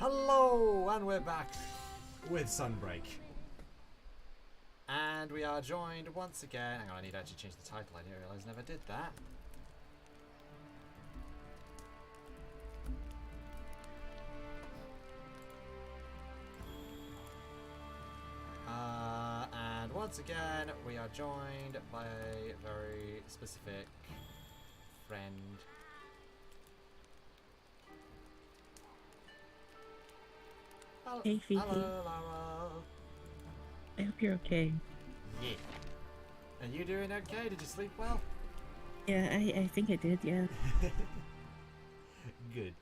Hello, and we're back with Sunbreak. And we are joined once again. Hang on, I need to actually change the title. I didn't realise I never did that. And once again, we are joined by a very specific friend. Hey, Fifi. Hello, Laurel. I hope you're okay. Yeah. Are you doing okay? Did you sleep well? Yeah, I think I did, yeah. Good.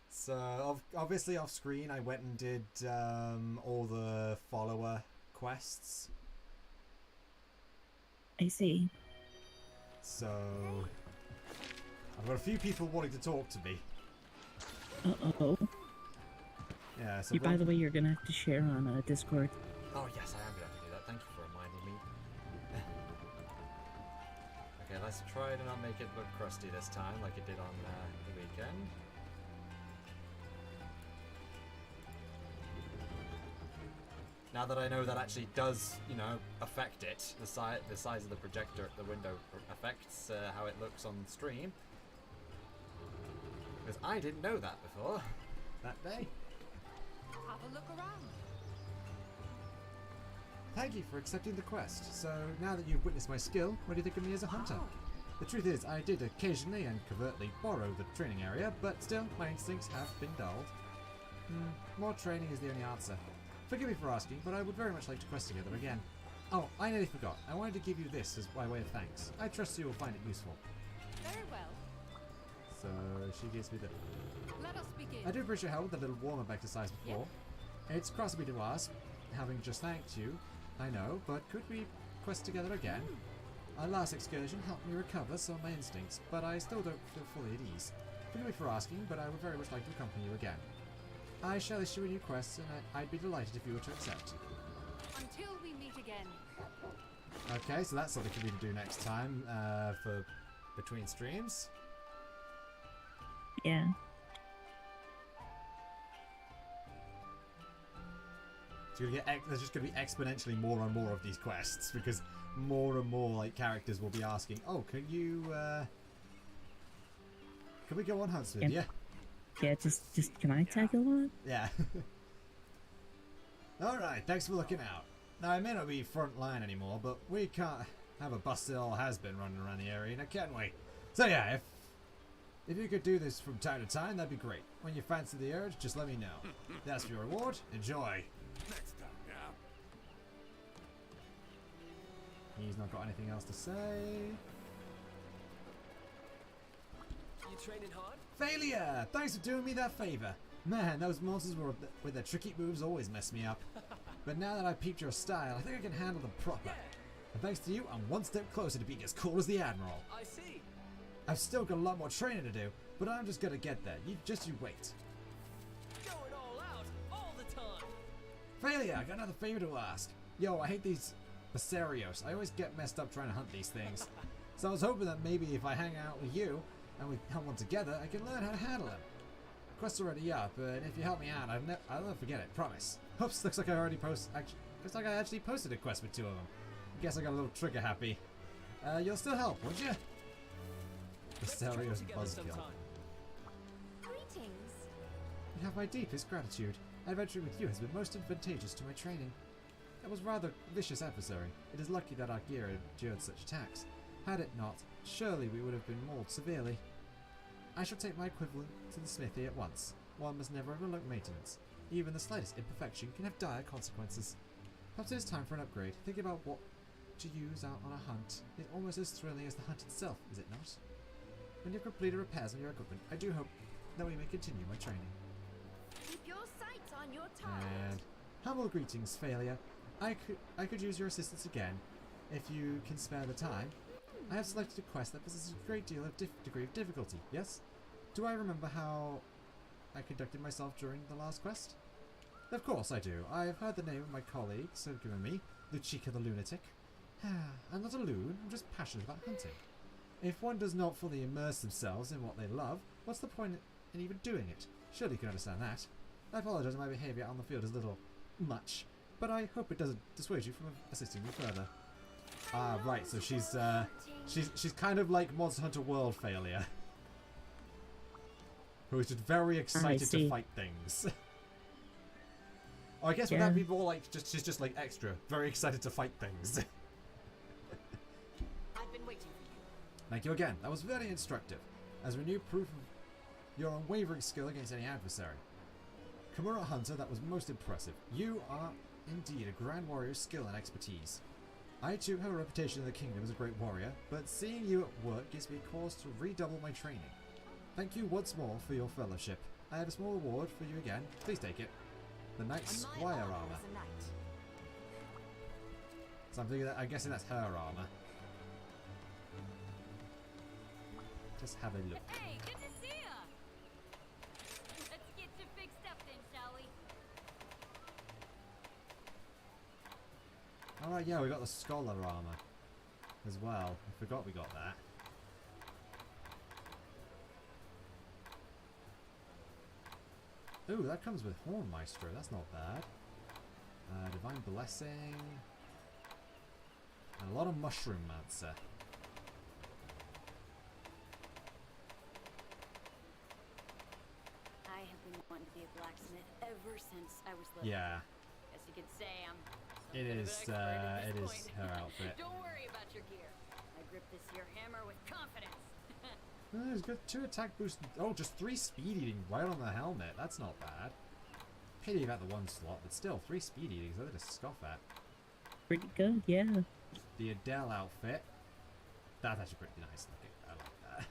So, obviously off screen, I went and did all the follower quests. I see. So, I've got a few people wanting to talk to me. Uh-oh. Yeah, so... By the way, you're gonna have to share on Discord. Oh, yes, I am going to have to do that. Thank you for reminding me. Okay, let's try to not make it look crusty this time, like it did on the weekend. Now that I know that actually does, you know, affect it, the size of the projector at the window affects how it looks on stream. Because I didn't know that before, that day. Have a look around. Thank you for accepting the quest. So, now that you've witnessed my skill, what do you think of me as a hunter? The truth is, I did occasionally and covertly borrow the training area, but still, my instincts have been dulled. More training is the only answer. Forgive me for asking, but I would very much like to quest together again. Oh, I nearly forgot. I wanted to give you this as by way of thanks. I trust you will find it useful. Very well. So, she gives me the... Let us begin. I do appreciate how with a little warmer exercise before. It's cross me to ask, having just thanked you, I know, but could we quest together again? Our last excursion helped me recover some of my instincts, but I still don't feel fully at ease. Forgive me for asking, but I would very much like to accompany you again. I shall issue a new quest, and I'd be delighted if you were to accept. Until we meet again. Okay, so that's something for me to do next time, for between streams. Yeah. So there's just going to be exponentially more and more of these quests, because more and more like characters will be asking, oh, can we go on hunts with you? Yeah, just can I tag along? Yeah. Alright, thanks for looking out. Now, I may not be front line anymore, but we can't have a busted old has-been running around the area, now can we? So yeah, if you could do this from time to time, that'd be great. When you fancy the urge, just let me know. That's your reward. Enjoy. Next time, yeah. He's not got anything else to say. You training hard? Failure! Thanks for doing me that favor. Man, those monsters with their tricky moves always mess me up. But now that I've peeped your style, I think I can handle them proper. Yeah. And thanks to you, I'm one step closer to being as cool as the Admiral. I see. I've still got a lot more training to do, but I'm just gonna get there. You wait. Going all out, all the time. Failure! I got another favor to ask. Yo, I hate these Basarios. I always get messed up trying to hunt these things. So I was hoping that maybe if I hang out with you, and we hunt one together, I can learn how to handle them. Quest's already up, and if you help me out, I'll never forget it, promise. Oops, looks like I actually posted a quest with two of them. Guess I got a little trigger happy. You'll still help, won't you? Basarios buzzkill. Greetings. You have my deepest gratitude. Adventuring with you has been most advantageous to my training. That was rather vicious adversary. It is lucky that our gear endured such attacks. Had it not, surely we would have been mauled severely. I shall take my equivalent to the smithy at once. One must never overlook maintenance. Even the slightest imperfection can have dire consequences. Perhaps it is time for an upgrade. Think about what to use out on a hunt. It's almost as thrilling as the hunt itself, is it not? When you've completed repairs on your equipment, I do hope that we may continue my training. Keep your sights on your target. And humble greetings, Failure. I could use your assistance again, if you can spare the time. I have selected a quest that possesses a great deal of degree of difficulty, yes? Do I remember how I conducted myself during the last quest? Of course I do. I have heard the name of my colleagues given me, Luchika the Lunatic. I'm not a loon, I'm just passionate about hunting. If one does not fully immerse themselves in what they love, what's the point in even doing it? Surely you can understand that. I apologize if my behaviour on the field is a little much, but I hope it doesn't dissuade you from assisting me further. Ah, right, so she's kind of like Monster Hunter World failure. Who is just very excited to fight things. Oh, I guess would that be more like she's just like extra, very excited to fight things. I've been waiting for you. Thank you again. That was very instructive, as renewed proof of your unwavering skill against any adversary. Kimura Hunter, that was most impressive. You are indeed a grand warrior's skill and expertise. I too have a reputation in the kingdom as a great warrior, but seeing you at work gives me cause to redouble my training. Thank you once more for your fellowship. I have a small reward for you again. Please take it. The Knight's Squire armor. Something that I'm guessing that's her armor. Just have a look. Hey, good to see ya. Let's get you fixed up then, shall we? Alright, yeah, we got the Scholar armor as well. I forgot we got that. Ooh, that comes with Horn Maestro. That's not bad. Divine Blessing. And a lot of Mushroom Mancer. I have been wanting to be a blacksmith ever since I was little. Yeah. Guess you could say I'm It is her outfit. Don't worry about your gear. I grip this here hammer with confidence. It's got 2 attack boost. Oh, just 3 speed eating right on the helmet. That's not bad. Pity about the 1 slot, but still 3 speed eating. Something to scoff at. Pretty good, yeah. The Adele outfit. That's actually pretty nice looking. I like that.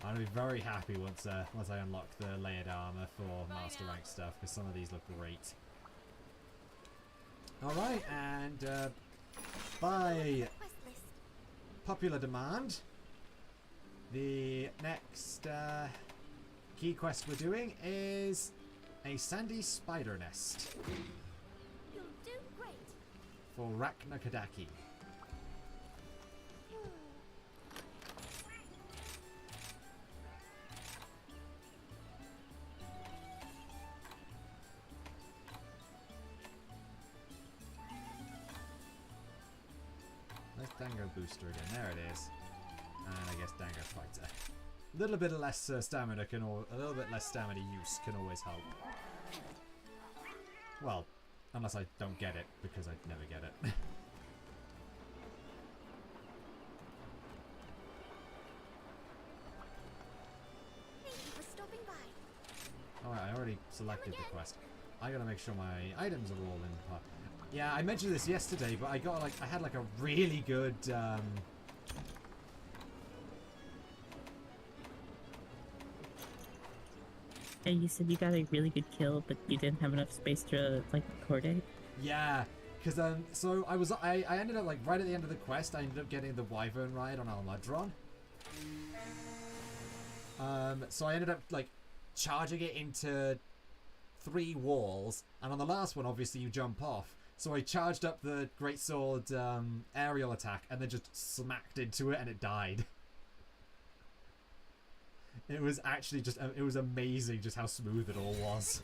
I'm gonna be very happy once I unlock the layered armor for master rank stuff, because some of these look great. All right, and by popular demand, the next key quest we're doing is a sandy spider nest You'll do great. for Raknakadaki. Nice Dango booster again. There it is. And I guess Dango fighter. A little bit less stamina a little bit less stamina use can always help. Well, unless I don't get it, because I'd never get it. Thank you for stopping by. Alright, I already selected the quest. I gotta make sure my items are all in part. Yeah, I mentioned this yesterday, but I had like a really good And you said you got a really good kill, but you didn't have enough space to like record it. yeah, because so I ended up like right at the end of the quest, I ended up getting the Wyvern ride on Almudron. So I ended up like charging it into 3 walls, and on the last one, obviously you jump off. So I charged up the greatsword aerial attack, and then just smacked into it, and it died. It was actually just, it was amazing just how smooth it all was.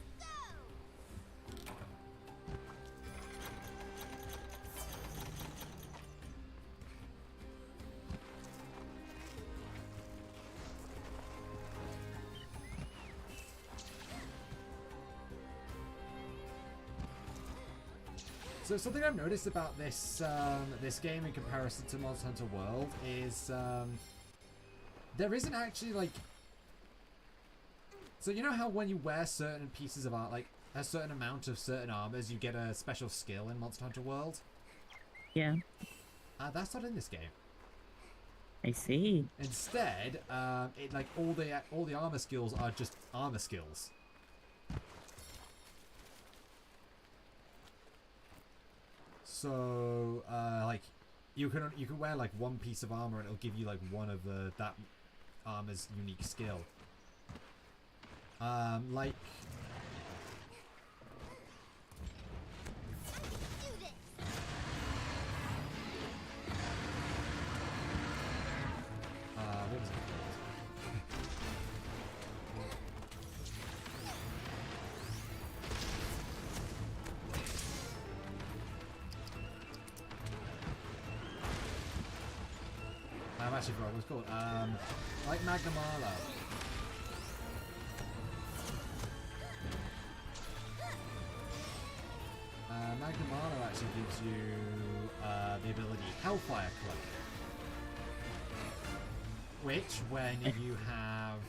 So something I've noticed about this this game in comparison to Monster Hunter World is there isn't actually like. So you know how when you wear certain pieces of art, like a certain amount of certain armors, you get a special skill in Monster Hunter World? Yeah. That's not in this game. I see. Instead, it like all the armor skills are just armor skills. So like you can wear like 1 piece of armor and it'll give you like one of that armor's unique skill. Like actually forgot what it's called. Like Magnum Arlo. Magnum Arlo actually gives you the ability Hellfire Cloak. Which, when you have,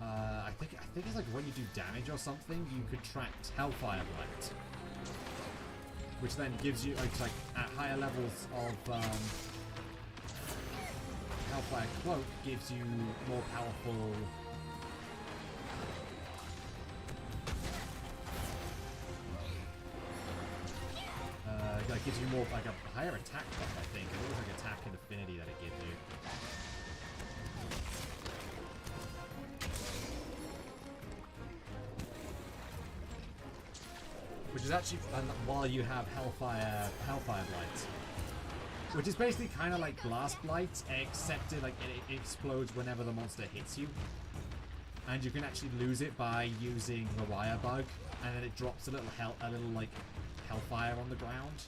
I think it's like when you do damage or something, you contract Hellfire Blight, which then gives you like at higher levels of Hellfire Cloak gives you more powerful. Like gives you more like a higher attack buff, I think. It looks like attack and affinity that it gives you. Which is actually while you have Hellfire Blight, which is basically kind of like Blast Blight, except it explodes whenever the monster hits you, and you can actually lose it by using the wire bug, and then it drops a little like Hellfire on the ground.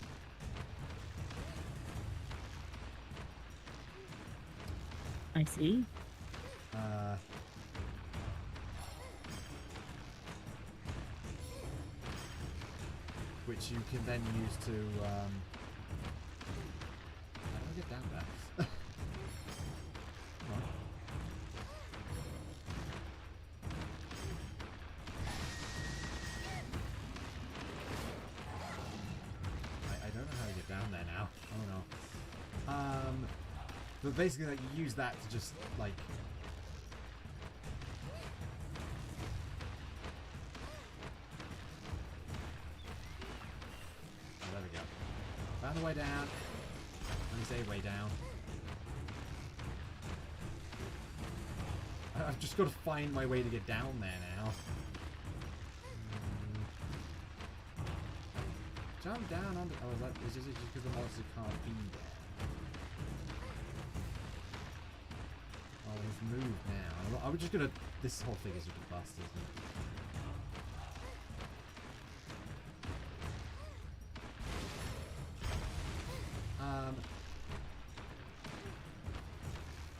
I see. Which you can then use to, how do I get down there? Come on. I don't know how to get down there now. Oh no. But basically, like, you use that to just, like... Oh, there we go. Found the way down. Let me say way down. I've just got to find my way to get down there now. Jump down on the... Oh, is it just because the monster can't be there? Oh, it's moved now. I'm just gonna... This whole thing is just a bust, isn't it?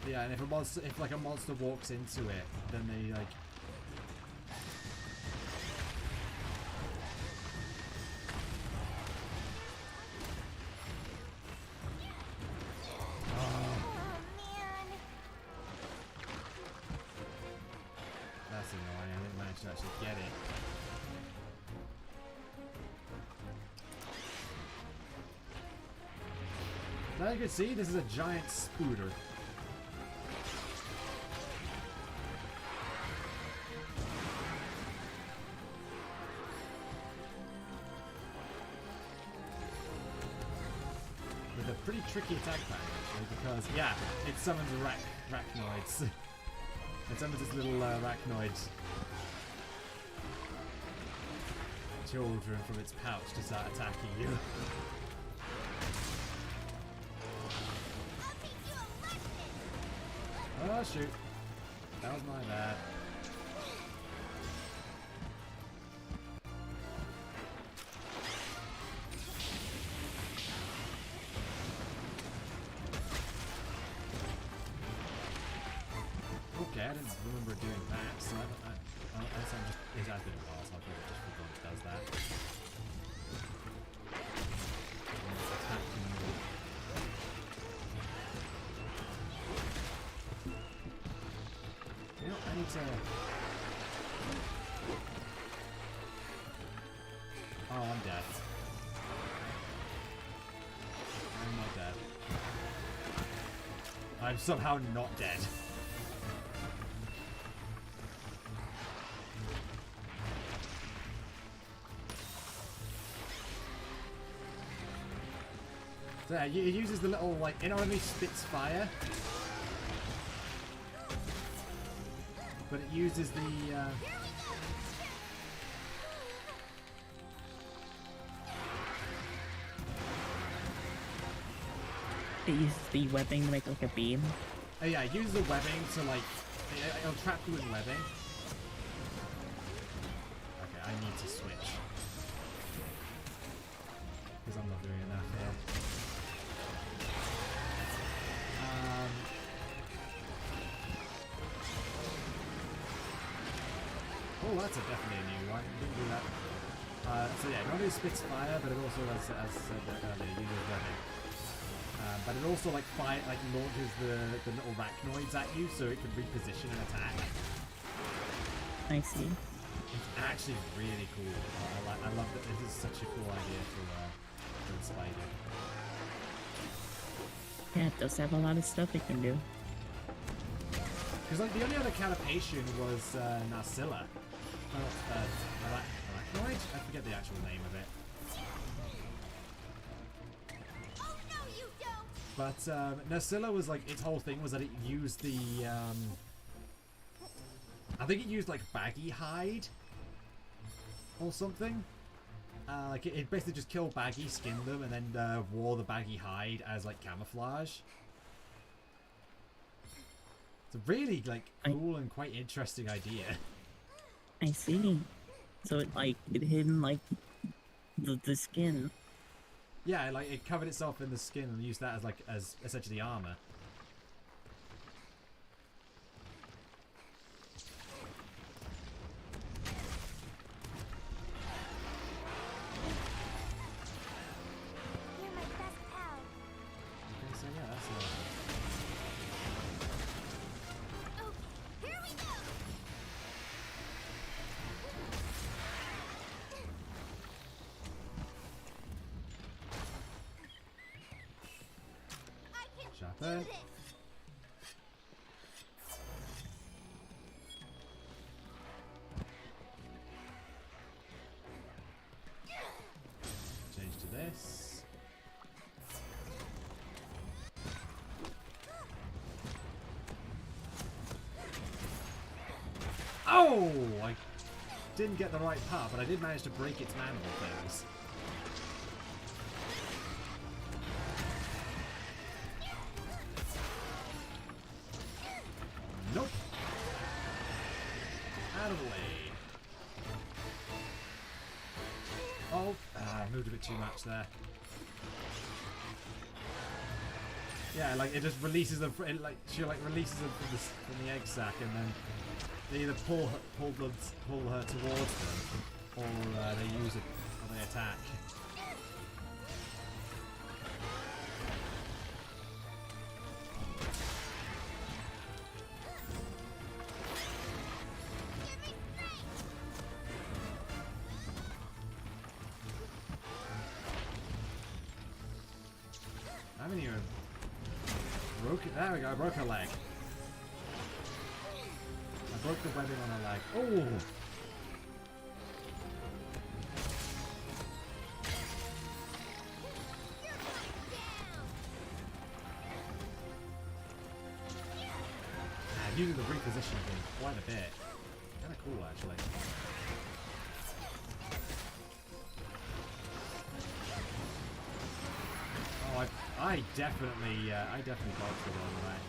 Yeah, and if like a monster walks into it, then they like... That's annoying, I didn't manage to actually get it. Now you can see, this is a giant spooter. With a pretty tricky attack pattern, actually, because, yeah, it summons arachnoids. It summons its little arachnoid children from its pouch to start attacking you. Oh shoot. That was my bad. Okay, I didn't remember doing that, so I guess I'm just... It has been a while, so I'll probably just forgot it does that. Attacking me. You know, I need to... Oh, I'm dead. I'm not dead. I'm somehow not dead. So yeah, it uses the little, like, it only spits fire. But it uses the, It uses the webbing to make like a beam. oh yeah, it uses the webbing to, like, it'll trap you in webbing. Okay, I need to switch. Because I'm not doing enough here. that's definitely a new one. Didn't do that. So yeah, not only spits fire, but it also, as said earlier, uses running. But it also like launches the little arachnoids at you, so it can reposition and attack. I see. It's actually really cool. I love that. This is such a cool idea for the spider. Yeah, it does have a lot of stuff it can do. Because like the only other calipation was Narcilla. Arachnoid? I forget the actual name of it. Oh no, you don't! But Narcilla was like, its whole thing was that it used the I think it used like baggy hide or something. Like it basically just killed baggy, skinned them, and then wore the baggy hide as like camouflage. It's a really like cool and quite interesting idea. I see. So it hidden like the skin. Yeah, like it covered itself in the skin and used that as essentially armor. You're my best pal. Okay, so yeah, that's Okay, here we go! I can Sharper. do this! change to this. Oh! I didn't get the right part, but I did manage to break its mandible things. Nope. Out of the way. Oh, I moved a bit too much there. Yeah, like it just releases them. She releases them from the egg sac, and then they either pull her towards them, or they use it or they attack. I haven't even broke it. There we go. I broke her leg. I broke the webbing on her leg. Oh! I'm using the repositioning thing quite a bit. Kind of cool, actually. Oh, I definitely dodged it on the way.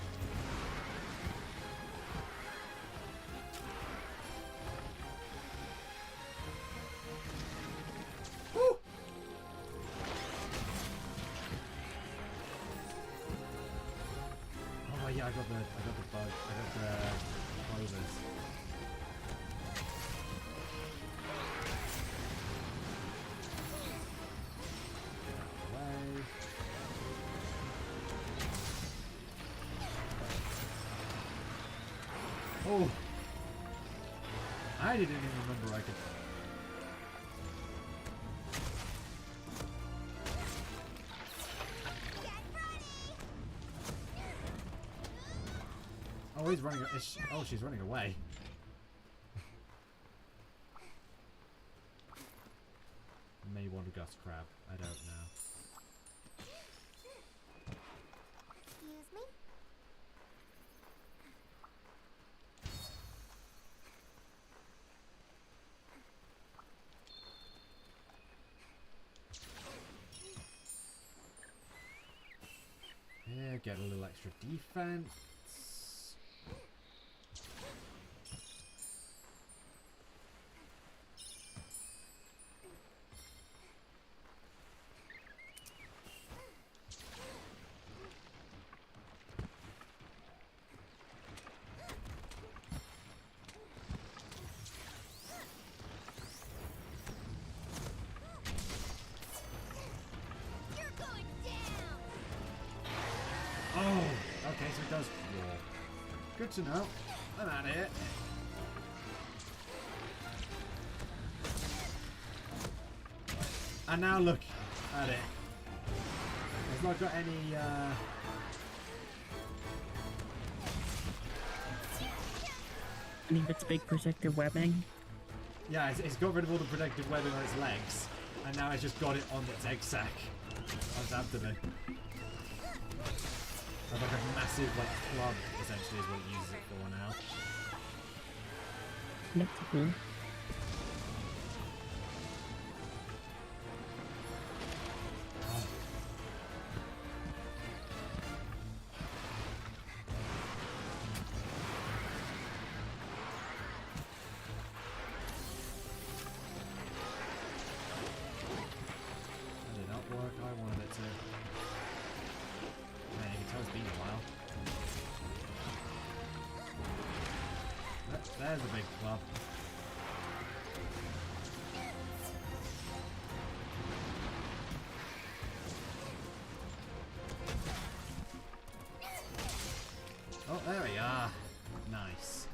Woo! Oh yeah, I got the bug. I got the clovers. Get out of the way. Oh! I didn't even remember I could. Oh, he's running. Oh, she's running away. May want a gust crab. I don't know. Excuse me? Yeah, get a little extra defense. so it does roar. Good to know. I'm out of here. And now look at it. It's not got any, Any of its big protective webbing. yeah, it's got rid of all the protective webbing on its legs. And now it's just got it on its egg sac. On its abdomen. It's like a massive, like, club, essentially, is what it uses it for now. That's cool. That did not work. I wanted it to. Man, you can tell it's been a while. There's a big club. Oh, there we are. Nice.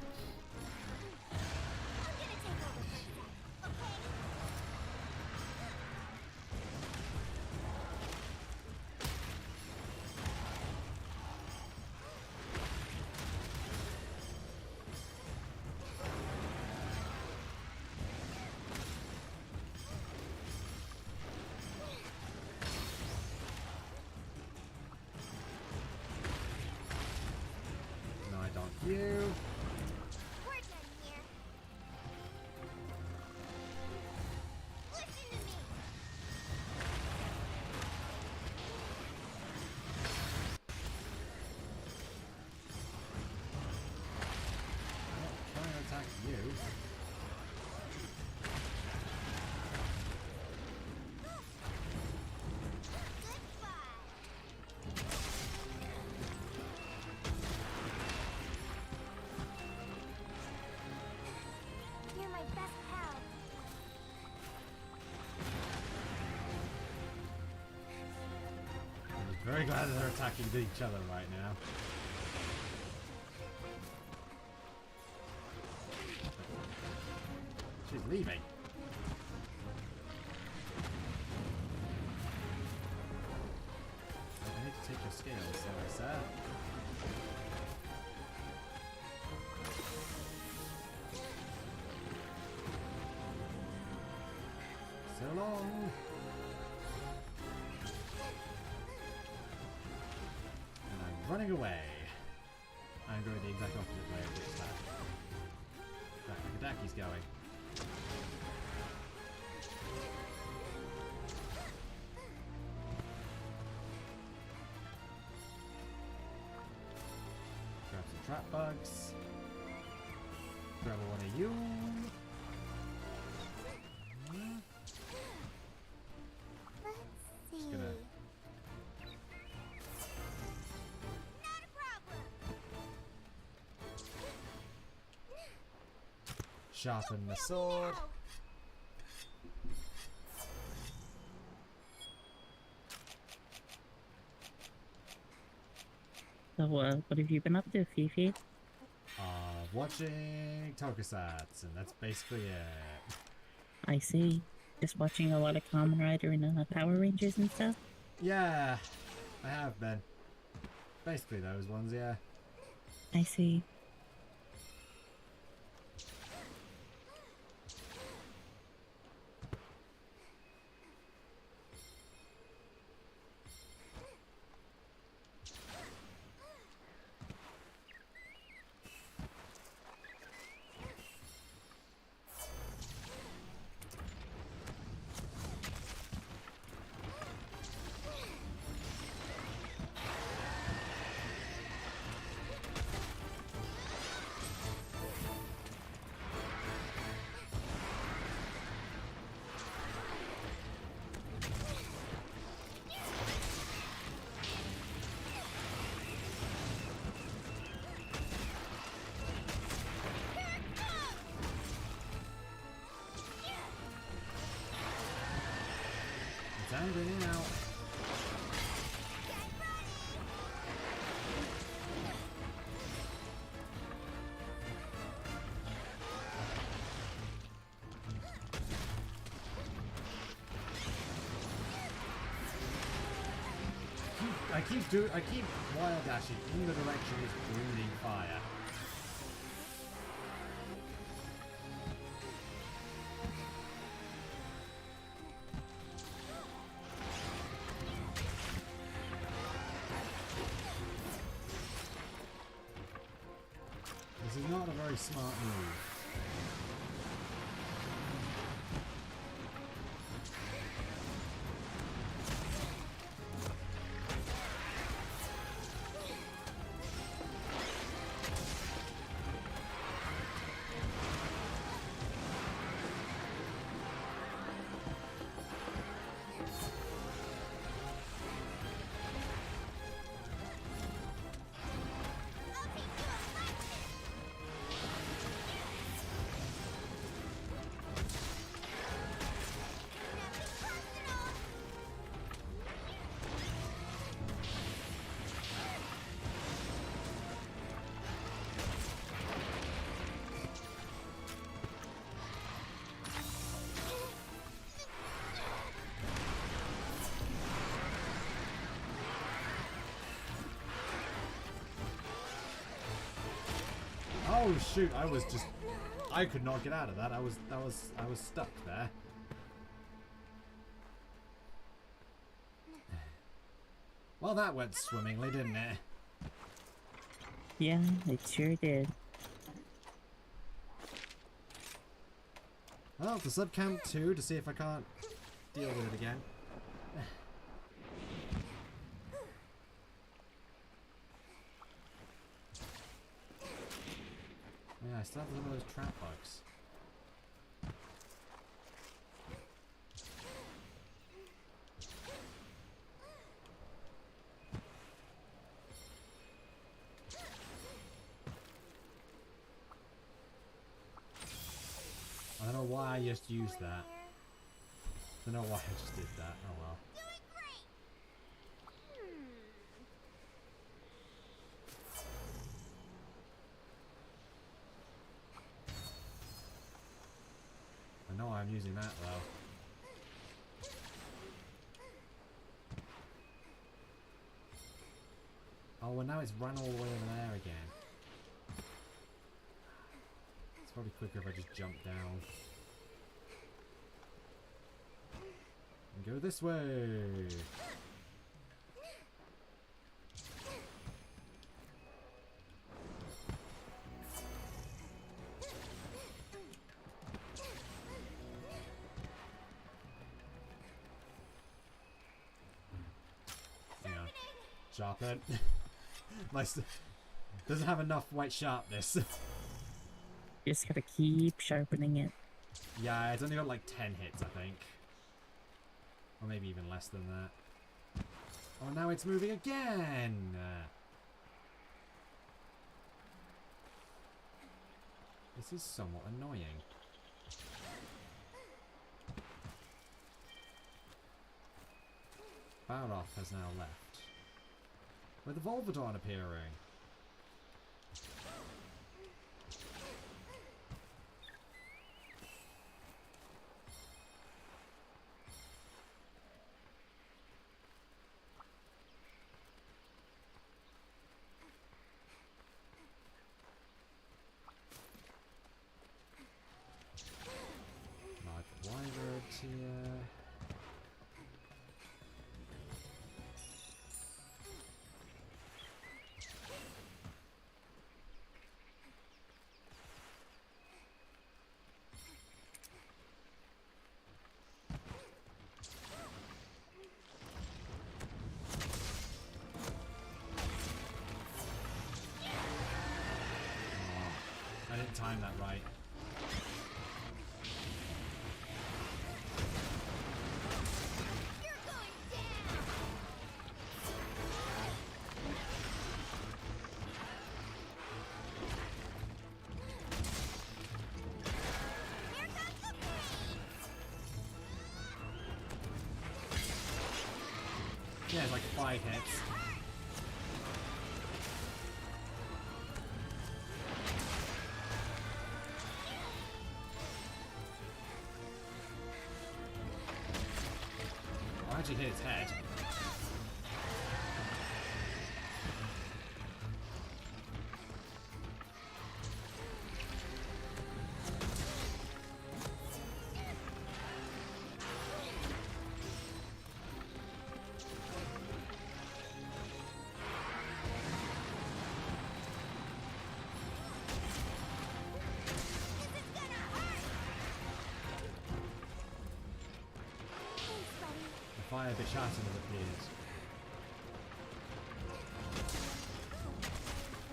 No, I don't. You. We're done here. Listen to me. I'm trying to attack you. You're my best pal. I'm very glad that they're attacking each other right now. She's leaving. I need to take your scales, so sir. So long. And I'm running away. I'm going the exact opposite way of this time. Back Kadaki's going. Grab some trap bugs. Grab one of you. Let's see. Gonna Not a problem. sharpen the sword. Now. So, what have you been up to, Fifi? Watching Tokusatsu, and that's basically it. I see. Just watching a lot of Kamen Rider and Power Rangers and stuff. Yeah, I have been. Basically those ones, yeah. I see. It's angry now. I keep wild dashing in the direction it's breathing fire. This is not a very smart move. Oh shoot, I could not get out of that. I was stuck there. Well, that went swimmingly, didn't it? Yeah, it sure did. Well, the subcamp 2 to see if I can't deal with it again. Yeah, I still have some of those trap bugs. I don't know why I just used that. I don't know why I just did that. Oh well. Doing great. I know I'm using that though. Oh, well now it's run all the way over there again. It's probably quicker if I just jump down. And go this way! Sharpen. Doesn't have enough white sharpness. You just gotta keep sharpening it. Yeah, it's only got like 10 hits, I think. Or maybe even less than that. Oh, now it's moving again! This is somewhat annoying. Balroth has now left. With the Volvodon appearing. Large wyvern here. I didn't time that right. You're going down. Here comes the pain. Yeah, it's like 5 hits. I actually hit its head. fire Bishatin has appeared.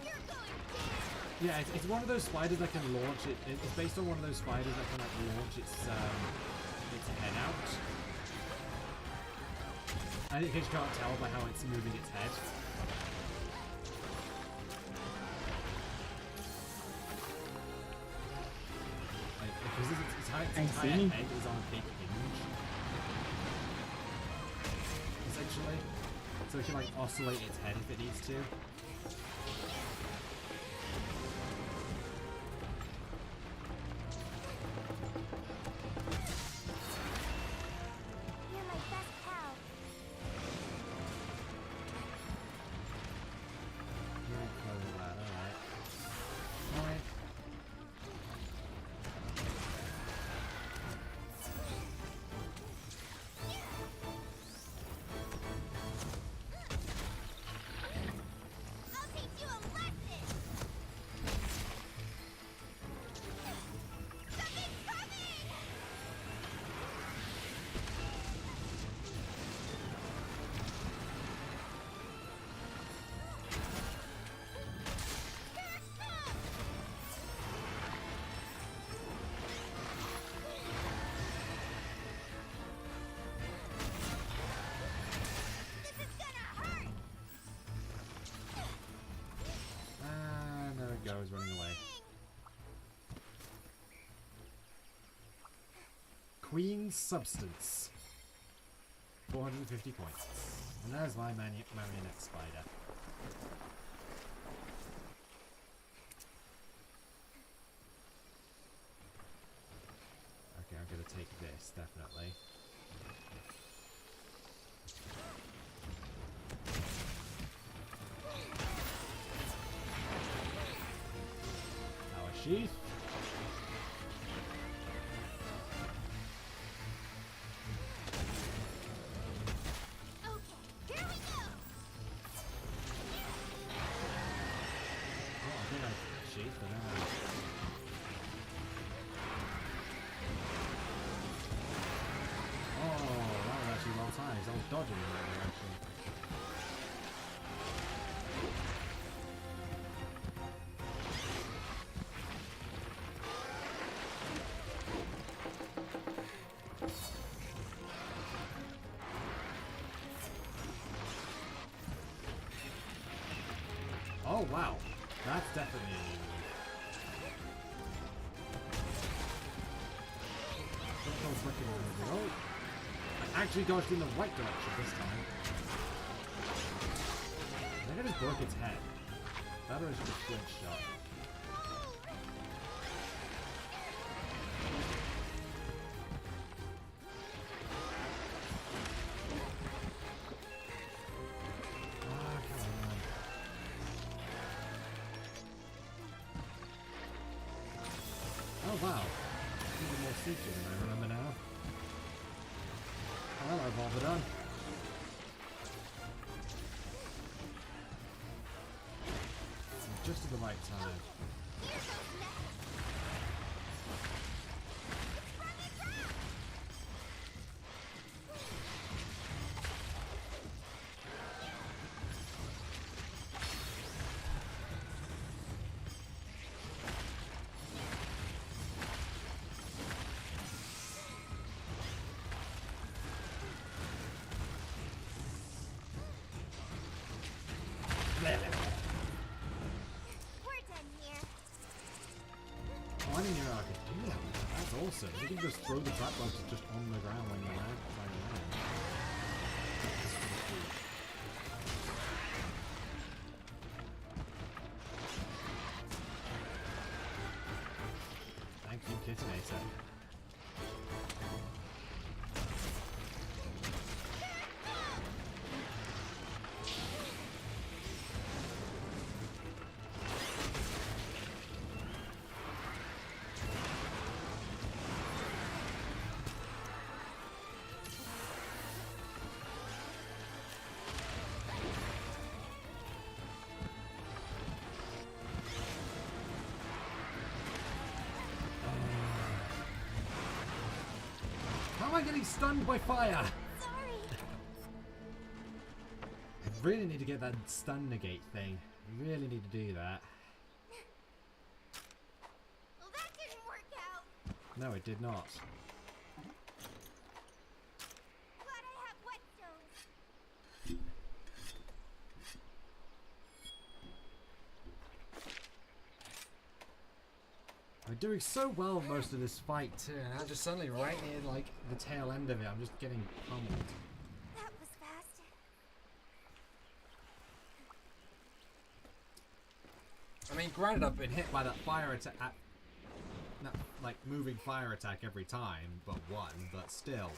You're going down. Yeah, it's one of those spiders that can launch it. It's based on one of those spiders that can like launch its head out. I think you just can't tell by how it's moving its head. Like, because its entire head is on a big hinge, essentially. So it can like oscillate its head if it needs to. You're my best pal. Very clever lad, alright. Alright. I'll teach you a lesson. Something's coming. This is gonna hurt. And there it goes, running away. Queen's Substance. 450 points. And there's my marionette spider. Okay, I'm gonna take this, definitely. Power sheath. Okay, here we go. Oh, I think I sheath, but then oh, that was actually well timed. I was dodging in that direction. Oh wow, that's definitely a new move. Don't know what's recognizing. Oh, I actually dodged in the right direction this time. I think I just broke its head. That or is just a flinch shot. Ah, come on. Oh wow, even more sneaky than I remember now. Oh, hello, Volvodon. Just at the right time. Here goes nothing. We're done here. Oh, I didn't know I could do that. That's awesome. You can just throw the trap bugs just on the ground when you're out. Flying around. That's pretty cool. Thank you, Kittinator. How am I getting stunned by fire? Sorry. really need to get that stun negate thing. Really need to do that. Well, that didn't work out. No, it did not. Glad I have whetstones. I'm doing so well most of this fight too, and I'm just suddenly right near like the tail end of it. I'm just getting pummeled. That was fast. I mean, granted, I've been hit by that fire attack, not like moving fire attack every time, but one, but still.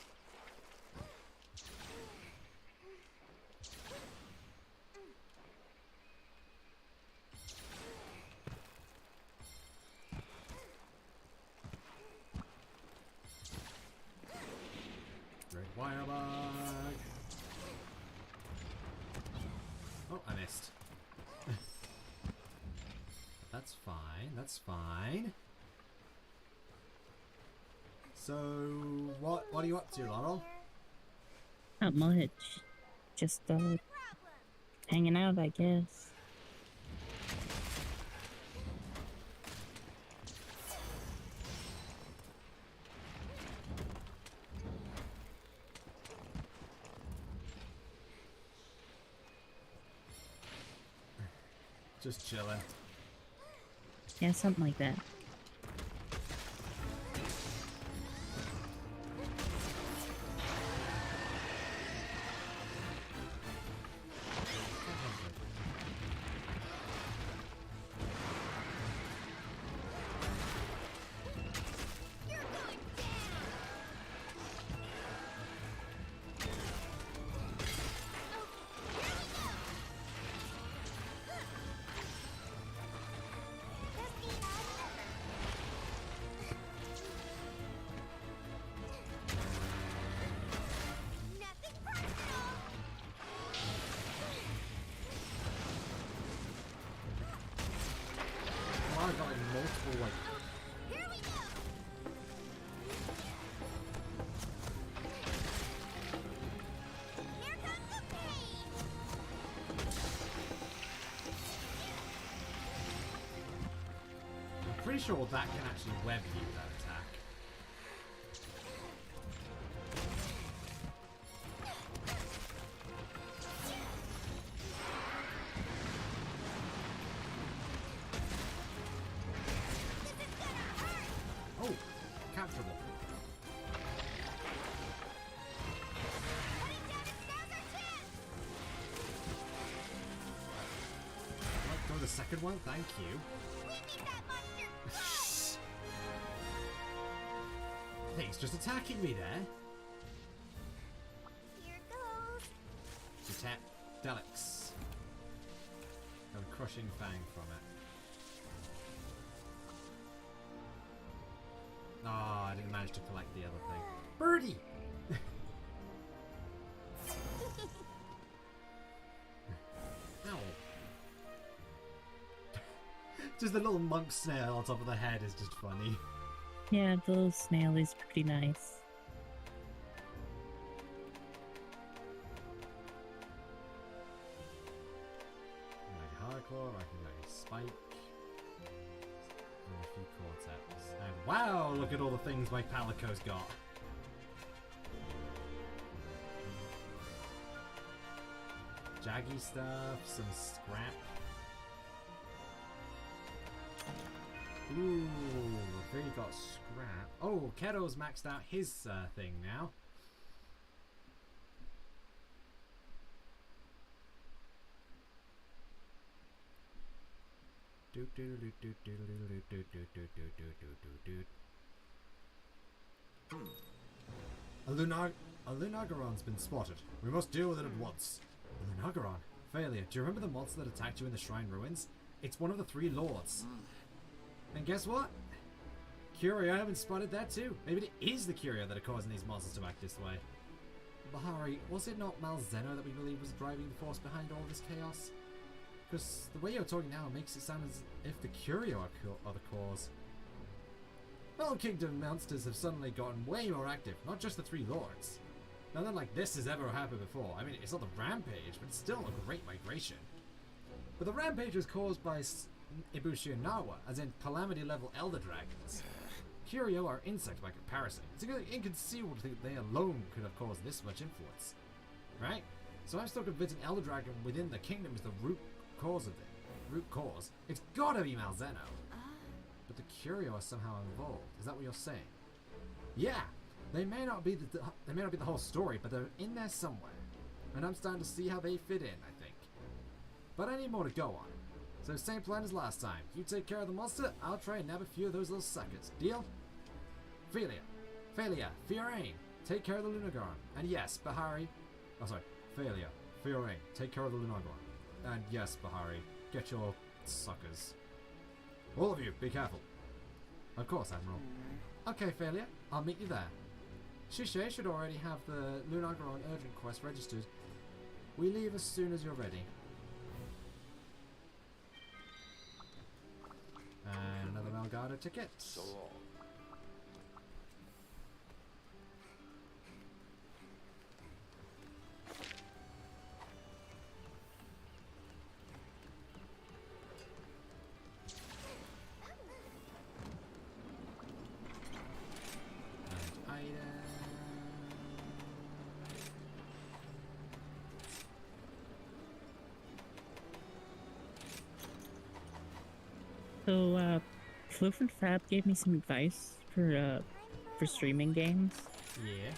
Great wire bug. Oh, I missed. That's fine, that's fine. So, what are you up to, Laurel? Not much. Just hanging out, I guess. Just chilling. Yeah, something like that. You're going down. Nothing personal. Oh, I got like multiple like. Here we go. Here comes the pain. I'm pretty sure that can actually web you, that attack. This is gonna hurt. Oh, capturable. Heading down, and now's our chance. Like, go the second one, thank you. We need that monster. Thing's just attacking me there. Here goes. Attack Delix. Got a crushing fang from it. Oh, I didn't manage to collect the other thing. Birdie! Ow. Just the little monk snail on top of the head is just funny. Yeah, the little snail is pretty nice. Like a hardcore, I can like a spike. And a few cortex. And wow, look at all the things my Palico's got. Jaggy stuff, some scrap. Ooh, I've really got scrap. Oh, Keto's maxed out his thing now. A Lunagaron's been spotted. We must deal with it at once. A Lunagaron? Failure. Do you remember the monster that attacked you in the shrine ruins? It's one of the three lords. And guess what? Curio, I haven't spotted that too. Maybe it is the Curio that are causing these monsters to act this way. Bahari, was it not Malzeno that we believe was driving the force behind all this chaos? Because the way you're talking now makes it sound as if the Curio are the cause. Well, Kingdom monsters have suddenly gotten way more active, not just the three lords. Nothing like this has ever happened before. I mean, it's not the rampage, but it's still a great migration. But the rampage was caused by Ibushi and Nawa, as in calamity-level elder dragons. Curio are insects by comparison. It's inconceivable to think that they alone could have caused this much influence. Right? So I'm still convinced an elder dragon within the kingdom is the root cause of it. Root cause? It's gotta be Malzeno. But the Curio are somehow involved. Is that what you're saying? Yeah! They may not be the whole story, but they're in there somewhere. And I'm starting to see how they fit in, I think. But I need more to go on. So same plan as last time. You take care of the monster, I'll try and nab a few of those little suckers. Deal? Phalia, Fiorane, take care of the Lunagoran. And yes, Bahari. Oh, sorry. Phalia, Fiorane, take care of the Lunagoran. And yes, Bahari, get your suckers. All of you, be careful. Of course, Admiral. Okay, Phalia, I'll meet you there. Shishe should already have the Lunagoran urgent quest registered. We leave as soon as you're ready. And another Malgado ticket. So long. And item. So, Floof and Fab gave me some advice for streaming games, Yeah.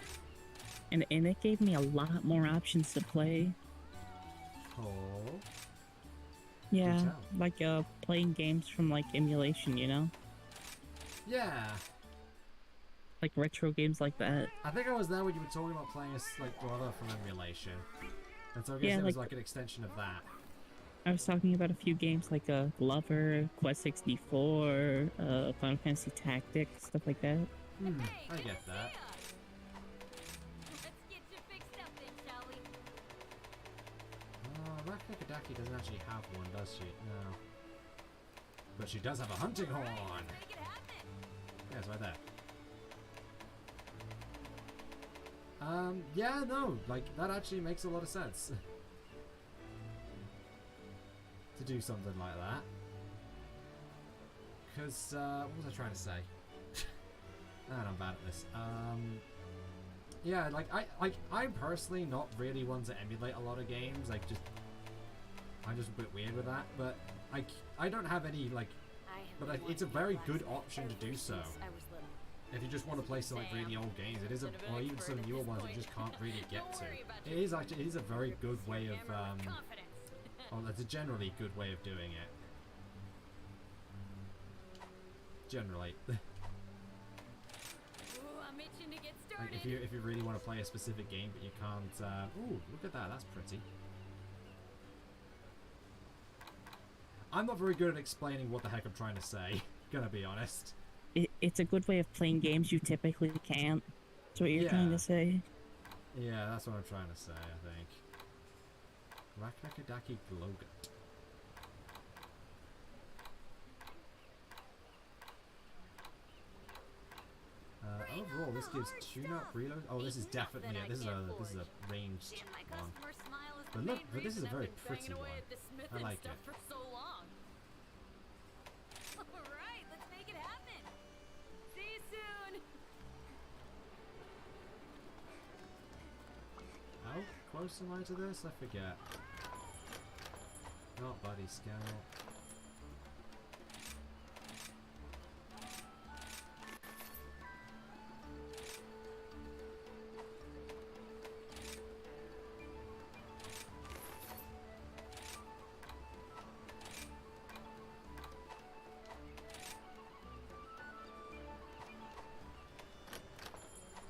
and it gave me a lot more options to play. Oh. Yeah, tell. like playing games from like emulation, you know, Yeah. like retro games like that. I think I was there when you were talking about playing as like brother from emulation. And so I guess Yeah, it was like- like an extension of that. I was talking about a few games like Glover, Quest 64, Final Fantasy Tactics, stuff like that. Hmm, Hey, I good get to that. see ya. Let's get you fixed up then, shall we? Rakakadaki doesn't actually have one, does she? No. But she does have a hunting horn! Alright, make it happen. Yeah, it's right there. Yeah, no, like, that actually makes a lot of sense. To do something like that. Because, what was I trying to say? I'm bad at this. Yeah, like, I'm personally not really one to emulate a lot of games, like, I'm just a bit weird with that, but I don't have any, like, but it's a very good option to do so. If you just want to play some like really old games, it is a, or even some newer ones that you just can't really get to. It is a very good way of, well, that's a generally good way of doing it. Generally. Ooh, I'm itching to get Like started. if you really want to play a specific game but you can't, ooh, look at that, that's pretty. I'm not very good at explaining what the heck I'm trying to say, gonna be honest. It's a good way of playing games you typically can't. That's what you're trying Yeah. to say. Yeah, that's what I'm trying to say, I think. Rakakadaki Glogat. Overall, this gives tune-up, reload. Oh, this is definitely it. This is a ranged Seeing my one. customer smile is But the look, main but this is a reason very I've been pretty banging away one. at the smith I and like stuff it. for so long. Alright, let's make it happen. See you soon. How close am I to this? I forget. Not Buddy Scout.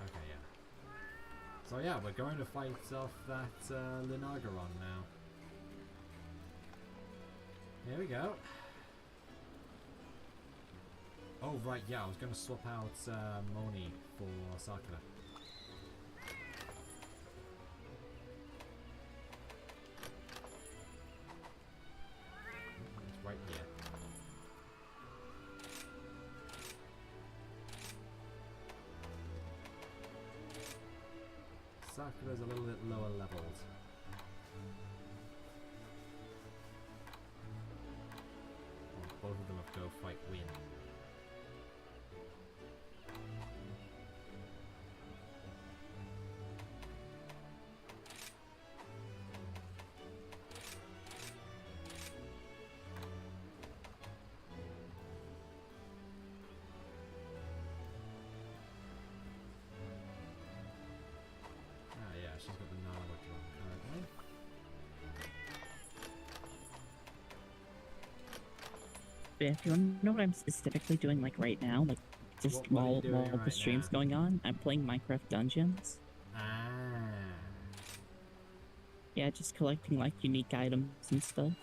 Okay, yeah. So yeah, we're going to fight off that Linagaron now. Here we go. Oh right, yeah, I was going to swap out Moni for Sakura. It's right here. So, Sakura's a little bit lower leveled. Oh, both of them have Go Fight Win. She's got the Nala drum currently. But if you want to know what I'm specifically doing like right now, like just What are you while doing the right stream's now? going on, I'm playing Minecraft Dungeons. Ah. Yeah, just collecting like unique items and stuff.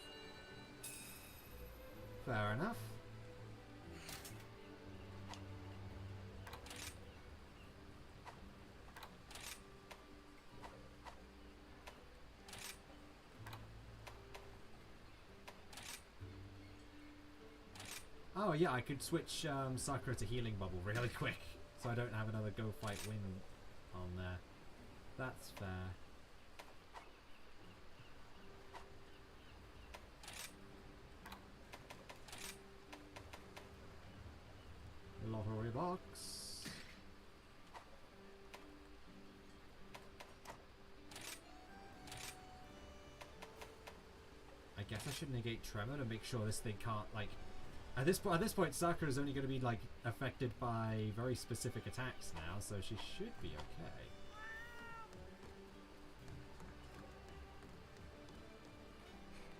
Fair enough. Oh yeah, I could switch Sakura to Healing Bubble really quick, so I don't have another Go Fight Win on there. That's fair. Lottery box. I guess I should negate Tremor to make sure this thing can't, like... At this point, Sakura is only going to be, like, affected by very specific attacks now, so she should be okay.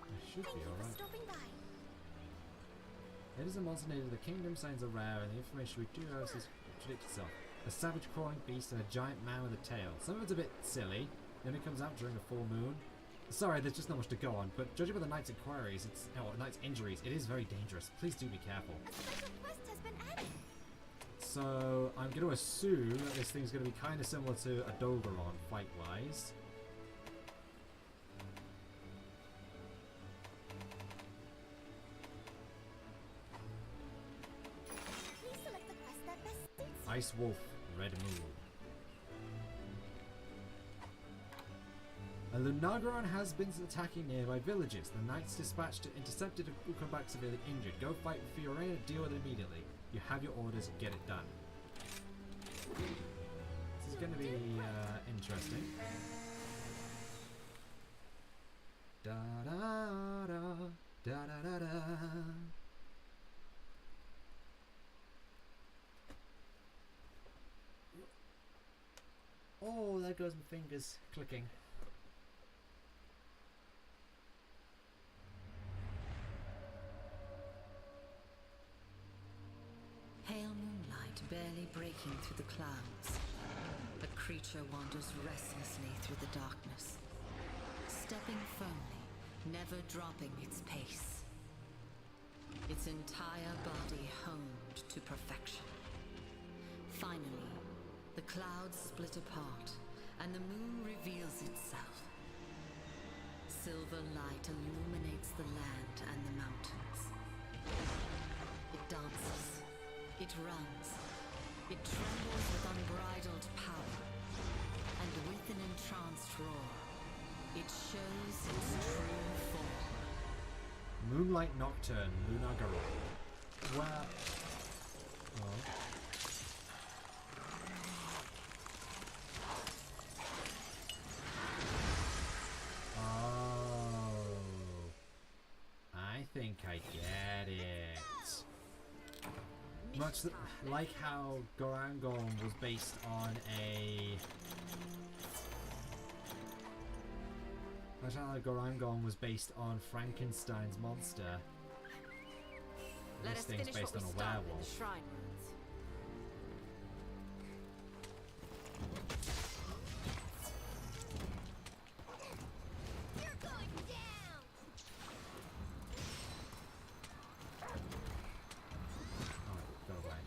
I should Thank be you for alright. stopping by. It is a monster native of the kingdom, signs are rare, and the information we do have is contradicts itself. A savage crawling beast and a giant man with a tail. Some of it's a bit silly. It only comes out during a full moon. Sorry, there's just not much to go on, but judging by the knight's inquiries, knight's injuries, it is very dangerous. Please do be careful. A special quest has been added. So, I'm going to assume that this thing's going to be kind of similar to a Dogeron, fight-wise. Please select the quest that best suits you. Ice Wolf, Red Moon. A Lunagaron has been attacking nearby villages. The knights dispatched to intercept it will come back severely injured. Go fight with Fiorina, deal with it immediately. You have your orders, get it done. This is going to be interesting. Da da da da da da da. Oh, there goes my fingers clicking. Pale moonlight barely breaking through the clouds. A creature wanders restlessly through the darkness, stepping firmly, never dropping its pace. Its entire body honed to perfection. Finally, the clouds split apart, and the moon reveals itself. Silver light illuminates the land and the mountains. It dances. It runs. It trembles with unbridled power. And with an entranced roar, it shows its true form. Moonlight Nocturne, Lunagaron. Where? Oh. Oh. I think I get it. Much like how Gorangon was based on a... Much like how Gorangon was based on Frankenstein's monster. Let This us thing's finish based what on we a started in the werewolf. shrine ruins. You're going down. Oh, go away.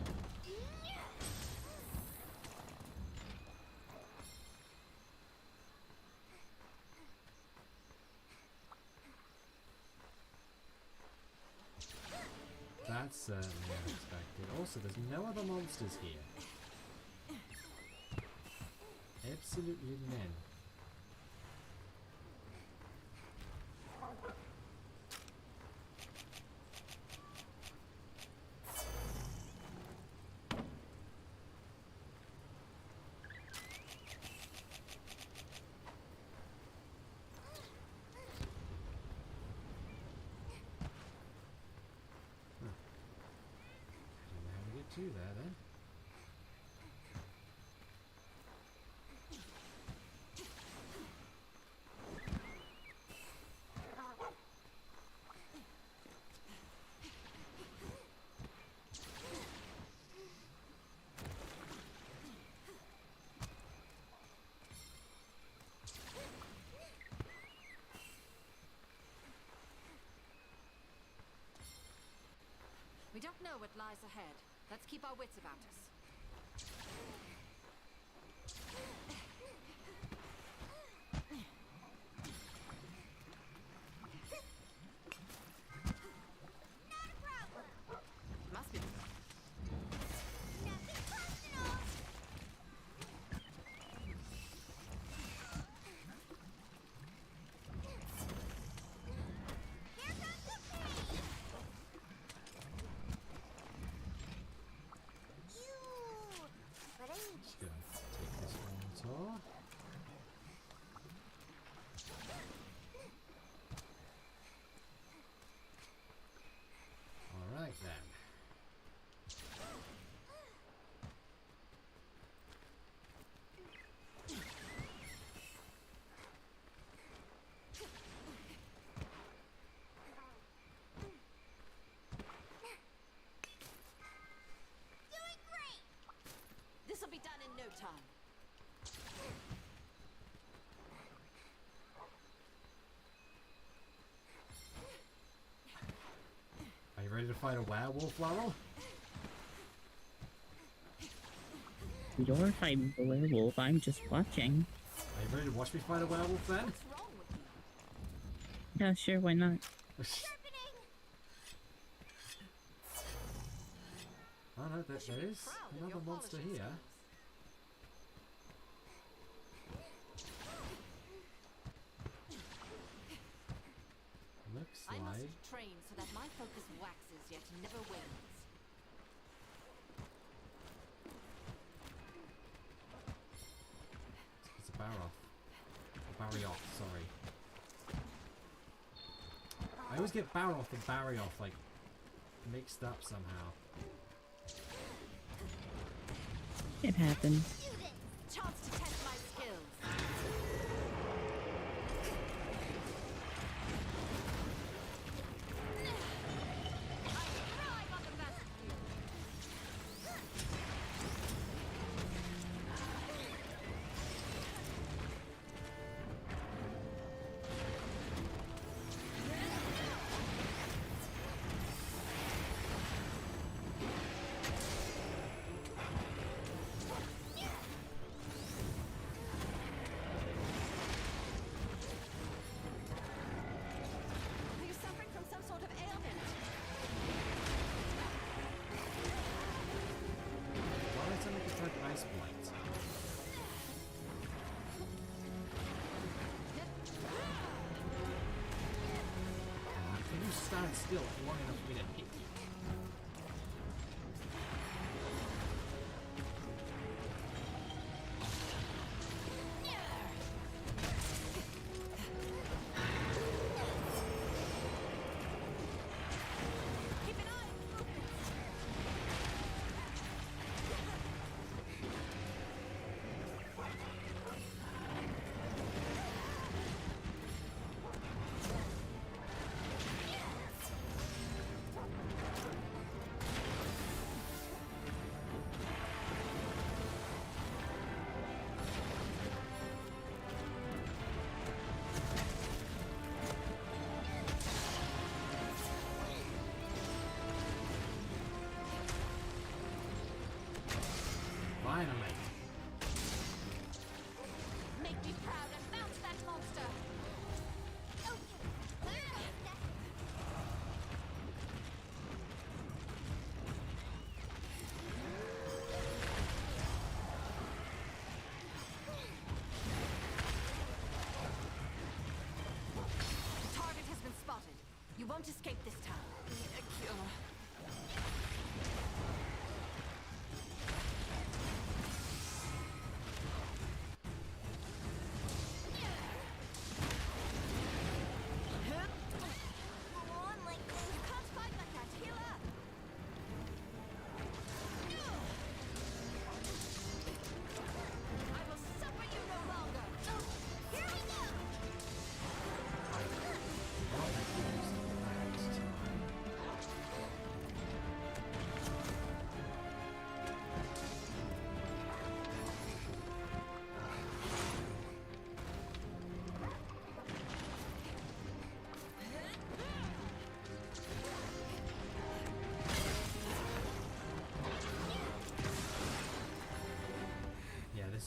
That's certainly unexpected. Also, there's no other monsters here. Absolutely none. two there then. We don't know what lies ahead. Let's keep our wits about us. Not a problem. Must be. Nothing personal. Here comes the pain. Ew. But I need Just gonna take this one tour. Alright then. doing great. This'll be done in no time. Are you ready to fight a werewolf, Laurel? You're fighting the werewolf, I'm just watching. Are you ready to watch me fight a werewolf then? What's wrong with you? Yeah, sure, why not? Sharpening. Oh no, there Should be is proud of another your monster polishing here. skills. Looks I like... must train so that my focus waxes yet never wanes. It's a Baroth. A Barioth, sorry. I always get Baroth and Barioth, like, mixed up somehow. It happens. Do this. Chance to test my skills. I thrive on the battlefield. Are you suffering from some sort of ailment? Why don't I make a type Ice Blight? Can you stand still long enough for me to hit you? Keep an eye on movements. Finally! Make me proud and bounce that monster. The target has been spotted. You won't escape this time. Need a cure. Go on like this. You can't fight like that. Heal up.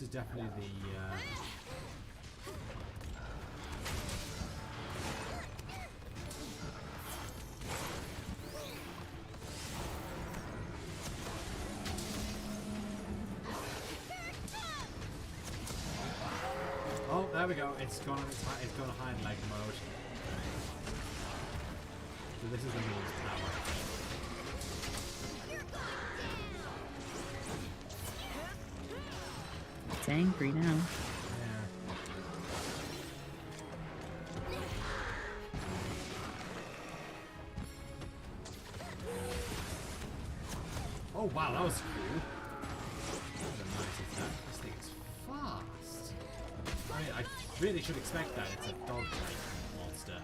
this is definitely the. Oh, there we go. It's gone on it's gone hide leg mode. So this is the means tower. It's angry now. Yeah. Oh wow, that was cool. That was a nice attack. This thing is fast. I mean, I really should expect that. It's a dog-like monster.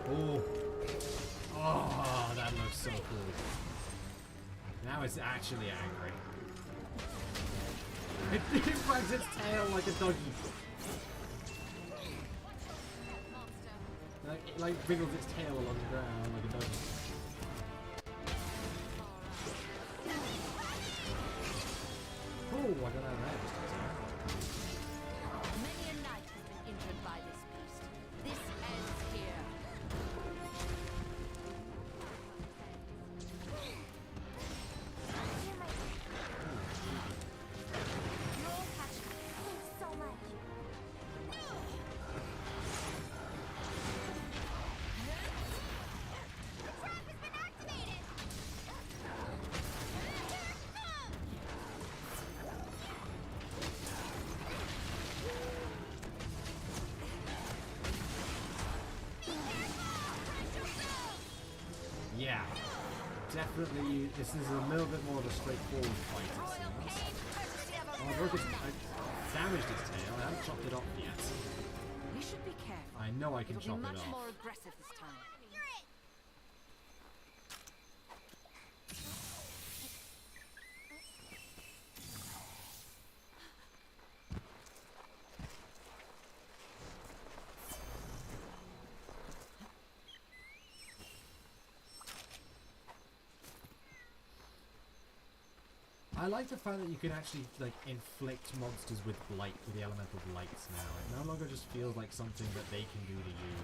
Oh. Oh, that looks so cool. Now it's actually angry. It wags its tail like a doggy. It like wiggles its tail along the ground like a doggy. Oh, I got out of that just in time. Many a knight has been injured by this beast. This ends here. Roll catch. Thanks so much. The trap has been activated. Yeah. Definitely, this is a little bit more of a straightforward fight, it Royal seems. pain, courtesy of a Oh, look, I damaged its tail. I haven't chopped it off yet. We should be careful. I know I can It'll chop be it much off. more aggressive this time. You're it. I like the fact that you can actually like inflict monsters with blight, with the elemental blights now. It no longer just feels like something that they can do to you.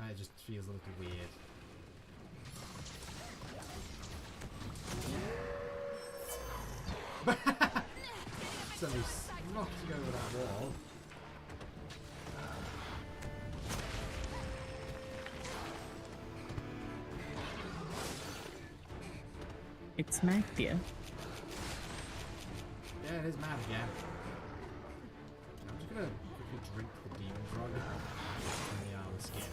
It just feels a little weird. So we knocked over that wall. It smacked you. Yeah, it is mad again. I'm just gonna quickly drink the demon drug and the skin.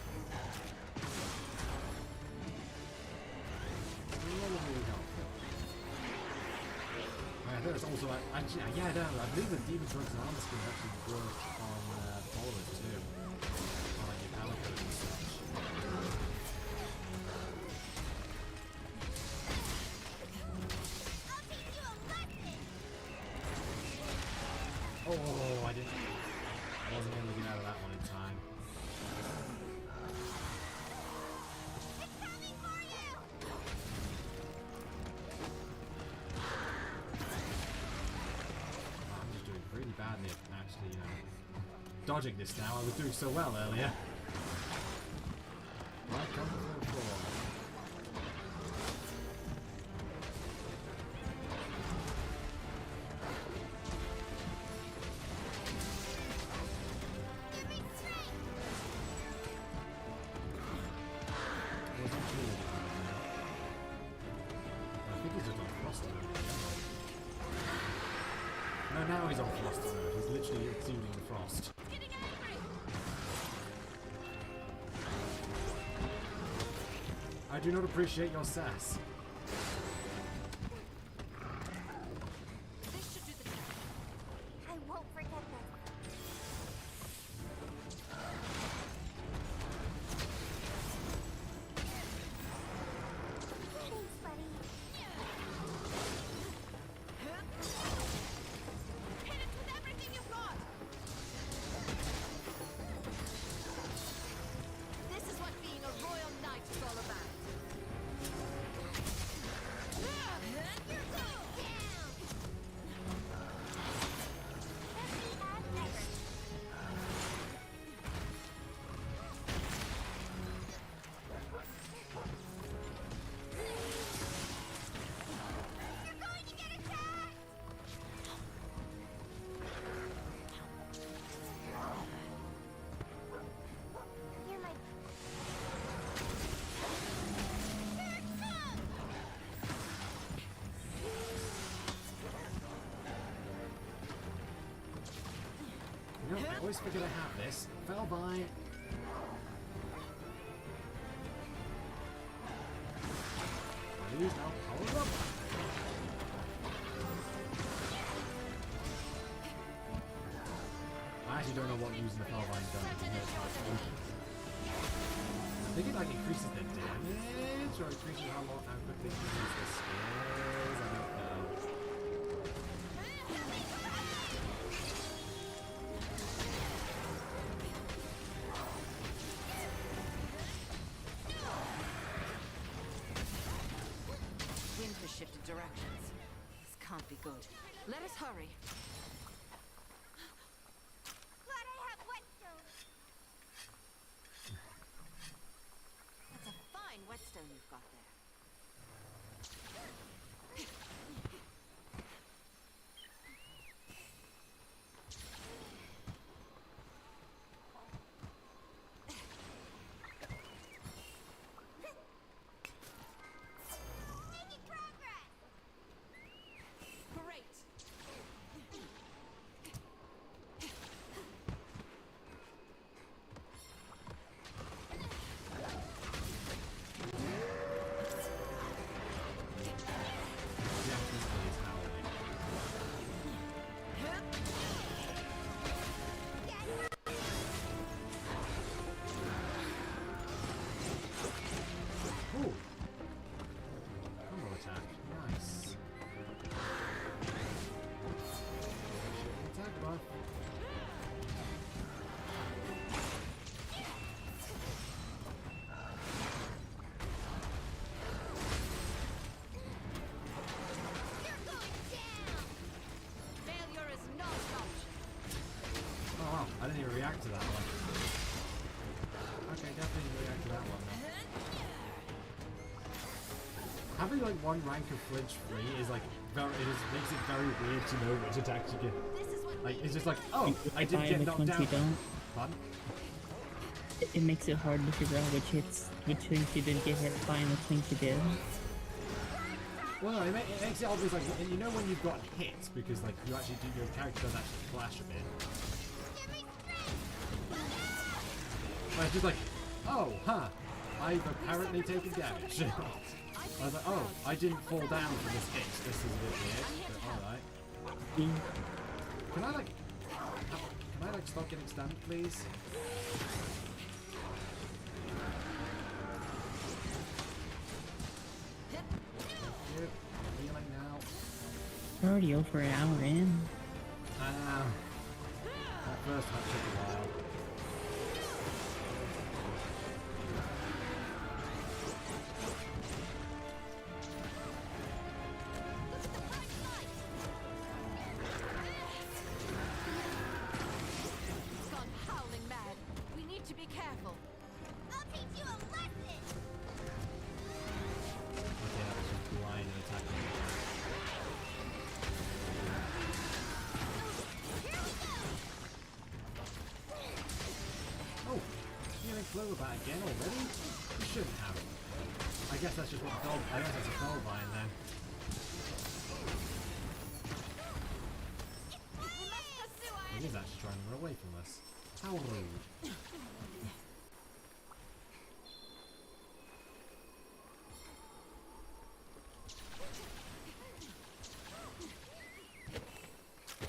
There's also actually, yeah, I believe the demon drugs and armor skin actually work on followers too, on like your palicos and such. Oh, I wasn't able to get out of that one in time. It's coming for you. I'm just doing really badly at actually, dodging this now. I was doing so well earlier. Right, come to the floor. Give me strength. Wasn't sure what it was now. I think he's just on frosty mode. No, now he's on frosty mode. He's literally exuding the frost. Getting angry! I do not appreciate your sass. This should do the trick. I won't forget this. Thanks, buddy. Hit it with everything you've got! This is what being a royal knight is all about. I always forget I have this. Fellvine. Used, I'll power it up. I actually don't know what using the Fellvine does. I think it like increases the damage or increases how quickly you can use the skills. I don't know. Wind has shifted directions. This can't be good. Let us hurry. Glad I have whetstone. That's a fine whetstone you've got there. Making progress. Great! Ooh. Combo attack. Nice. Attack buff. You're going down. Failure is not an option. Oh wow, I didn't even react to that one. Okay, definitely didn't react to that one then. Having like one rank of flinch free is like very, it just makes it very weird to know which attacks you get. This is what Like it's just like, oh, I didn't Buy get which knocked ones down. you don't. Fun. It makes it hard to figure out which things you didn't get hit by and which things you did. Well, no, it makes it obvious, like, and you know when you've got hits because like you actually do, your character does actually flash a bit. Give me strength. But it's just like, oh, huh, I've apparently taken damage. I was like, oh, I didn't fall down from this hit. This is a bit weird, but alright. Can I like stop getting stunned, please? Thank you. I'm healing now. We're already over an hour in. I know. That first one took a while. It's gone howling mad. We need to be careful. I'll teach you a lesson. Okay, that was just blind and attacking me. Here we go. Oh, healing Cloverbat again already? You shouldn't have. I guess that's just what I guess that's a Fellvine then. We must pursue our It is actually trying to run away from us. How rude.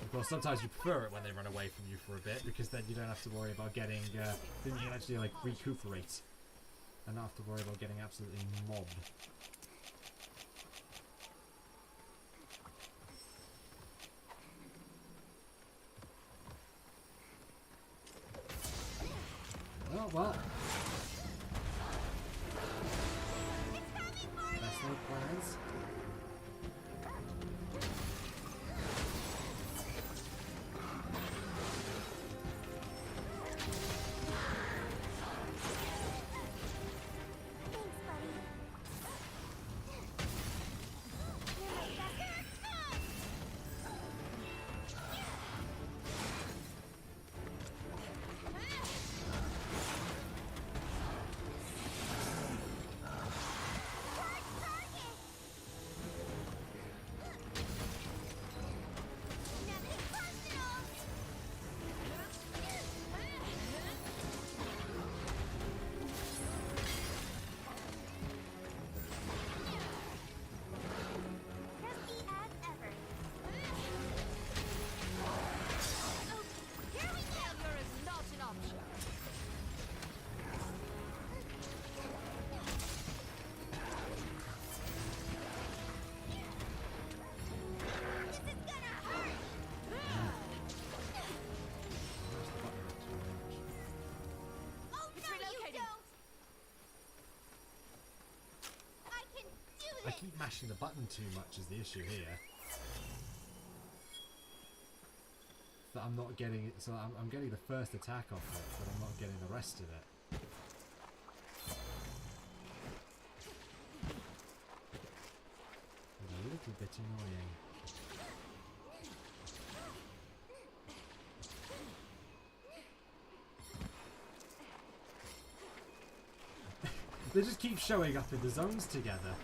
Of course, sometimes you prefer it when they run away from you for a bit, because then you don't have to worry about getting, then you can actually like recuperate, and not have to worry about getting absolutely mobbed. Well. Best laid plans. Thanks, buddy. You're my best. keep mashing the button too much is the issue here. That I'm not getting it, so I'm getting the first attack off it, but I'm not getting the rest of it. It's a little bit annoying. They just keep showing up in the zones together.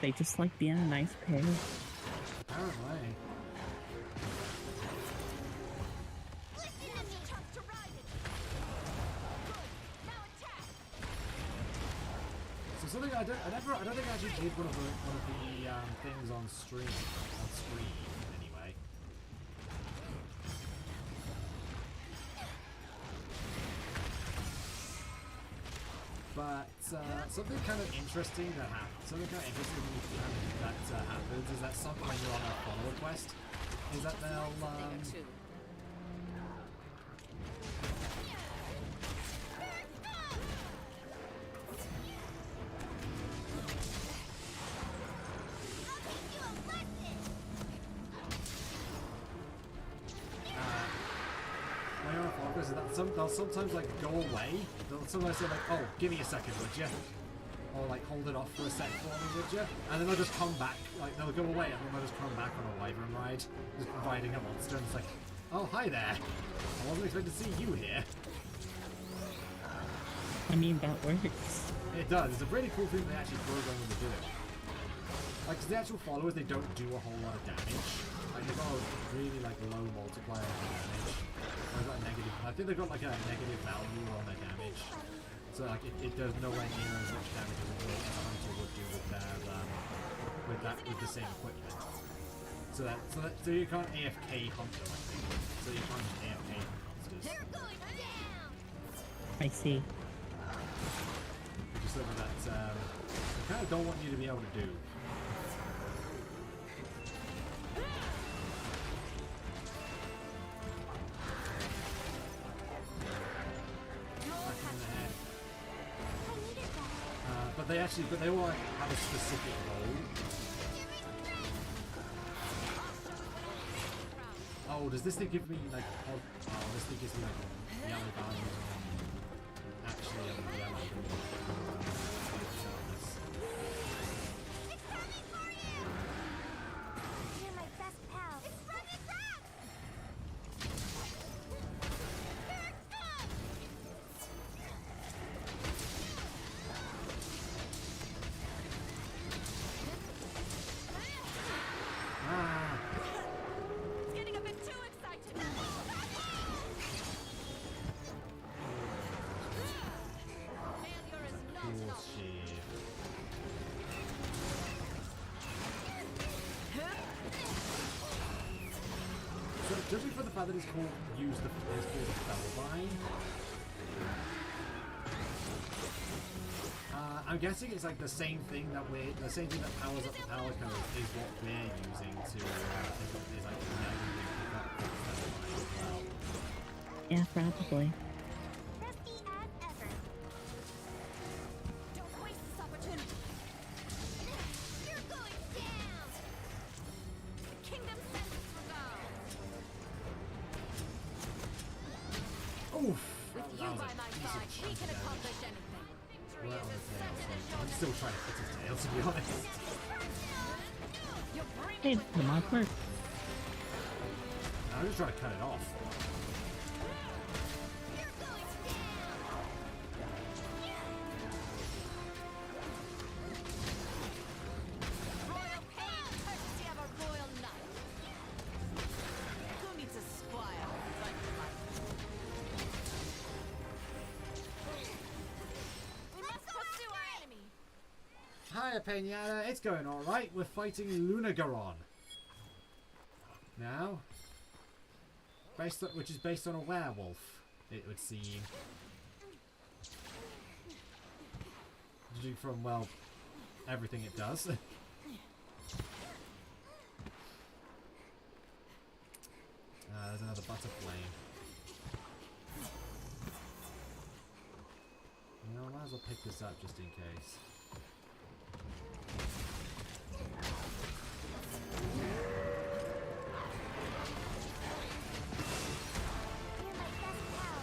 They just like being a nice pair. Apparently. So something I don't think I actually did one of the things on screen anyway. But something kind of interesting that happens is that when you're on a follower quest, is that they'll when you're on a follower quest, is that they'll sometimes like go away. They'll sometimes say like, "Oh, give me a second, would you?" Or like hold it off for a sec for me, would you? And then they'll just come back, like they'll go away and then they'll just come back on a wyvern ride, just riding a monster, and it's like, oh hi there, I wasn't expecting to see you here. I mean, that works. It does, it's a pretty cool thing they actually program them to do it. Like, 'cause the actual followers, they don't do a whole lot of damage. Like, they've got a really like low multiplier for damage. They've got a negative, I think they've got like a negative value on their damage. So like it does nowhere near as much damage as a hunter would do with their with the same equipment. So you can't AFK hunt them, I think. So you can't just AFK monsters. They're going down. I see. Which is something that I kind of don't want you to be able to do. But they all like, have a specific role. Oh, does this thing give me like? Oh, this thing gives me like yellow values. Actually, yellow. It's coming for you. You're my best pal. It's running back. Here it comes. It's getting a bit too excited. Man, you're as not Cool shit. So, judging from the fact that it's called Spellbind, I'm guessing it's like the same thing that powers up the power code is what we're using to is like Spellbind as well. Yeah, probably. Rusty as ever. Don't waste this opportunity. You're going down. The kingdom sends its regards. Oof! With you That was by a my decent side, we chunk can of accomplish damage. anything. Right on the tail, Victory is so I'm still trying to hit his tail, to be honest. You're Hey, breathing with the mod work. I'm just trying to cut it off. You're going down. royal pain, courtesy of a royal knight. Who needs a squire like we must pursue our enemy. Hiya, Pinata. It's going all right. We're fighting Lunagaron. Now, which is based on a werewolf, it would seem. Judging from, well, everything it does. There's another butterflame. You know what? as well pick this up just in case. You're my best pal.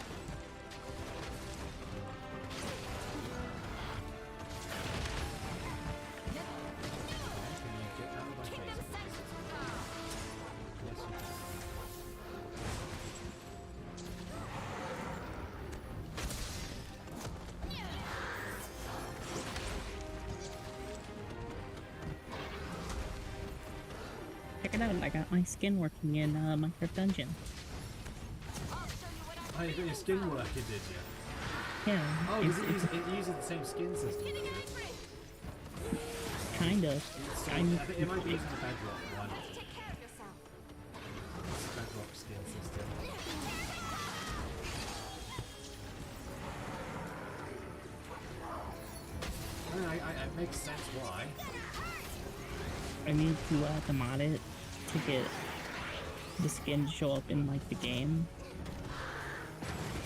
Can you get out of my face? Kingdom sanctions power. Yes, you can. Check it out, I got my skin working in Minecraft Dungeon. I'll show you what Oh, you got your skin working, did you? Yeah, Oh, it's, it uses the same skin system, does it? kind of. I think it might be using the bedrock one. Take care of yourself. Bedrock skin system. I mean, it makes sense why. I need to mod it to get the skin to show up in like the game.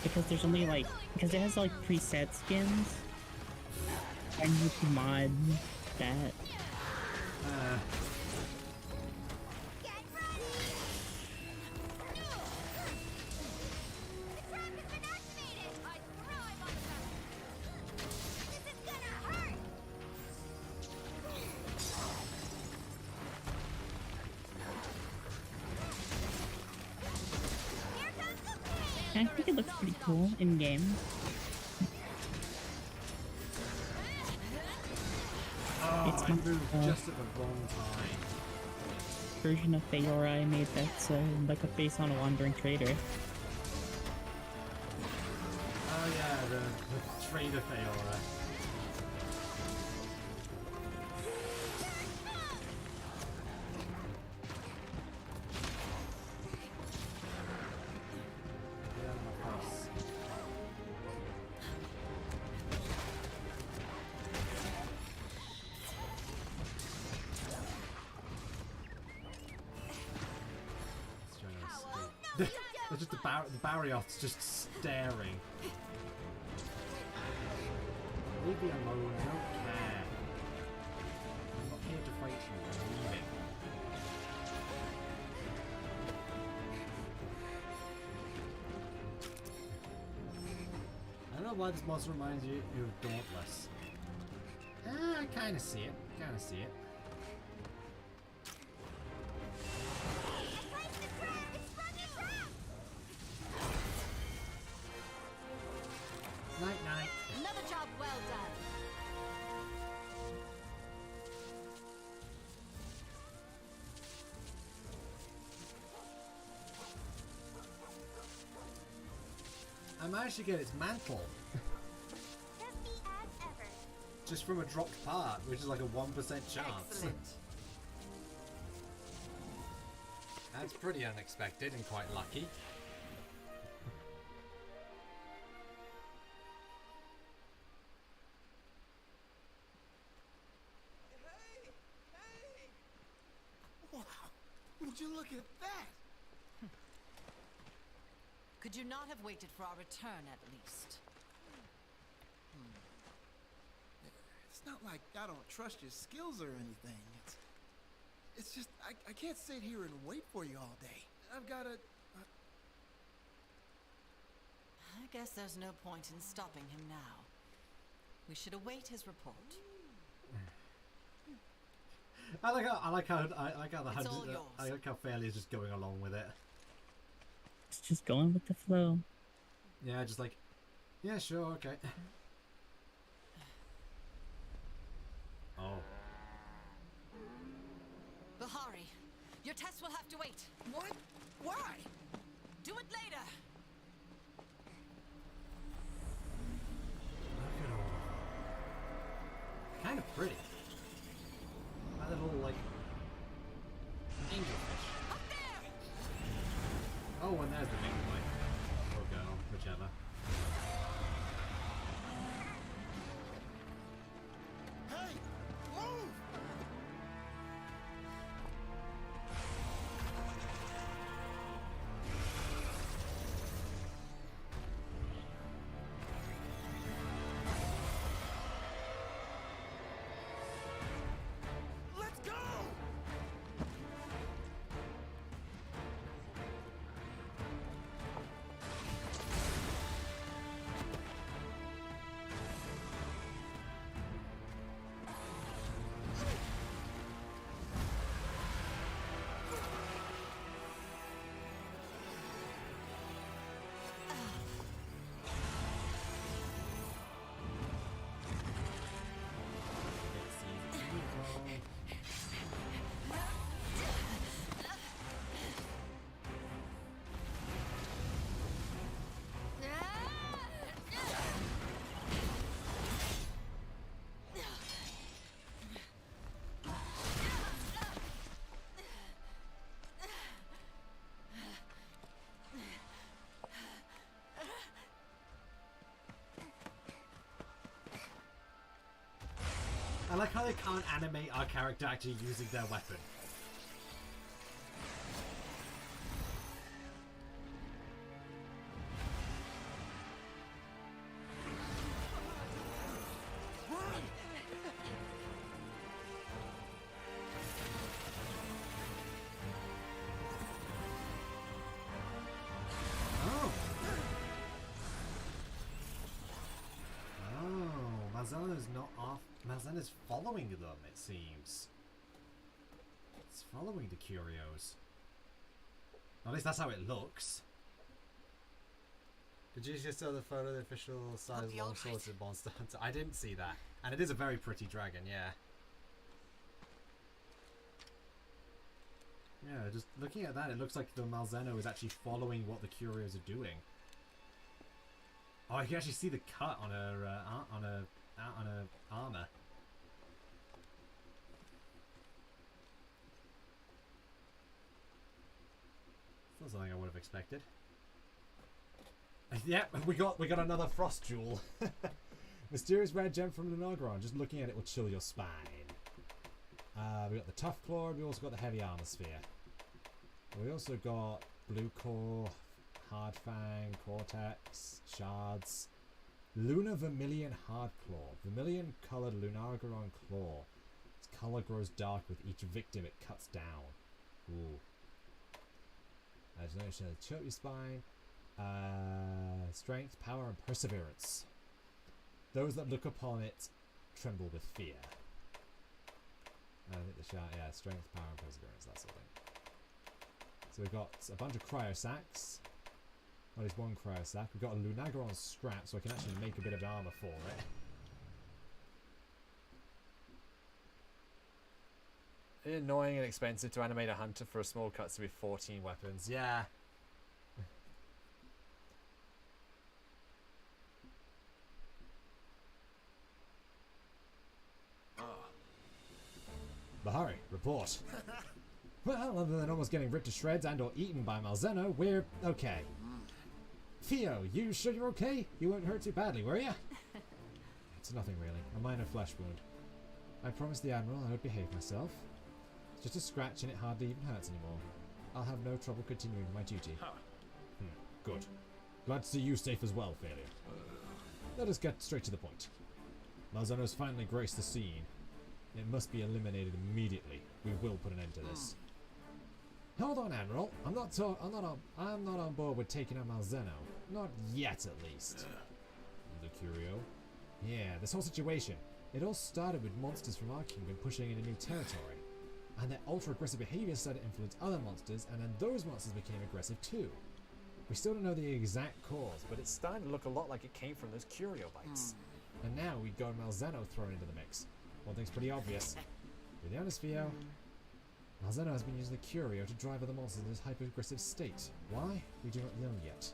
Because there's only like, because it has like preset skins. I need to mod that. Get ready! The trap has been activated! I thrive on the This is gonna hurt! Here comes the pain! I think it looks pretty cool in game. Oh, It's I my- moved just at the wrong time. Version of Feora I made that's like a based on a wandering trader. Oh yeah, the trader Feora. Get out of my face. It's trying to escape. There's just the Barrioth's just staring. Leave me alone, I don't care. I'm not here to fight you, I'm leaving. I don't know why this monster reminds you of Dauntless. I kinda see it, kinda see it. Place the trap! It's sprung the trap! Night night. Another job well done. I managed to get its mantle Just be as ever. just from a dropped part, which is like a 1% chance. Excellent. That's pretty unexpected and quite lucky. Wow, would you look at that? Could you not have waited for our return at least? It's not like I don't trust your skills or anything. It's just, I can't sit here and wait for you all day. I've gotta, I guess there's no point in stopping him now. We should await his report. I like how the It's all hundred. yours. I like how Fairly is just going along with it. It's just going with the flow. Yeah, just like, yeah, sure, okay. Oh, Bahari, your test will have to wait. what? Why? Do it later. look at all. Kind of pretty. My little like angelfish. Up there! Oh, and there's the big boy. Or girl, whichever. Hey, move! they can't animate our character actually using their weapon. Malzeno's not off. Malzeno's following them, it seems. It's following the curios. At least that's how it looks. Did you just show the photo of the official size long-sworded monster hunter? I didn't see that. And it is a very pretty dragon, yeah. Yeah, just looking at that, it looks like the Malzeno is actually following what the curios are doing. Oh, you can actually see the cut on her armor. That's something I would have expected. Yeah, we got another frost jewel. Mysterious red gem from Lunagron. Just looking at it will chill your spine. We got the tough claw. We also got the heavy armor sphere. We also got blue core, hard fang, cortex, shards. Luna Vermilion Hardclaw. Vermilion coloured Lunagaron claw. Its colour grows dark with each victim it cuts down. Ooh. There's no shade to choke your spine. Strength, power, and perseverance. Those that look upon it tremble with fear. I think the shard, yeah, strength, power, and perseverance, that sort of thing. So we've got a bunch of cryo sacks. Well, there's one cryo sack. We've got a Lunagaron scrap, so I can actually make a bit of armor for it. Annoying and expensive to animate a hunter for a small cutscene with 14 weapons. Yeah. Bahari, report. Well, other than almost getting ripped to shreds and or eaten by Malzeno, we're okay. Theo, you sure you're okay? You weren't hurt too badly, were you? It's nothing really. A minor flesh wound. I promised the Admiral I would behave myself. It's just a scratch and it hardly even hurts anymore. I'll have no trouble continuing my duty. Good. Glad to see you safe as well, Failure. Let us get straight to the point. Malzeno's finally graced the scene. It must be eliminated immediately. We will put an end to this. Hold on, Admiral. I'm not on board with taking out Malzeno. Not yet, at least. The Curio. Yeah, this whole situation. It all started with monsters from our kingdom pushing into new territory. And their ultra-aggressive behavior started to influence other monsters, and then those monsters became aggressive too. We still don't know the exact cause, but it's starting to look a lot like it came from those Curio bites. And now we got Malzeno thrown into the mix. One thing's pretty obvious. To be honest, Theo, Malzeno has been using the Curio to drive other monsters in this hyper-aggressive state. Why? We do not know yet.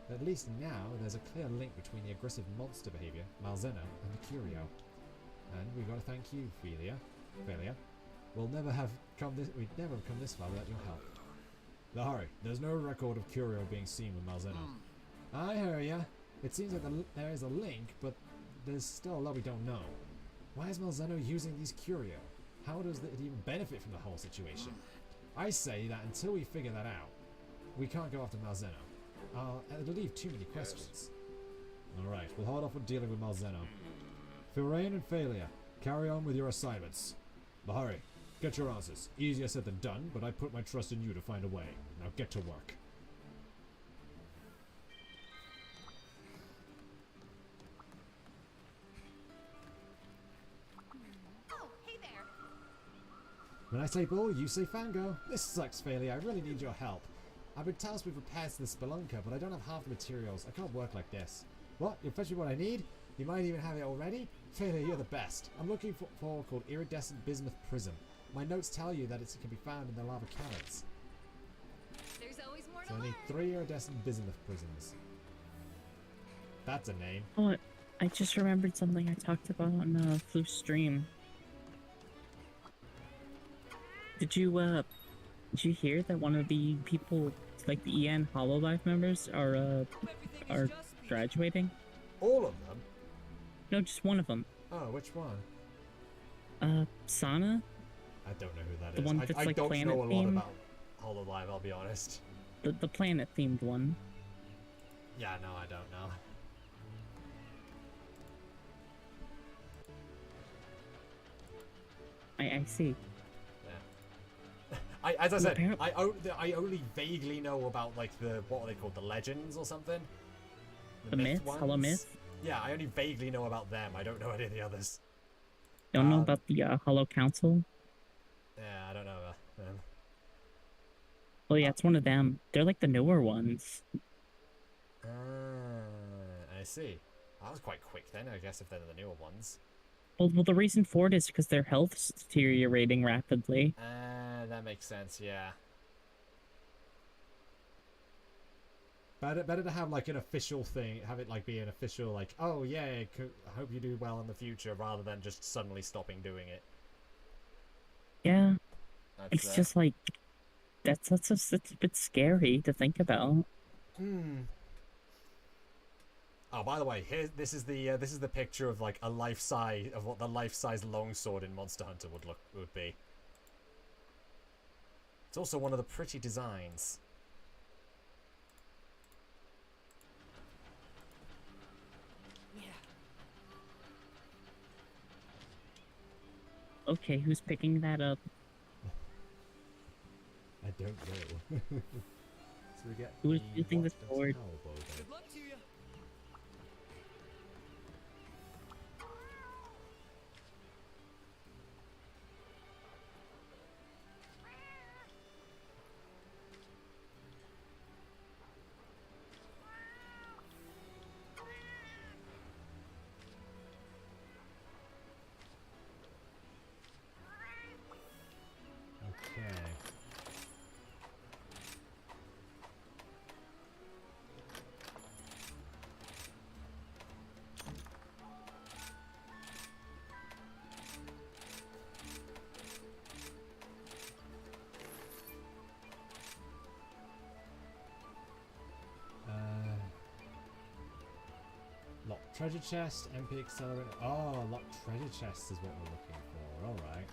But at least now there's a clear link between the aggressive monster behavior, Malzeno, and the Curio. And we gotta thank you, Failure. We'd never have come this far without your help. Lahari, there's no record of Curio being seen with Malzeno. I hear ya. It seems like there is a link, but there's still a lot we don't know. Why is Malzeno using these Curio? How does it even benefit from the whole situation? I say that until we figure that out, we can't go after Malzeno. It'll leave too many questions. Alright, we'll hold off on dealing with Malzeno. Filrain and Failure, carry on with your assignments. Bahari, get your answers. Easier said than done, but I put my trust in you to find a way. Now get to work. Oh, hey there. When I say bull, you say fango. This sucks, Failure. I really need your help. I've been tasked with repairs to the Spelunker, but I don't have half the materials. I can't work like this. What? You'll fetch me what I need? You might even have it already? Failure, you're the best. I'm looking for a ore called Iridescent Bismuth Prism. My notes tell you that it can be found in the lava caverns. There's always more So to I need 3 Iridescent Bismuth Prisms. That's a name. Oh, I just remembered something I talked about on Flu's stream. Did you hear that one of the people, like the EN Hololive members, are graduating? All of them? No, just one of them. Oh, which one? Sana? I don't know who that The is. one that's, I like, don't planet know a lot themed? about Hololive, I'll be honest. The planet-themed one. Yeah, no, I don't know. I see. As I said, Apparently- I only vaguely know about, like, what are they called? The legends or something? The myths? Hollow ones? myths? Yeah, I only vaguely know about them. I don't know any of the others. Don't know about the Hollow Council? Yeah, I don't know them. Oh yeah, it's one of them. They're like the newer ones. I see. That was quite quick then, I guess, if they're the newer ones. Well, the reason for it is because their health's deteriorating rapidly. That makes sense, yeah. Better to have, like, an official thing, have it, like, be an official, like, oh, yeah, I hope you do well in the future, rather than just suddenly stopping doing it. Yeah, That's, it's just like, that's a bit scary to think about. Oh, by the way, this is the picture of, like, a life-size, of what the life-size longsword in Monster Hunter would be. It's also one of the pretty designs. Okay, who's picking that up? I don't know. So we get Who's the using the Watch Dogs sword? Hellbow then. Good luck to you. Okay. Locked treasure chest, MP accelerator. Oh, locked treasure chest is what we're looking for. Alright.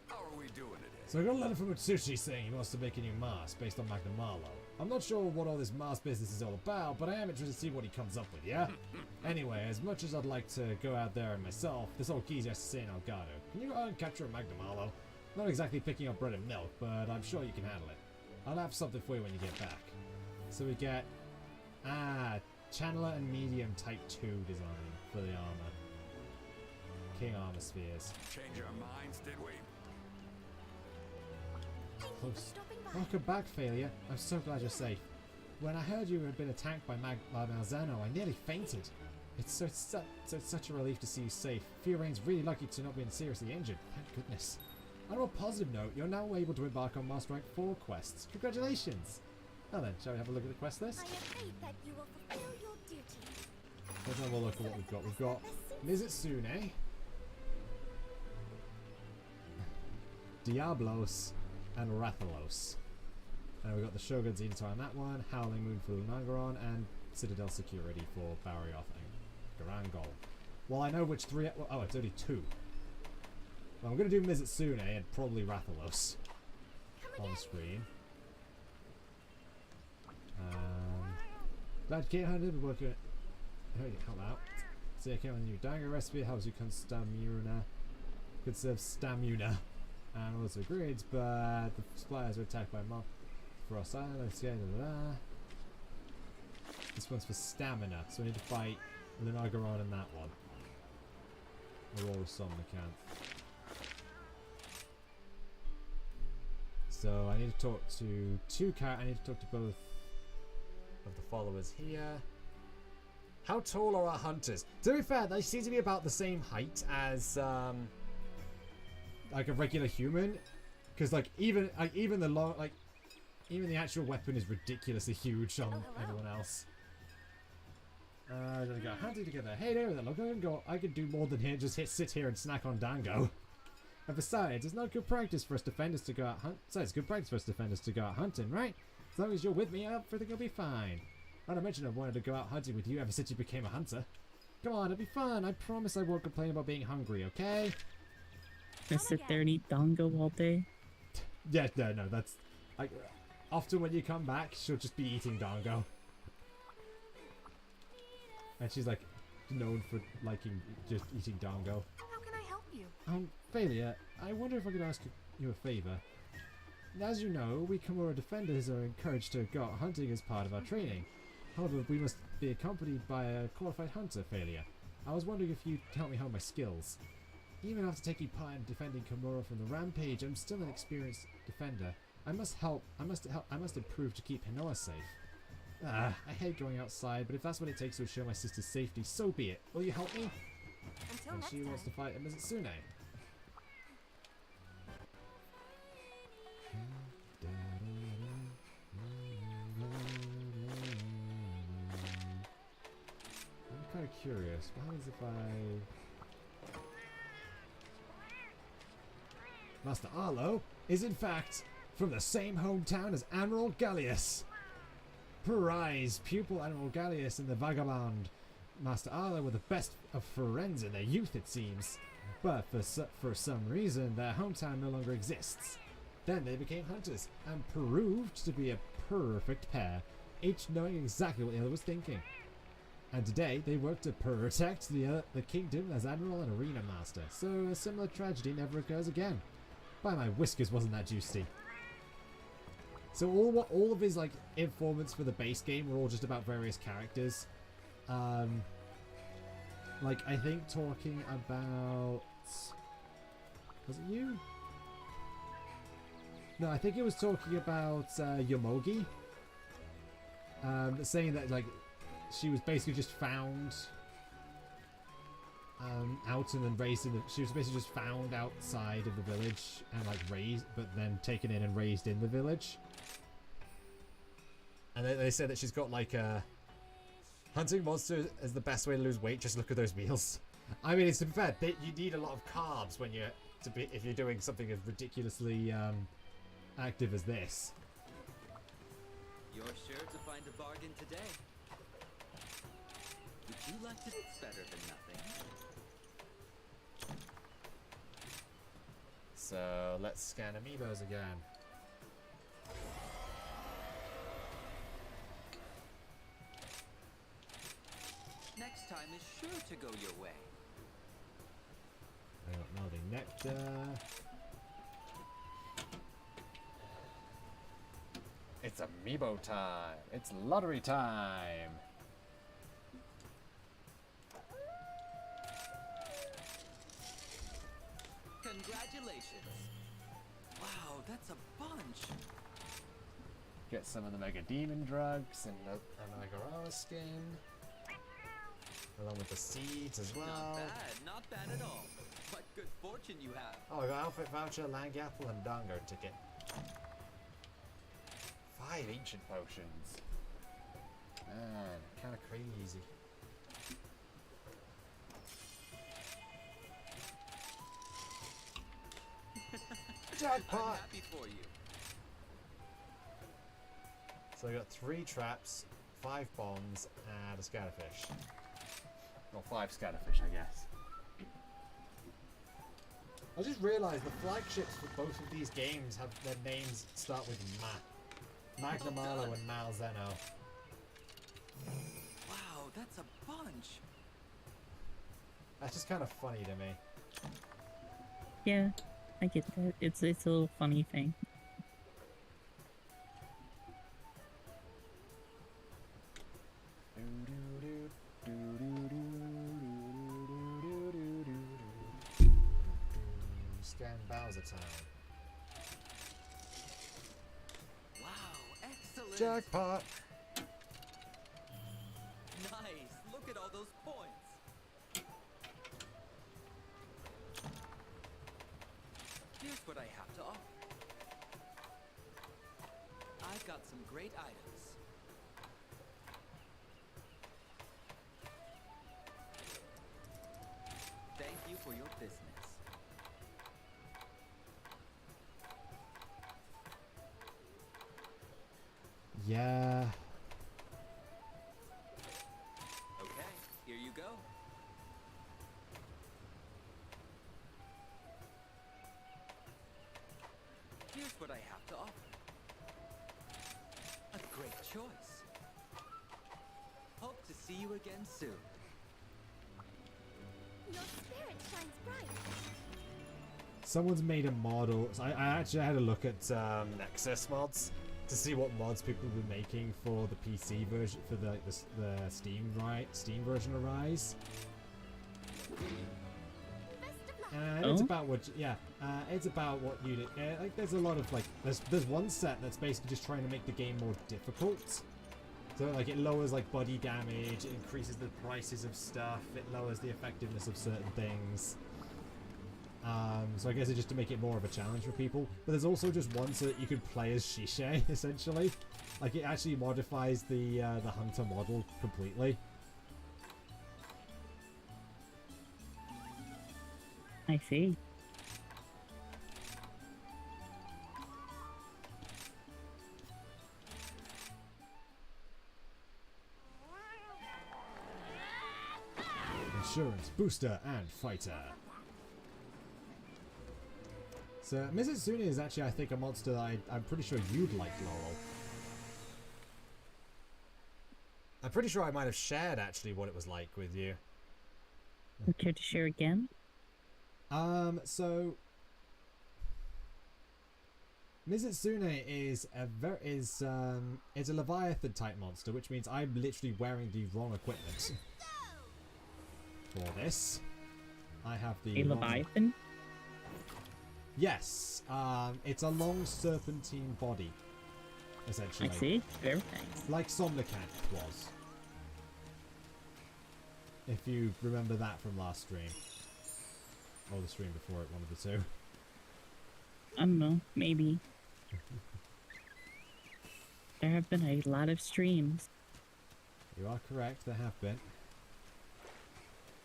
How are we doing today? So I got a letter from Utsushi saying he wants to make a new mask based on Magna Marlowe. I'm not sure what all this mask business is all about, but I am interested to see what he comes up with, yeah? Anyway, as much as I'd like to go out there and myself, this old geezer has to stay in Elgato. Can you go out and capture a Magna Marlowe? Not exactly picking up bread and milk, but I'm sure you can handle it. I'll have something for you when you get back. So we get... Channeler and Medium Type 2 design for the armor. King Armor Spheres. Change our minds, did we? Thank you for stopping by. Welcome back, Failure. I'm so glad you're safe. When I heard you had been attacked by Malzeno, I nearly fainted. It's such a relief to see you safe. Fiorane's really lucky to not be seriously injured. Thank goodness. On a more positive note, you're now able to embark on Master Rank 4 quests. Congratulations! Now then, shall we have a look at the quest list? I have faith that you will fulfill your duty. Let's have a look at what we've got. We've got Mizutsune, Diablos, and Rathalos. And we've got the Shogun's Editor on that one, Howling Moon for Lunagaron, and Citadel Security for Barrioth and Garangol. Well, I know which three... Oh, it's only two. Well, I'm going to do Mizutsune and probably Rathalos on screen. Glad you came hunted, but working... Help out. See, I came on a new dagger recipe, helps you conserve stamina. And also grids, but the suppliers were attacked by mob frost island. Let's get This one's for stamina, so we need to fight Lunagaron in that one. Or roll some account. So I need to talk to I need to talk to both of the followers here. How tall are our hunters? To be fair, they seem to be about the same height as like a regular human, because like even the actual weapon is ridiculously huge on everyone else. Then we got hunting together. Hey there, look, I could do more than here. Just sit here and snack on Dango. And besides, it's not good practice for us defenders to go out hunt. So it's good practice for us defenders to go out hunting, right? It's long as you're with me, everything will be fine. Not to mention I've wanted to go out hunting with you ever since you became a hunter. Come on, it'll be fun. I promise I won't complain about being hungry, okay? Just sit there and eat dango all day. Yeah, no, that's... Like, often when you come back, she'll just be eating dango. And she's, like, known for liking just eating dango. How can I help you? Failure, I wonder if I could ask you a favor. As you know, we Kimura defenders are encouraged to go out hunting as part of our training. However, we must be accompanied by a qualified hunter, Failure. I was wondering if you'd help me hone my skills. Even after taking part in defending Kimura from the rampage, I'm still an experienced defender. I must improve to keep Hinoa safe. I hate going outside, but if that's what it takes to ensure my sister's safety, so be it. Will you help me? Until And next she time. wants to fight a Mizitsune. I'm kind of curious. What happens if I... Master Arlo is in fact from the same hometown as Admiral Gallius. Prize pupil Admiral Gallius and the vagabond Master Arlo were the best of friends in their youth, it seems. But for some reason, their hometown no longer exists. Then they became hunters and proved to be a perfect pair, each knowing exactly what the other was thinking. And today, they work to protect the kingdom as Admiral and Arena Master, so a similar tragedy never occurs again. By my whiskers, wasn't that juicy? So all of his like informants for the base game were all just about various characters. Like I think talking about, was it you? No, I think it was talking about Yomogi. Saying that like she was basically just found out and then raised in the, she was basically just found outside of the village and like raised, but then taken in and raised in the village. And they said that she's got like a hunting monster is the best way to lose weight. Just look at those meals. I mean, it's to be fair, you need a lot of carbs when you're if you're doing something as ridiculously active as this. You're sure to find a bargain today. Would you like to? It's better than nothing. So let's scan amiibos again. Next time is sure to go your way. I got melting nectar. It's amiibo time. It's lottery time. Congratulations. Wow, that's a bunch. Get some of the Mega Demon drugs and the Megara skin. Along with the seeds as well. Not bad at all. What good fortune you have. Oh, I got outfit voucher, Lang Apple, and Dango ticket. 5 ancient potions. Man, kind of crazy. Jackpot! I'm happy for you. So I got 3 traps, 5 bombs, and a scatterfish. Well, 5 scatterfish, I guess. I just realised the flagships for both of these games have their names start with Ma. Magnum Arlo and Malzeno. Wow, that's a bunch. That's just kind of funny to me. Yeah, I get that. It's a little funny thing. Scan Bowser time. Wow, excellent. Jackpot! Nice. Look at all those points. Here's what I have to offer. I've got some great items. Thank you for your business. Yeah. Okay, here you go. Here's what I have to offer. A great choice. Hope to see you again soon. Your spirit shines bright. Someone's made a model. So I actually had a look at Nexus mods to see what mods people were making for the PC version, for the Steam version of Rise. And it's about what, it's about what you like. There's a lot of like, there's one set that's basically just trying to make the game more difficult. So like it lowers like body damage, it increases the prices of stuff, it lowers the effectiveness of certain things. So I guess it's just to make it more of a challenge for people. But there's also just one so that you could play as Shishe, essentially. Like it actually modifies the hunter model completely. I see. Insurance, booster, and fighter. So Mizutsune is actually, I think, a monster that I'm pretty sure you'd like, Laurel. I'm pretty sure I might have shared actually what it was like with you. Would you care to share again? So Mizutsune is a Leviathan type monster, which means I'm literally wearing the wrong equipment for this. I have the Leviathan? Yes. It's a long serpentine body, essentially. I see. Very nice. Like Somnicanth was. If you remember that from last stream. Or the stream before it, one of the two. I don't know. Maybe. There have been a lot of streams. You are correct, there have been.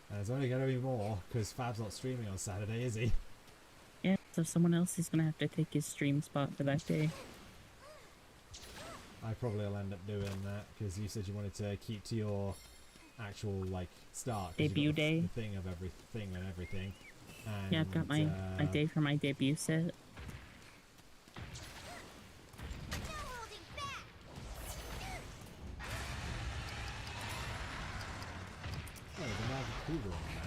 And there's only going to be more, because Fab's not streaming on Saturday, is he? Yeah, so someone else is going to have to take his stream spot for that day. I probably will end up doing that, because you said you wanted to keep to your actual, like, start. Debut day. The thing of everything and everything. And, yeah, I've got my day for my debut set. Oh, there's a magic Cougar on that.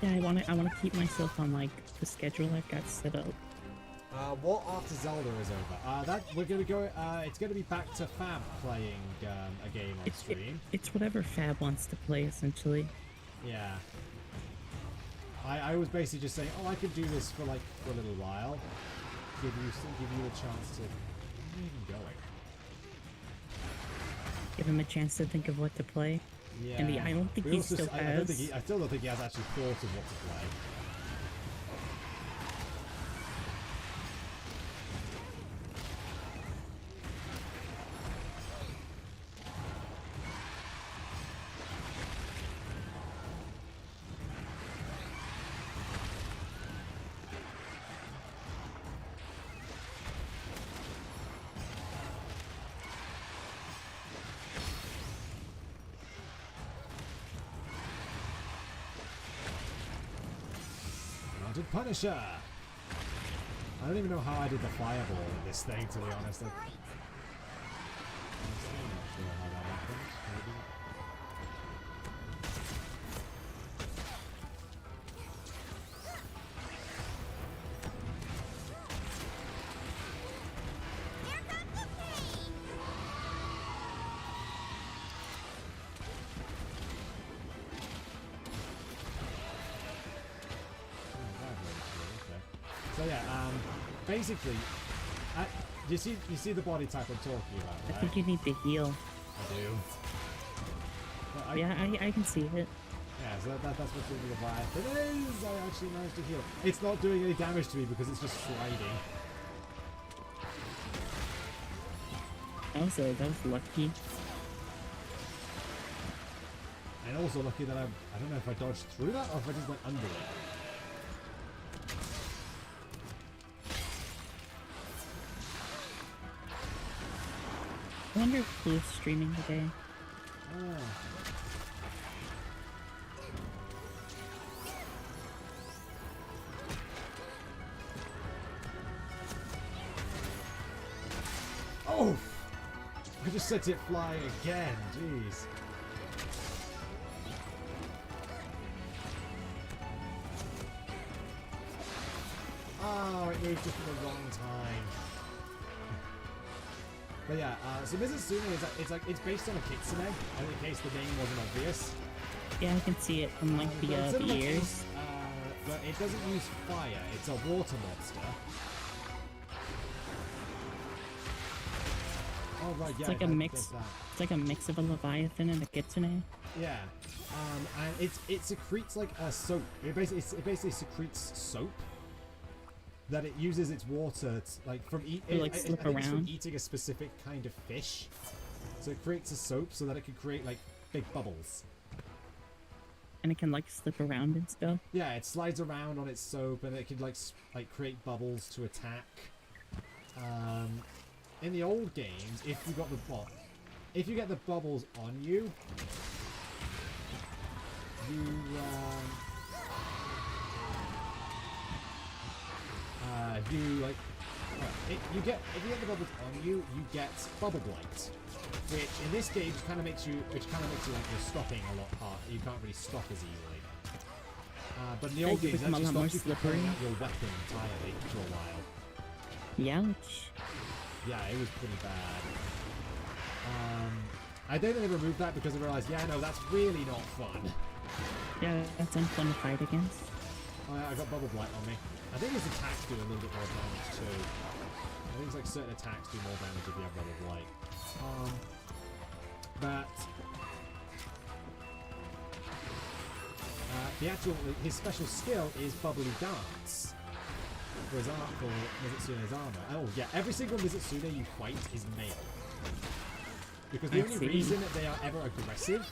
Yeah, I wanna keep myself on like the schedule I've got set up. What after Zelda is over? That we're gonna go. It's gonna be back to Fab playing a game on stream. It's whatever Fab wants to play, essentially. Yeah. I was basically just saying, oh, I could do this for a little while. Give you a chance to. Where are you even going? Give him a chance to think of what to play. Yeah. And I don't think he still has. I still don't think he has actually thought of what to play. Punisher! I don't even know how I did the fireball in this thing, to be honest. I'm still not sure how that happened. Maybe. Basically, you see the body type I'm talking about, right? I think you need to heal. I do. But yeah, I can see it. Yeah, so that's what's doing the Leviathan. It is! I actually managed to heal. It's not doing any damage to me because it's just sliding. That was lucky. And also lucky that I don't know if I dodged through that or if I just went under it. I wonder who's streaming today. Ah. Oh! I just set it flying again, jeez. Oh, it moved just at the wrong time. But yeah, so Mizutsune it's based on a kitsune, and in case the name wasn't obvious. Yeah, I can see it from like But the it's in ears. But it doesn't use fire, it's a water monster. Oh right, yeah. It's like a mix. It's like a mix of a leviathan and a kitsune. Yeah, and it secretes like a soap. It basically secretes soap that it uses its water like from slip I think it's from around. eating a specific kind of fish. So it creates a soap so that it can create like big bubbles. And it can like slip around and stuff. Yeah, it slides around on its soap and it can like create bubbles to attack. In the old games, if you get the bubbles on you, if you get the bubbles on you, you get bubble blight, which in this game kind of makes you like you're stopping a lot harder. You can't really stop as easily. But in the old games, become a actually lot more stops you from pulling slippery. out your weapon entirely for a while. Youch. Yeah, it was pretty bad. I don't think they removed that because they realized, yeah, no, that's really not fun. Yeah, that's unfun to fight against. Oh yeah, I got bubble blight on me. I think his attacks do a little bit more damage too. I think it's like certain attacks do more damage if you have bubble blight. But his special skill is bubbly dance for his art for Mizutsune's armor. Oh yeah, every single Mizutsune you fight is male. Because the only reason that they are ever aggressive,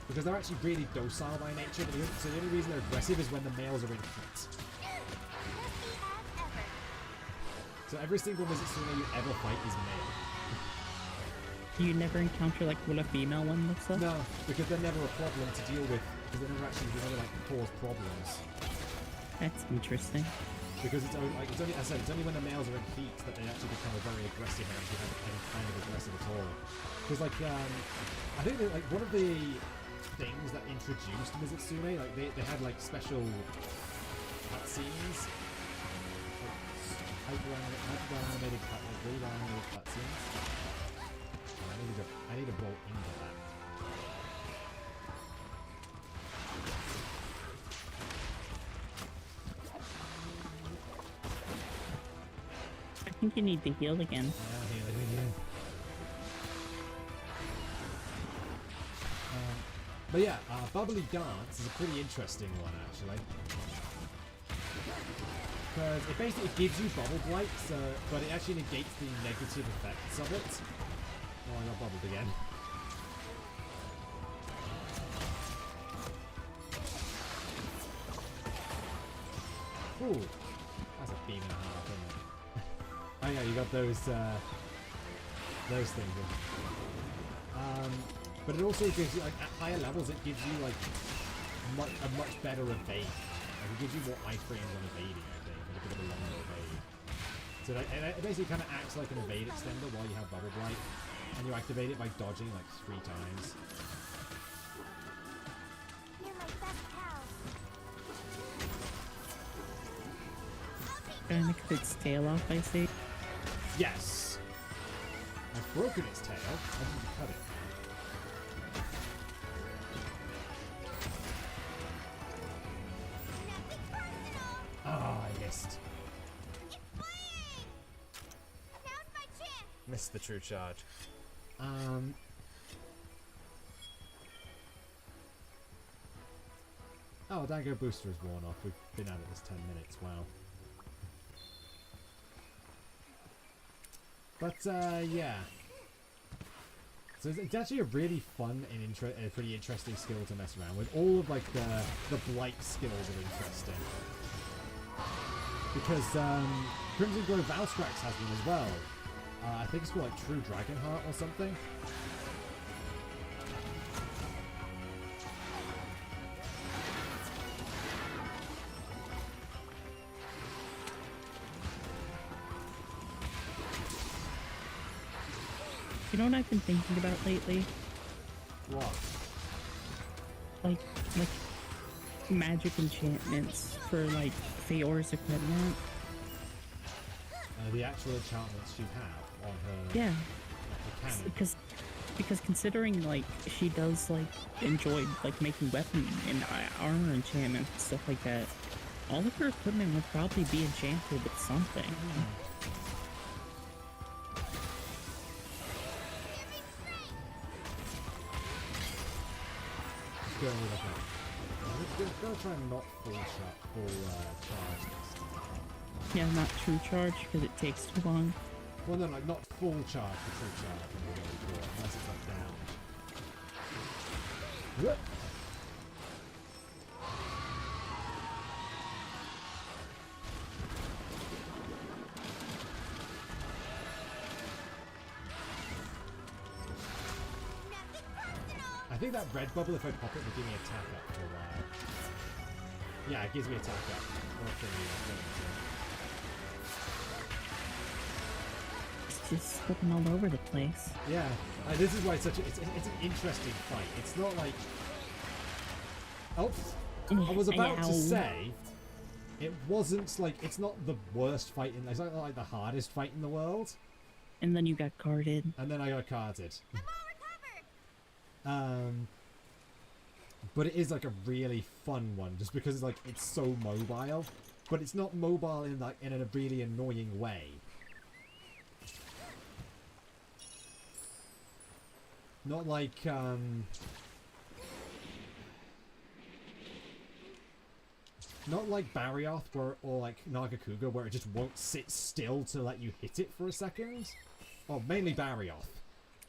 because they're actually really docile by nature, so the only reason they're aggressive is when the males are in heat. So every single Mizutsune you ever fight is male. You never encounter like what a female one looks like? No, because they're never a problem to deal with, because they never actually like cause problems. That's interesting. Because it's only, as I said, it's only when the males are in heat that they actually become a very aggressive and actually have any kind of aggressive at all. Because like, I think that, like one of the things that introduced Mizutsune, like they had like special cutscenes, like hyper-animated cutscenes. I need to roll into that. I think you need to heal again. Yeah, heal again. But yeah, Bubbly Dance is a pretty interesting one actually. Because it basically gives you bubble blight, but it actually negates the negative effects of it. Oh, I got bubbled again. Ooh, that's a beam and a half, isn't it? Oh yeah, you got those things in. But it also gives you, like, at higher levels, it gives you, like, a much better evade. Like, it gives you more iframes on evading, I think, and a bit of a longer evade. So it basically kind of acts like an evade extender while you have Bubble Blight, and you activate it by dodging, like, 3 times. You're my best pal. Trying to cut its tail off, I see. Yes! I've broken its tail. I need to cut it. Oh, I missed. It's flying! Now's my chance! Missed the true charge. Oh, Dango Booster is worn off. We've been at it this 10 minutes. Wow. But, yeah. So it's actually a really fun and pretty interesting skill to mess around with. All of like the blight skills are interesting. Because Crimson Glow Valstrax has one as well. I think it's called like True Dragonheart or something. You know what I've been thinking about lately? What? Like magic enchantments for like Feor's equipment. The actual enchantments she have on her. Yeah. Like, the cannon. Because considering like she does like enjoy like making weapon and armor enchantments and stuff like that, all of her equipment would probably be enchanted with something. Go try and not full charge next time. Yeah, not true charge because it takes too long. Well, no, like not full charge for true charge when you're going for it, unless it's like down. Whoop. I think that red bubble, if I pop it, will give me attack up for a while. Yeah, it gives me attack up. It's just flipping all over the place. Yeah, this is why it's such a, it's an interesting fight. It's not like... Oh, I was about to say, it wasn't like, it's not the worst fight in, it's not like the hardest fight in the world. And then you got carded. And then I got carded. I'm all recovered. But it is like a really fun one, just because it's like it's so mobile, but it's not mobile in like in a really annoying way. Not like not like Barioth or like Nagakuga, where it just won't sit still to let you hit it for a second. Well, mainly Barioth.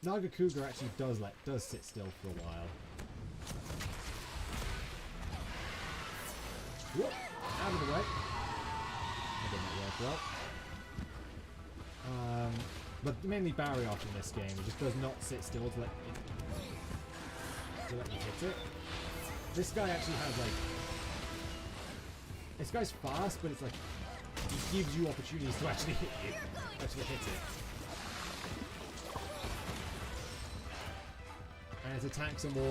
Nagakuga actually does sit still for a while. Whoop! Out of the way. That did not work well. But mainly Barioth in this game, it just does not sit still to let you hit it. This guy actually has like... This guy's fast, but it's like... He gives you opportunities to actually hit you. Actually hit it. And his attacks are more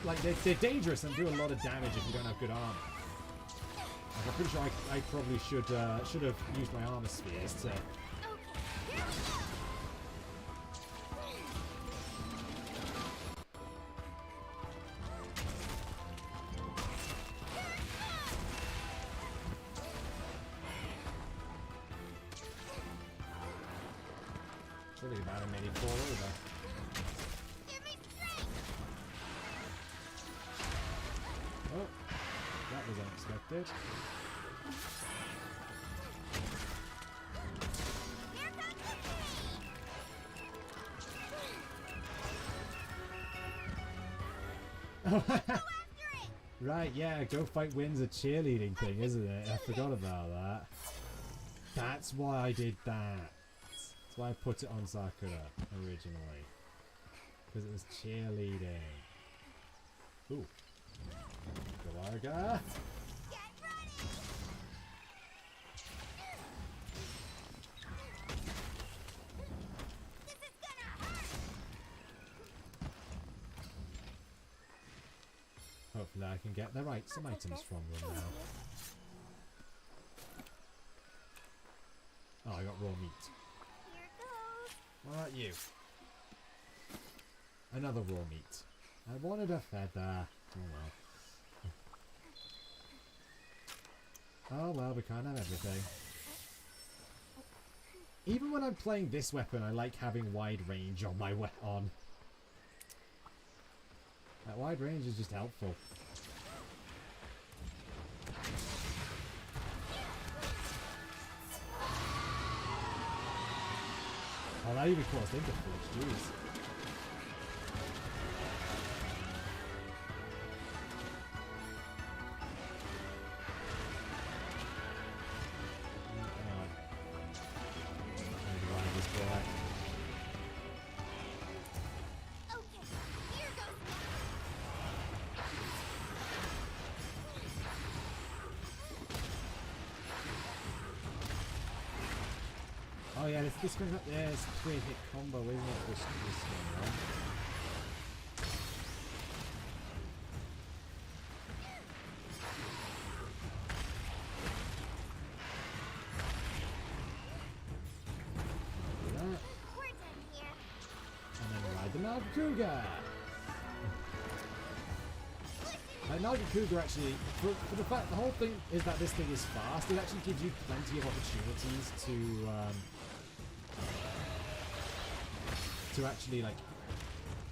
like they're dangerous and do a lot of damage if you don't have good armor. Like, I'm pretty sure I probably should have used my armor spheres to. Really bad, I made it fall over. Oh, that was unexpected. Right, yeah, go fight wins a cheerleading thing, isn't it? I forgot about that. That's why I did that. That's why I put it on Sakura originally. Because it was cheerleading. Ooh. Galarga. Hopefully I can get some items from them now. Oh, I got raw meat. Here goes. What about you? Another raw meat. I wanted a feather. Oh well. Oh well, we can't have everything. Even when I'm playing this weapon, I like having wide range on my on. That wide range is just helpful. Oh, that even crossed into Forge, jeez. this comes up. Yeah, it's a 3-hit combo, isn't it? This one, right? Do that. We're done here. And then ride the Nagakuga! Nagakuga actually, for the fact, the whole thing is that this thing is fast, it actually gives you plenty of opportunities to actually like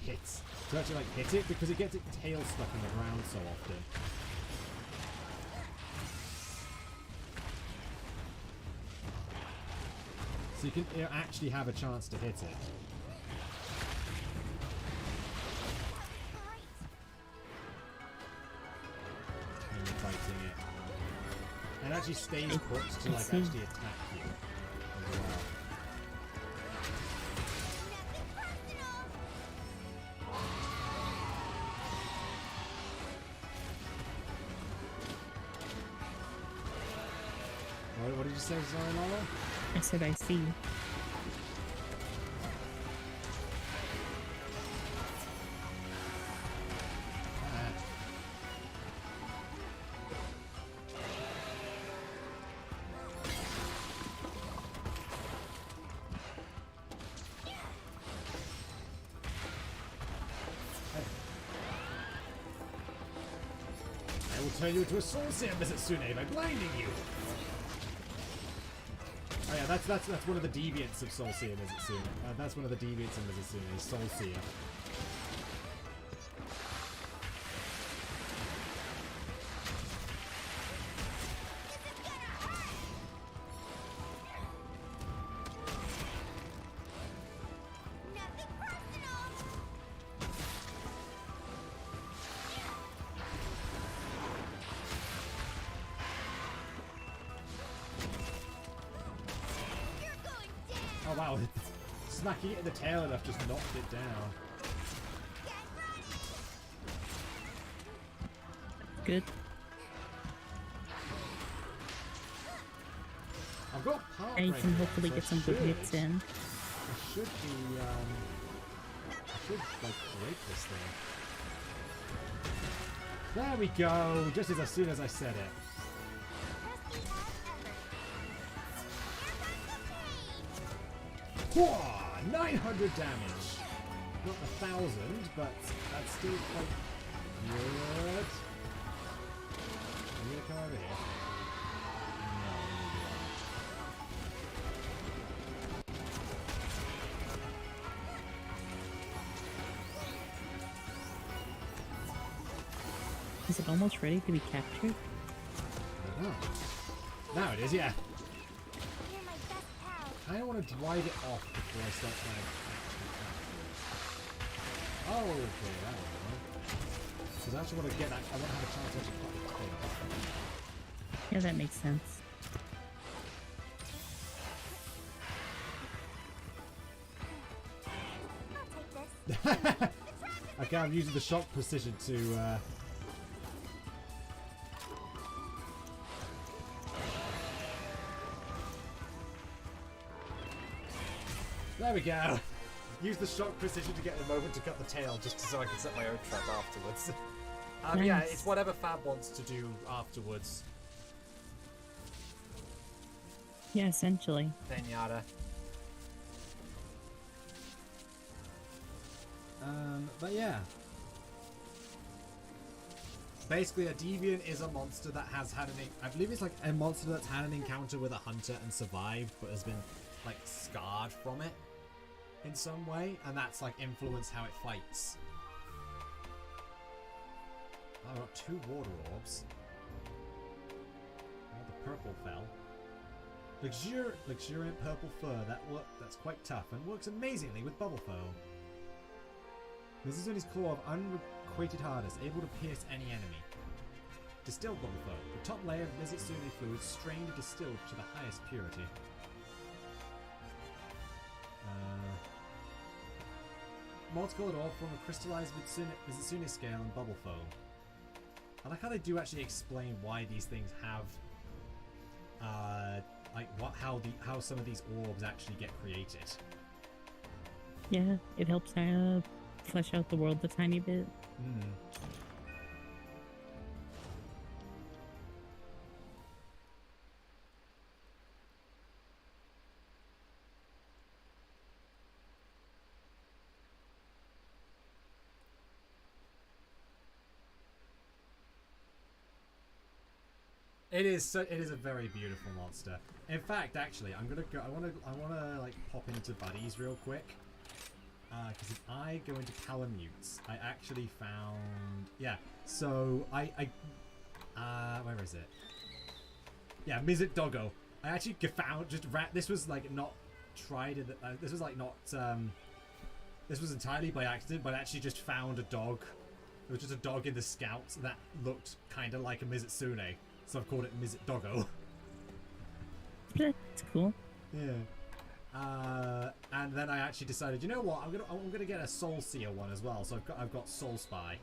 hit it, because it gets its tail stuck in the ground so often. So you can actually have a chance to hit it. When you're fighting it. And it actually stays put to like actually attack you as well. What did you say, sorry, Lala? I said I see. I will turn you into a soul seer, Mizitsune, by blinding you! Oh yeah, that's one of the deviants of Soul Seer Mizitsune. That's one of the deviants of Mizitsune, Soul Seer. Nothing personal. You're going down. Oh wow, smacking it in the tail enough just knocked it down. Get ready. Good. I've got part And you right can now, hopefully so get I some good hits in. I should be, I should, like, break this thing. There we go! Just as soon as I said it. Rusty as ever. Whoa! 900 damage! Not 1,000, but that's still quite good. Are you gonna come over here? No, maybe you aren't. Is it almost ready to be captured? I don't know. Now it is, yeah. You're my best pal. I kind of want to drive it off before I start trying to actually capture it. Oh, okay, that one. Because I actually want to get that. I want to have a chance to actually cut the tail. Yeah, that makes sense. I'll take this. Okay, I'm using the shock precision to. There we go. Use the shock precision to get the moment to cut the tail, just so I can set my own trap afterwards. Yeah, Nice. it's whatever Fab wants to do afterwards. Yeah, essentially. Zenyatta. But yeah. Basically, a deviant is a monster that has had I believe it's like a monster that's had an encounter with a hunter and survived, but has been like scarred from it in some way, and that's like influenced how it fights. I got 2 water orbs. Oh, the purple fell. Luxuriant purple fur. That's quite tough and works amazingly with bubble foam. Mizuzune's claw of unrequited hardness, able to pierce any enemy. Distilled bubble foam. The top layer of Mizitsune fluid strained and distilled to the highest purity. Multicolored ore from a crystallized Mizitsune scale and bubble foam. I like how they do actually explain why these things have like how some of these orbs actually get created. Yeah, it helps flesh out the world a tiny bit. It is a very beautiful monster. In fact, actually, I'm gonna go. I wanna like pop into buddies real quick. Because if I go into Palamutes, I actually found... Yeah, so where is it? Yeah, Mizit Doggo. I actually found this was like not tried in the, this was like not this was entirely by accident, but I actually just found a dog. It was just a dog in the scouts that looked kind of like a Mizitsune, so I've called it Mizit Doggo. That's cool. Yeah. And then I actually decided, you know what? I'm gonna get a Soul Seer one as well. So I've got Soul Spy.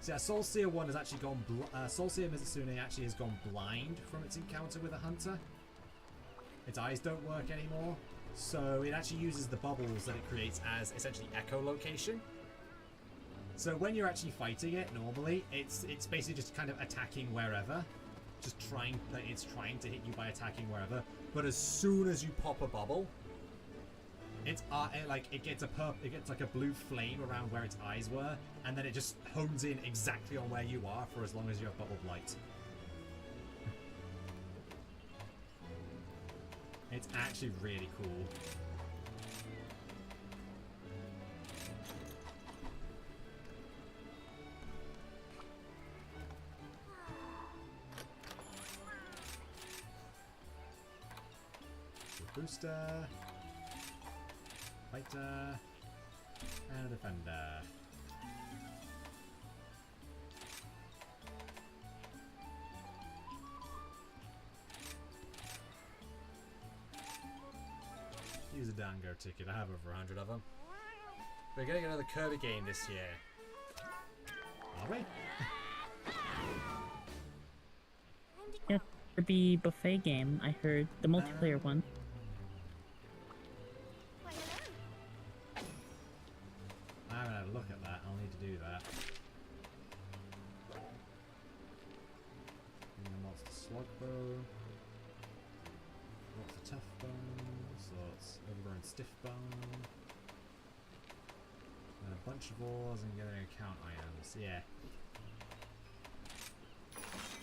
So yeah, Soul Seer one has actually gone. Soul Seer Mizitsune actually has gone blind from its encounter with a hunter. Its eyes don't work anymore, so it actually uses the bubbles that it creates as essentially echolocation. So when you're actually fighting it normally, it's basically just kind of attacking wherever. Just it's trying to hit you by attacking wherever, but as soon as you pop a bubble, it gets like a blue flame around where its eyes were, and then it just hones in exactly on where you are for as long as you have bubble blight. It's actually really cool. Booster, fighter, and a defender. Use a Dango ticket. I have over 100 of them. We're getting another Kirby game this year. Are we? Yeah, Kirby buffet game. I heard the multiplayer one. I haven't had a look at that. I'll need to do that. And the monster slug bone. Lots of tough bone. So it's overgrown stiff bone. And a bunch of ores and getting account items. Yeah.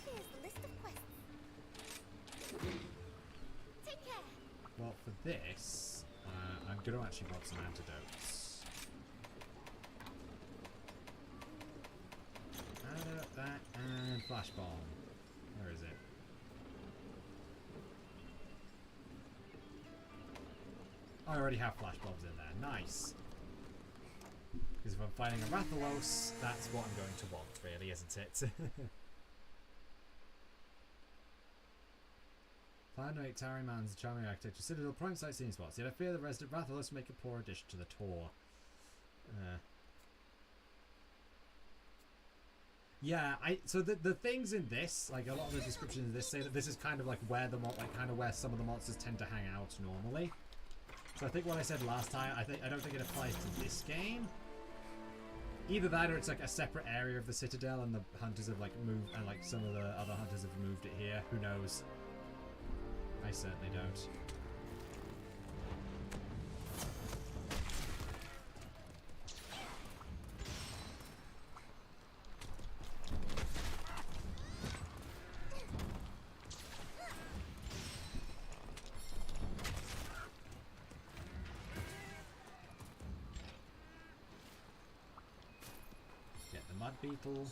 Here's the list of quests. Take care. Well, for this, I'm going to actually want some antidotes. That and flash bomb. Where is it? I already have flash bombs in there. Nice. Because if I'm fighting a Rathalos, that's what I'm going to want, really, isn't it? Plan to make Towering Mountains a charming architecture citadel, prime sightseeing spots. Yet I fear the resident Rathalos make a poor addition to the tour. Yeah, so the things in this, like a lot of the descriptions in this say that this is kind of like where where some of the monsters tend to hang out normally. So I think what I said last time, I don't think it applies to this game. Either that or it's like a separate area of the citadel and the hunters have like moved, and like some of the other hunters have moved it here. Who knows? I certainly don't. Beetle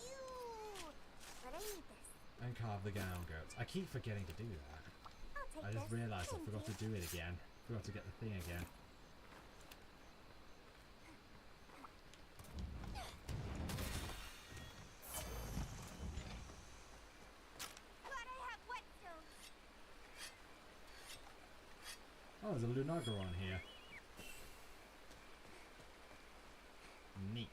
and carve the gown goats. I keep forgetting to do that. I just realised I forgot to do it again. Forgot to get the thing again. Oh, there's a Lunagoron here. Neat.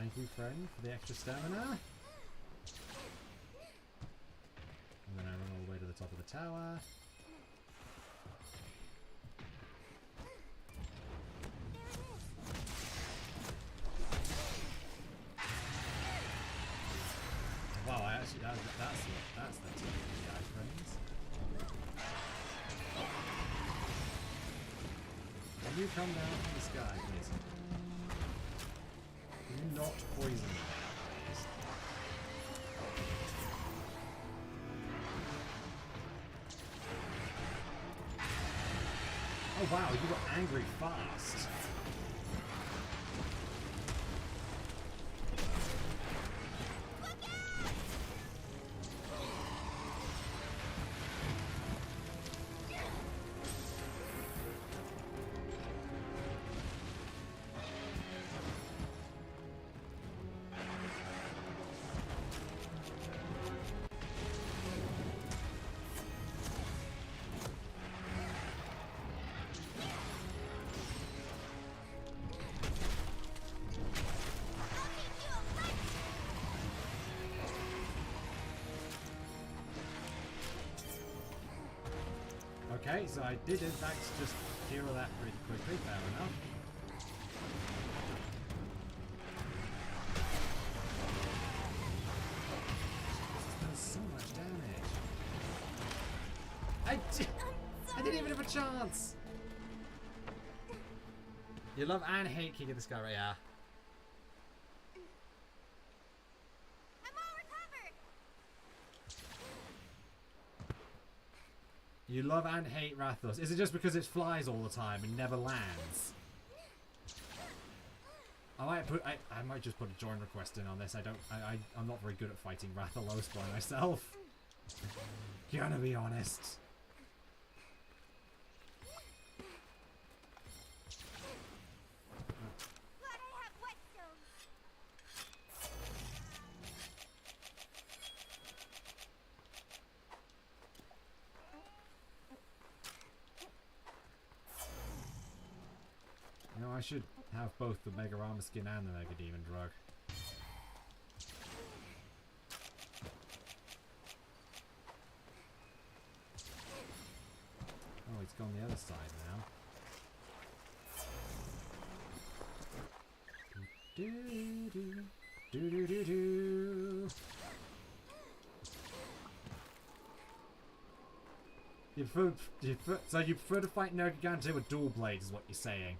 Thank you, friend, for the extra stamina. And then I run all the way to the top of the tower. Wow, I actually that's the tip of the iframes. Can you come down from the sky, please? Can you not poison me, please? Oh wow, you got angry fast. Okay, so I did in fact just hero that pretty quickly, fair enough. This does so much damage. I didn't even have a chance! You love and hate kicking this guy right here. I'm all recovered. You love and hate Rathos. Is it just because it flies all the time and never lands? I might just put a join request in on this. I'm not very good at fighting Rathalos by myself. Gonna be honest. Glad I have whetstones. You know, I should have both the Mega Armor skin and the Mega Demon drug. Oh, it's gone the other side now. Do do do do do do. So you prefer to fight Nergigante with dual blades, is what you're saying?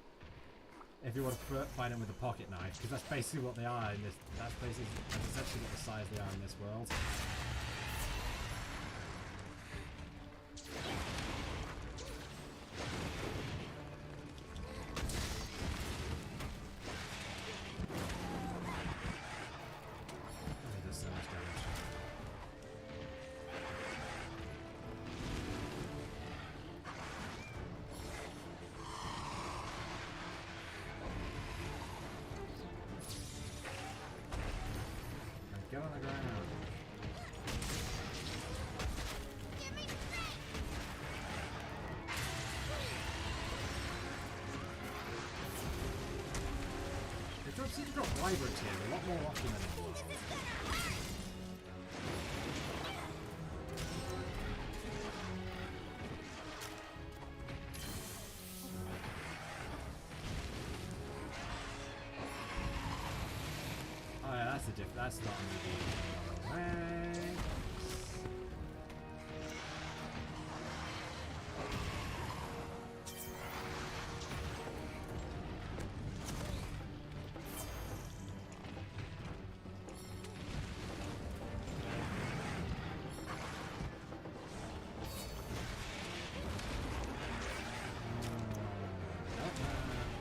If you want to fight them with a pocket knife, because that's basically what they are in this. That's essentially what the size they are in this world. Oh, there's so much damage. Get on the ground. Give me strength. They seem to drop vibrant here a lot more often than it was. Oh yeah, that's a that's not a way.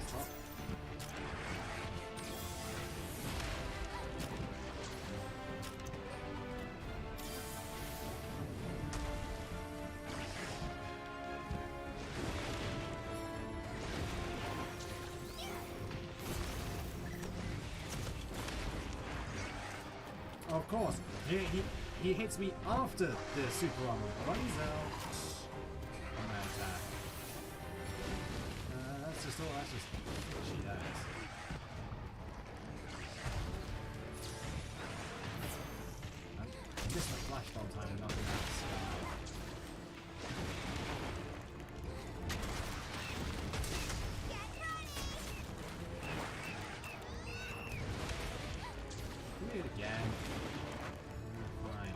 Stop. Of course, he hits me after the super armor runs out. On my attack. That's just what she does. waste my flash bomb time and nothing else. Do it again. Fine.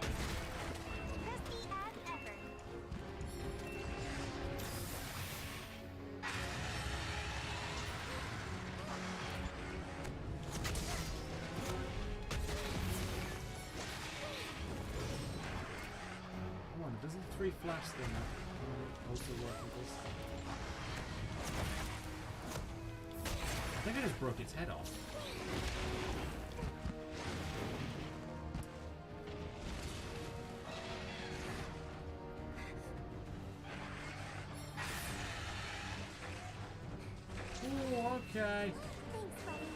Crispy as ever. Come on, doesn't the 3 flash thing also work with this? I think I just broke its head off. Ooh, okay. Thanks, buddy.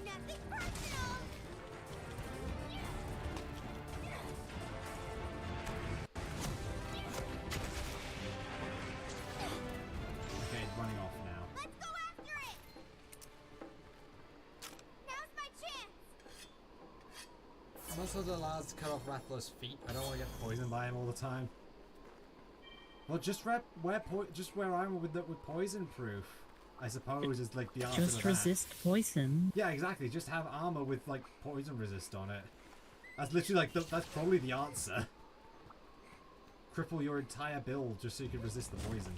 Nothing personal. Okay, it's running off now. Let's go after it. Now's my chance. I'm also allowed to cut off Rathlow's feet. I don't want to get poisoned by him all the time. Well, just wear armor with poison proof. I suppose is like the answer Just to that. resist poison. Yeah, exactly. Just have armor with like poison resist on it. That's literally like that's probably the answer. Cripple your entire build just so you can resist the poison.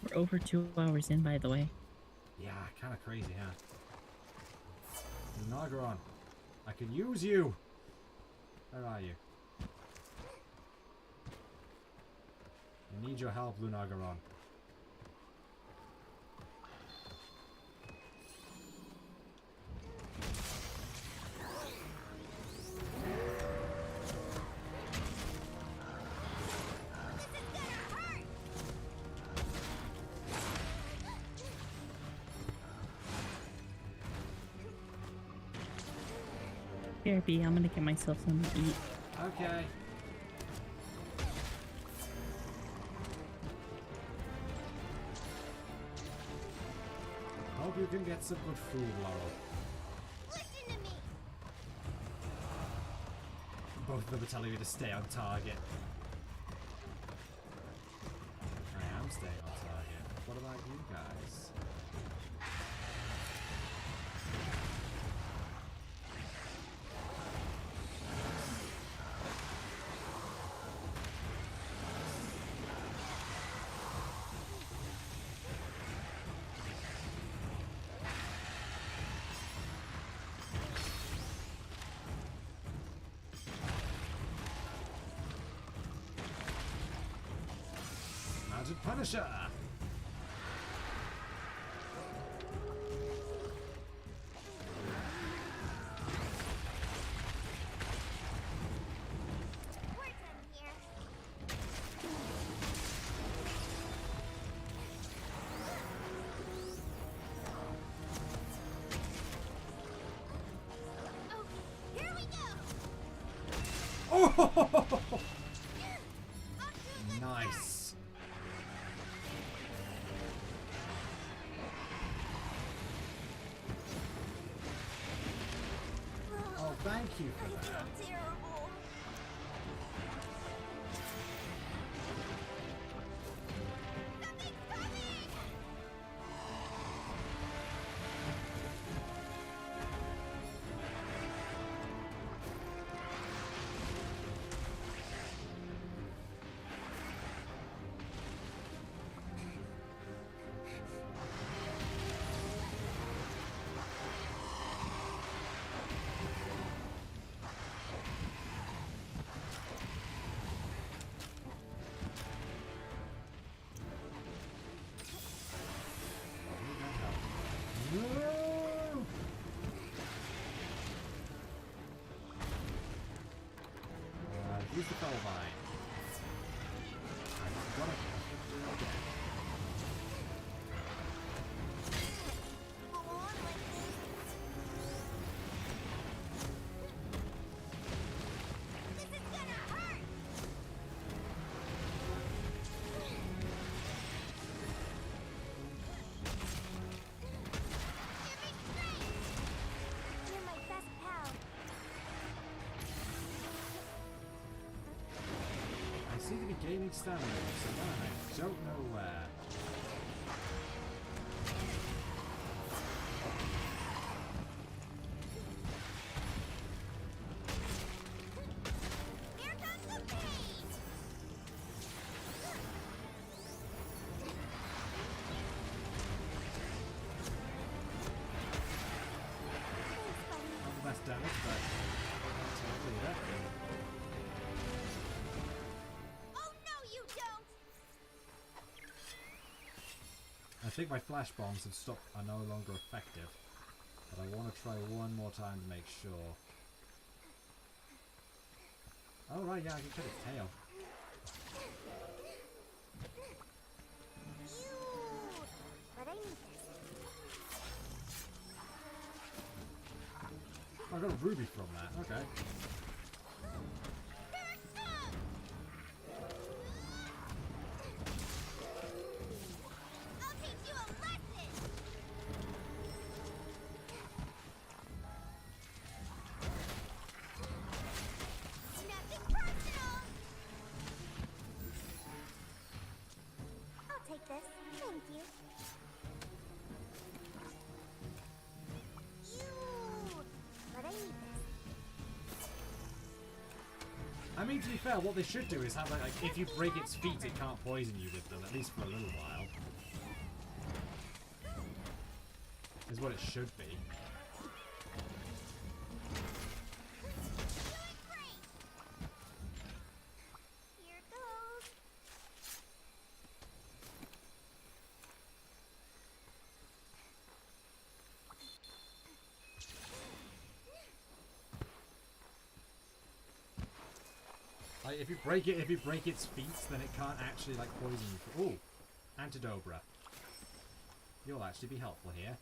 We're over 2 hours in, by the way. Yeah, kind of crazy, huh? Nagaron, I can use you. Where are you? I need your help, Lunagaron. Here, B, I'm gonna get myself something to eat. Okay. Hope you can get some good food, Laurel. Listen to me. Both of them are telling me to stay on target. I am staying on target. What about you guys? Magic Punisher! We're done here. Okay, here we go. Oh! Off to a good Nice. Oh, thank you for I that. feel terrible. Something's coming! No! Use the Fell Vine. I've got it. Go on like this. This is gonna hurt. Give me seem to be gaining stamina somewhere, and I don't know where. Here comes the pain! Thanks, buddy. Not the best damage, but technically, yeah. Oh no, you don't! I think my flash bombs have stopped, are no longer effective, but I want to try one more time to make sure. Oh right, yeah, I can cut its tail. You! But I need this. Oh, I got a ruby from that. Okay. Here it comes! I'll teach you a lesson! Nothing personal! I'll take this. Thank you. You! But I need this. I mean, to be fair, what they should do is have like if you break its feet, it can't poison you with them, at least for a little while. Is what it should be. Doing great! Here goes. Like if you break its feet, then it can't actually like poison you. Oh, Antidobra. You'll actually be helpful here.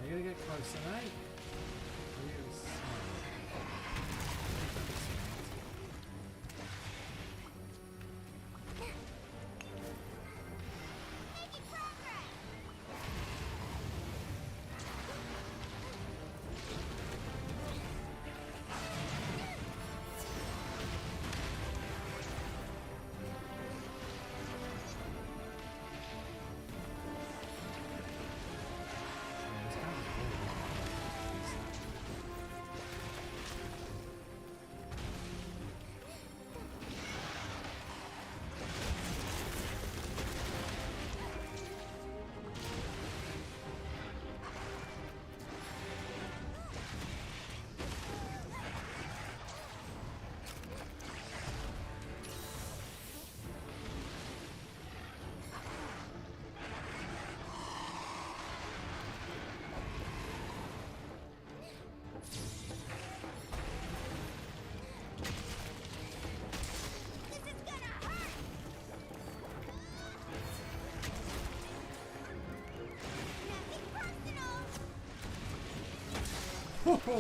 Are you gonna get close tonight? Are you gonna Making progress! Yeah, it's kind of This is gonna hurt! Nothing personal! Ho ho!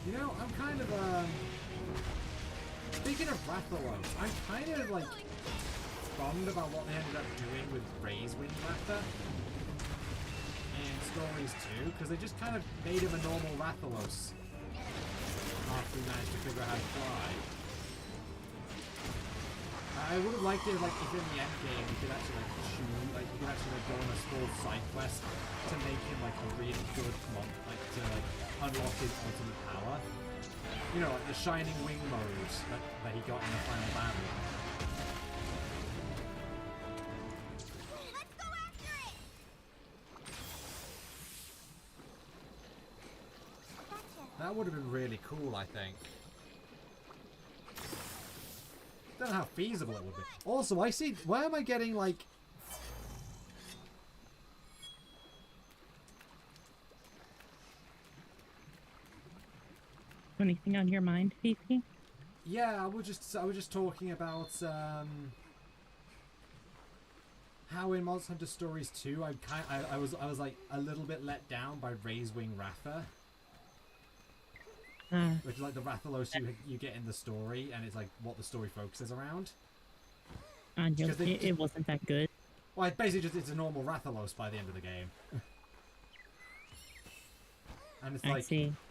You know, I'm kind of speaking of Rathalos, I'm kind of like bummed about what they ended up doing with Ray's Wind Ratha and Stories 2, because they just kind of made him a normal Rathalos after we managed to figure out how to fly. I would have liked it like if in the end game you could actually like choose, like you could actually like go on a small side quest to make him like a really good like to like unlock his ultimate power. You know, like the Shining Wing modes that he got in the final battle. Let's go after it! Gotcha. That would have been really cool, I think. Don't know how feasible it would be. Also, I see. Why am I getting like? Anything on your mind, Fifi? Yeah, I was just talking about how in Monster Hunter Stories 2 I was like a little bit let down by Ray's Wing Ratha. Which is like the Rathalos you get in the story, and it's like what the story focuses around. And it wasn't that good. Well, it's a normal Rathalos by the end of the game. And it's like,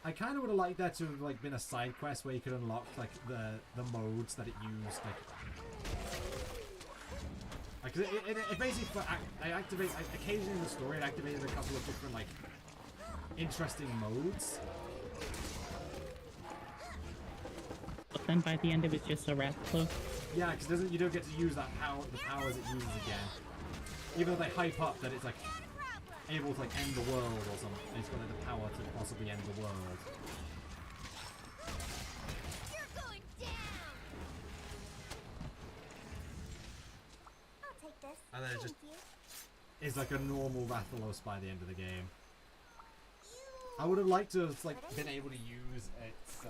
I kind of would have liked that to have like been a side quest where you could unlock like the modes that it used, like it basically occasionally in the story it activated a couple of different like interesting modes. But then by the end it was just a Rathalos. Yeah, because you don't get to use the powers it uses again. Even though they hype up that it's like able to like end the world or something. It's got like the power to possibly end the world. You're going down. I'll take this. And then it just Thank you. is like a normal Rathalos by the end of the game. I would have liked to have like been able to use its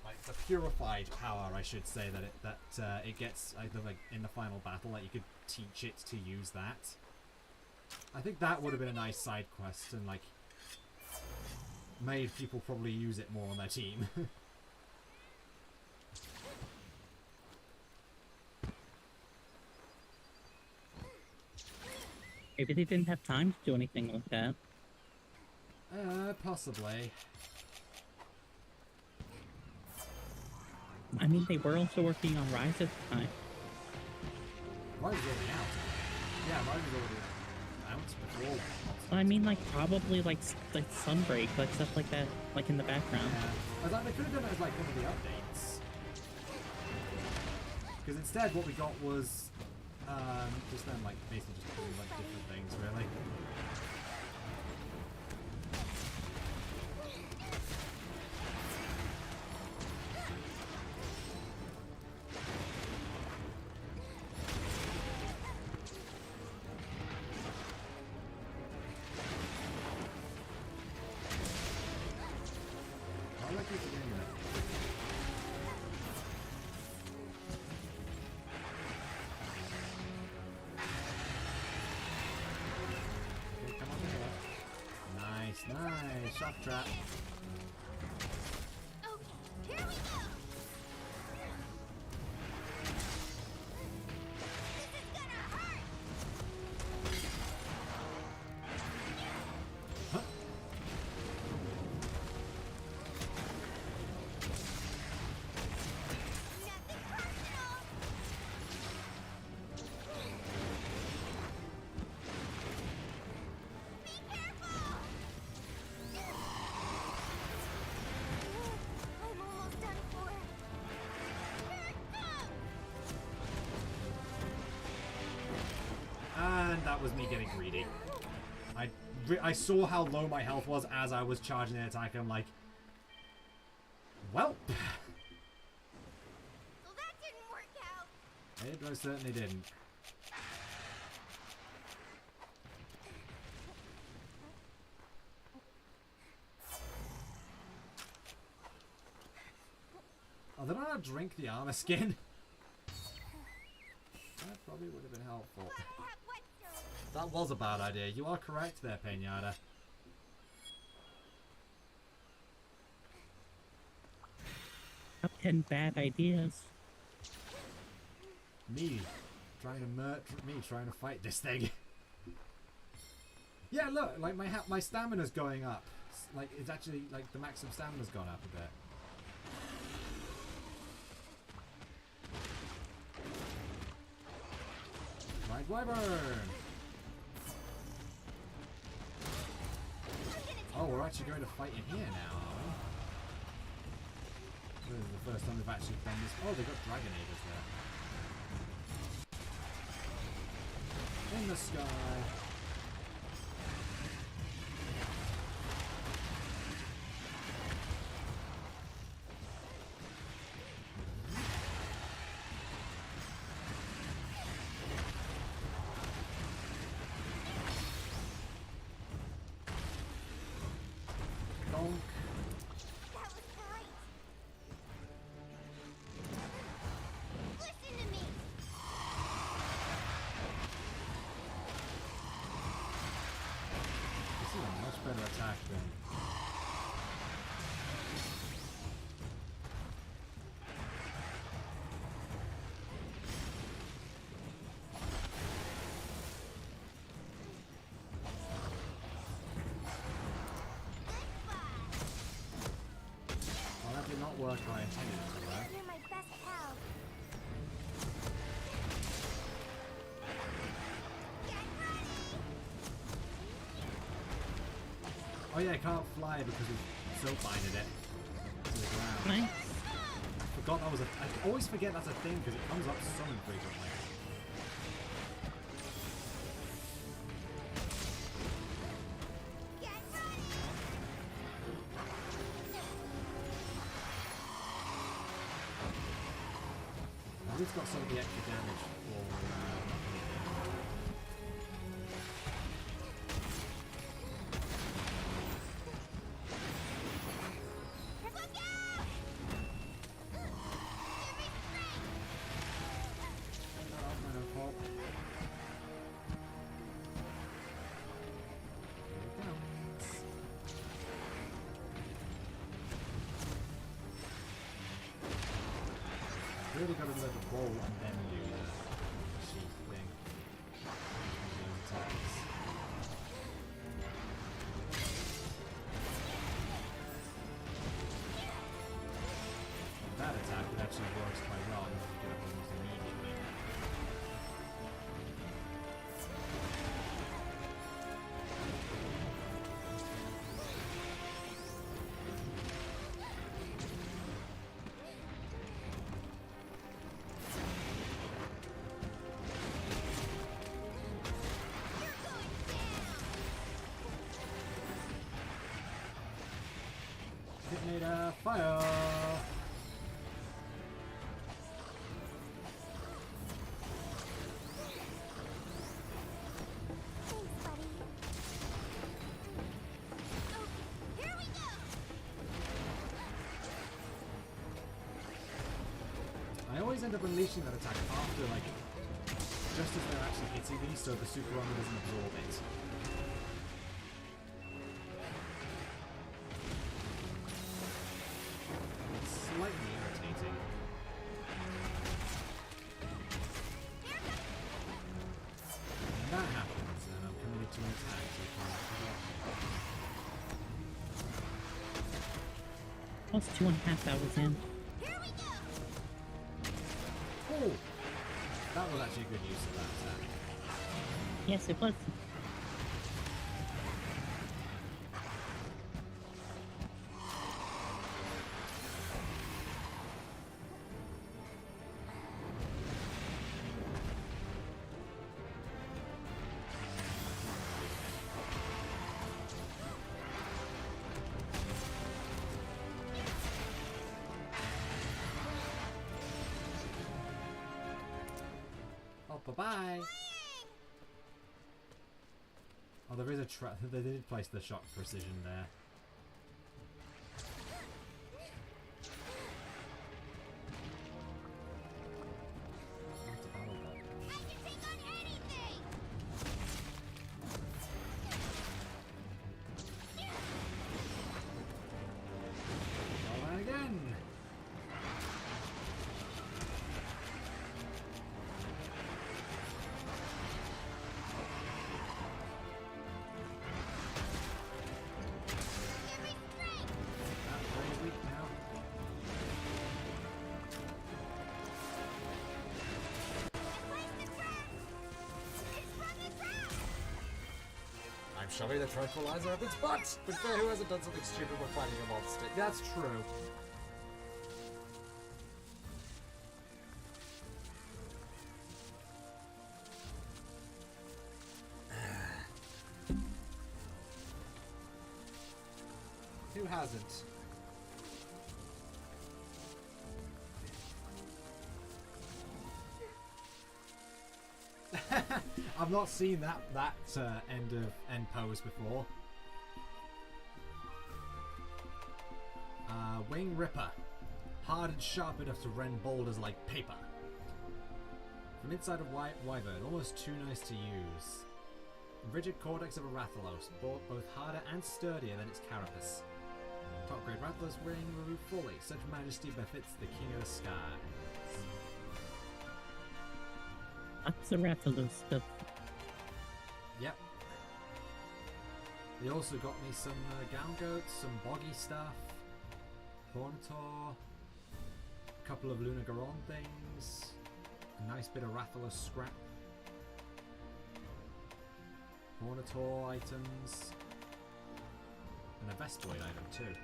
like the purified power, I should say, that it gets either like in the final battle, that you could teach it to use that. I think that would have been a nice side quest and like made people probably use it more on their team. Maybe they didn't have time to do anything like that. Possibly. I mean, they were also working on Rise at the time. Rise was already out. Yeah, Rise was already out before. Well, I mean, like, probably, like Sunbreak, like, stuff like that, like, in the background. Yeah. I was like, they could have done it as, like, one of the updates. Because instead, what we got was, just them, like, basically just doing, like, different things, really. Nice, shock trap. Okay, here we go. This is gonna hurt. Huh? Nothing personal. Be careful. I'm almost done for. Here it comes. And that was me getting greedy. I saw how low my health was as I was charging the attack, and I'm like, well. So that didn't work out. It most certainly didn't. Oh, did I not drink the armor skin? That probably would have been helpful. Glad I have whetstone. That was a bad idea. You are correct there, Pinata. Top 10 bad ideas. Me trying to fight this thing. Yeah, look, like my stamina's going up. Like it's actually like the maximum stamina's gone up a bit. Right, Wyvern! Oh, we're actually going to fight in here now, are we? This is the first time we've actually done this. Oh, they've got Dragonators there. In the sky. Donk. That was great. worked how I intended it to work. You're my best pal. Oh yeah, I can't fly because we've soap binded it to the ground. Nice. I forgot that was a... I always forget that's a thing because it comes up so infrequently. At least got some of the extra damage for knocking it down. Oh, my own fault. There we go. Really got to let the ball and then do the sheath thing. The attacks. That attack, it actually works quite well. You can get up almost immediately. Detonator, fire! Thanks, buddy. Okay, here we go. I always end up unleashing that attack after, like, just as they're actually hitting me, so the super armor doesn't absorb it. It's slightly irritating. When that happens, then I'm committed to an attack, so I can't forget. Plus 2.5 hours in. Here we go. Oh! That was actually a good use of that attack. Yes, it was. Oh, bye-bye! Oh, there is a trap. They did place the shock precision there. What's a battle bot? I can take on anything. Go on again! Give me strength. That's very weak now. Place the trap. It's from the ground. I'm shoving the tranquilizer up its butt! But fair, who hasn't done something stupid when fighting a monster? That's true. Who hasn't? I've not seen that end pose before. Wing Ripper, hard and sharp enough to rend boulders like paper. From inside of Wyvern, almost too nice to use. The rigid cortex of a Rathalos, both harder and sturdier than its carapace. Top grade Rathalos ring removed fully. Such majesty befits the king of the sky. Lots of Rathalos stuff. Yep. They also got me some Gown Goats, some Boggy stuff, Hornator, A couple of Lunagaron things. A nice bit of Rathalos scrap. Hornator items. And a Vestoid item too.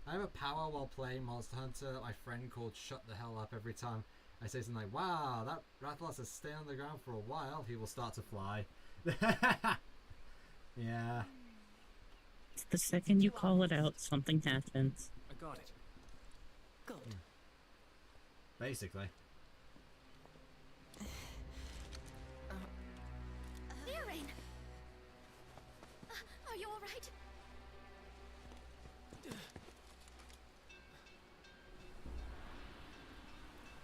I have a power while playing Monster Hunter that my friend called Shut the Hell Up every time I say something like, wow, that Rathalos has stayed on the ground for a while, he will start to fly. Yeah. The second you call it out, something happens. I got it. Good. Basically. Earring! Are you alright?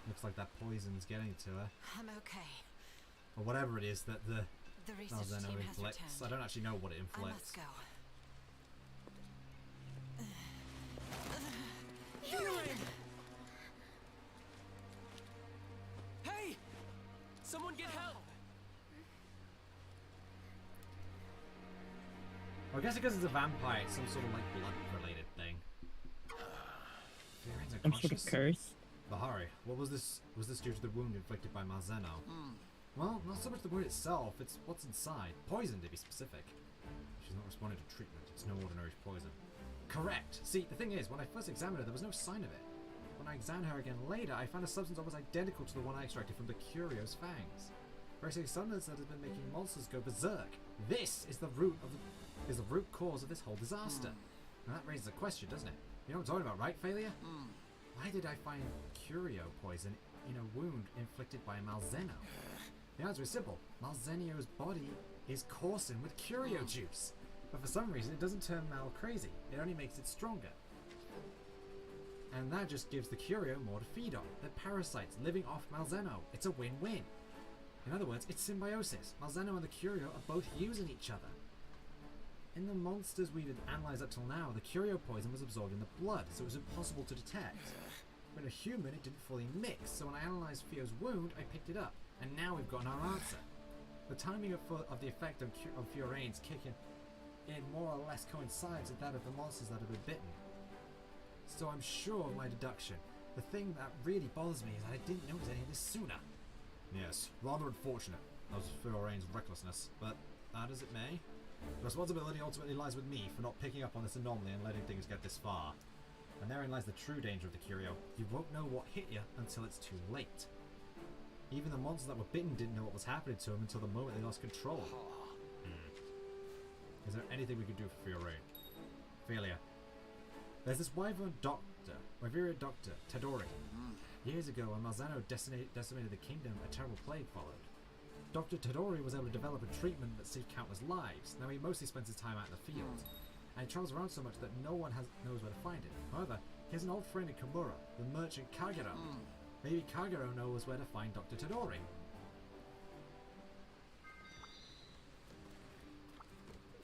Looks like that poison's getting to her. I'm okay. Or whatever it is that the The research Malzeno team has inflicts. returned. I don't actually know what it I inflicts. must go. Hey! Someone get help! Well, I guess because it's a vampire, it's some sort of like blood-related thing. Fearings Some sort of curse. Bahari, what was this? Was this due to the wound inflicted by Malzeno? Well, not so much the wound itself, it's what's inside. Poison, to be specific. She's not responding to treatment. It's no ordinary poison. Correct! See, the thing is, when I first examined her, there was no sign of it. When I examined her again later, I found a substance almost identical to the one I extracted from the Curio's fangs. Basically, substance that has been making monsters go berserk. This is the root cause of this whole disaster. Now that raises a question, doesn't it? You know what I'm talking about, right, Failure? Why did I find Curio poison in a wound inflicted by Malzeno? The answer is simple. Malzenio's body is coursing with Curio juice. But for some reason, it doesn't turn Mal crazy. It only makes it stronger. And that just gives the Curio more to feed on. They're parasites living off Malzeno. It's a win-win. In other words, it's symbiosis. Malzeno and the Curio are both using each other. In the monsters we've analysed up till now, the Curio poison was absorbed in the blood, so it was impossible to detect. When a human, it didn't fully mix, so when I analysed Fio's wound, I picked it up. And now we've gotten our answer. The timing of the effect of Fiorain's kicking in more or less coincides with that of the monsters that have been bitten. So I'm sure of my deduction. The thing that really bothers me is that I didn't notice any of this sooner. Yes, rather unfortunate. That was Fiorain's recklessness, but that as it may. The responsibility ultimately lies with me for not picking up on this anomaly and letting things get this far. And therein lies the true danger of the Curio. You won't know what hit you until it's too late. Even the monsters that were bitten didn't know what was happening to them until the moment they lost control. Is there anything we can do for Fiorain? Failure. There's this wyvern doctor, Tadori. Years ago, when Malzeno decimated the kingdom, a terrible plague followed. Dr. Tadori was able to develop a treatment that saved countless lives. Now he mostly spends his time out in the field, and he travels around so much that no one knows where to find him. However, he has an old friend in Kimura, the merchant Kagero. Maybe Kagero knows where to find Dr. Tadori.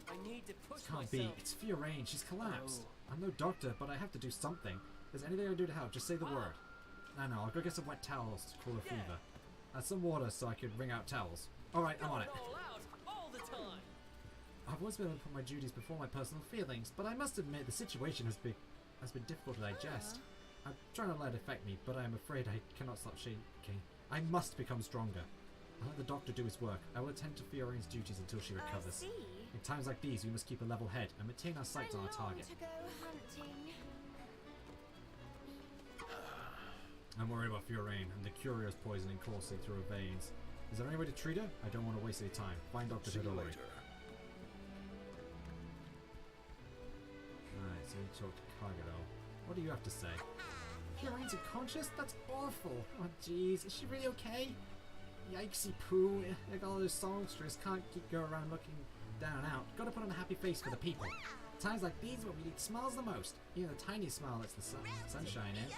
I need to push This can't myself. be. It's Fiorain. She's collapsed. I'm no doctor, but I have to do something. If there's anything I can do to help, just say the word. I know, I'll go get some wet towels to cool her fever. And some water so I could wring out towels. Alright, I'm on it. All out, all the time. I've always been able to put my duties before my personal feelings, but I must admit the situation has been difficult to digest. I'm trying to let it affect me, but I am afraid I cannot stop shaking. I must become stronger. I'll let the doctor do his work. I will attend to Fiorain's duties until she recovers. I see. In times like these, we must keep a level head and maintain our sights on our target. To go hunting. I'm worried about Fiorain and the curious poisoning coursing through her veins. Is there any way to treat her? I don't want to waste any time. Find Dr. See you Tadori. later. Alright, so we talk to Kagero. What do you have to say? Fiorain's unconscious? That's awful. Oh jeez, is she really okay? Yikesy poo. Like all those songsters can't go around looking down and out. Gotta put on a happy face for the people. Times like these when we need smiles the most. Even the tiny smile lets the sunshine in.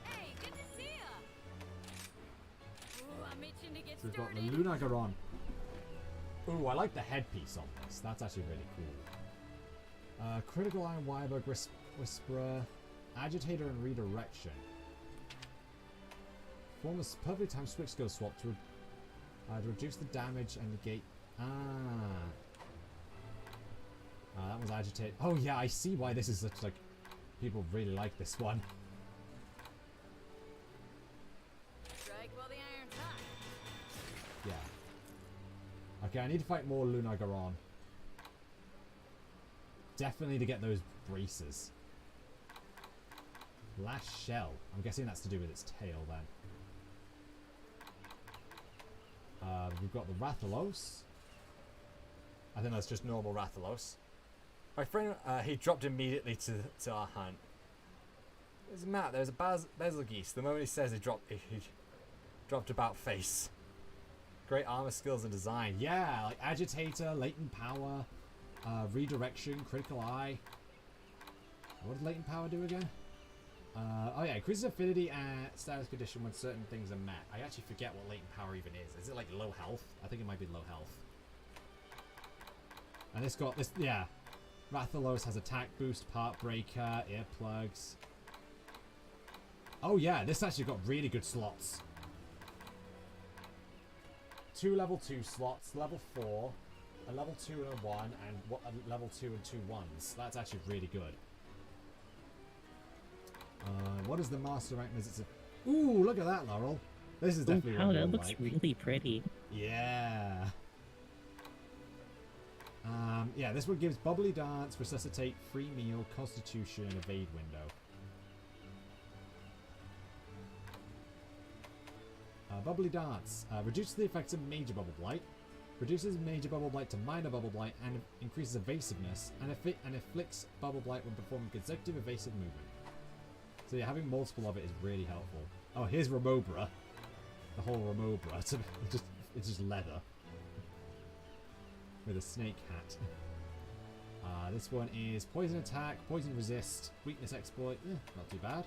Hey, good to see ya. Ooh, I'm itching to get So we've got the started. Lunagaron. Ooh, I like the headpiece on this. That's actually really cool. Critical Iron Wyberg Whisperer. Agitator and Redirection. Form a perfectly timed switch skill swap to reduce the damage and negate. That was Agitate. Oh yeah, I see why this is such like people really like this one. Strike while the iron's hot. Yeah. Okay, I need to fight more Lunagaron. Definitely to get those braces. Last shell. I'm guessing that's to do with its tail then. We've got the Rathalos. I think that's just normal Rathalos. My friend, he dropped immediately to our hunt. There's Matt. There's a Basil Geese. The moment he says he dropped about face. Great armor skills and design. Yeah, like Agitator, Latent Power, Redirection, Critical Eye. What did Latent Power do again? Oh yeah, increases affinity and status condition when certain things are met. I actually forget what Latent Power even is. Is it like low health? I think it might be low health. And it's got this, yeah. Rathalos has attack boost, part breaker, earplugs. Oh yeah, this actually got really good slots. 2 level 2 slots, level 4, a level 2 and a 1, and a level 2 and 2 1s. That's actually really good. What is the Master Rank visit? Ooh, look at that, Laurel. This is definitely wow, that looks really pretty. Yeah. Yeah, this one gives Bubbly Dance, Resuscitate, Free Meal, Constitution, and Evade window. Bubbly Dance. Reduces the effects of Major Bubble Blight. Reduces Major Bubble Blight to Minor Bubble Blight and increases evasiveness. And inflicts Bubble Blight when performing consecutive evasive movement. So yeah, having multiple of it is really helpful. Oh, here's Remobra. The whole Remobra. It's just leather. With a snake hat. This one is Poison Attack, Poison Resist, Weakness Exploit. Not too bad.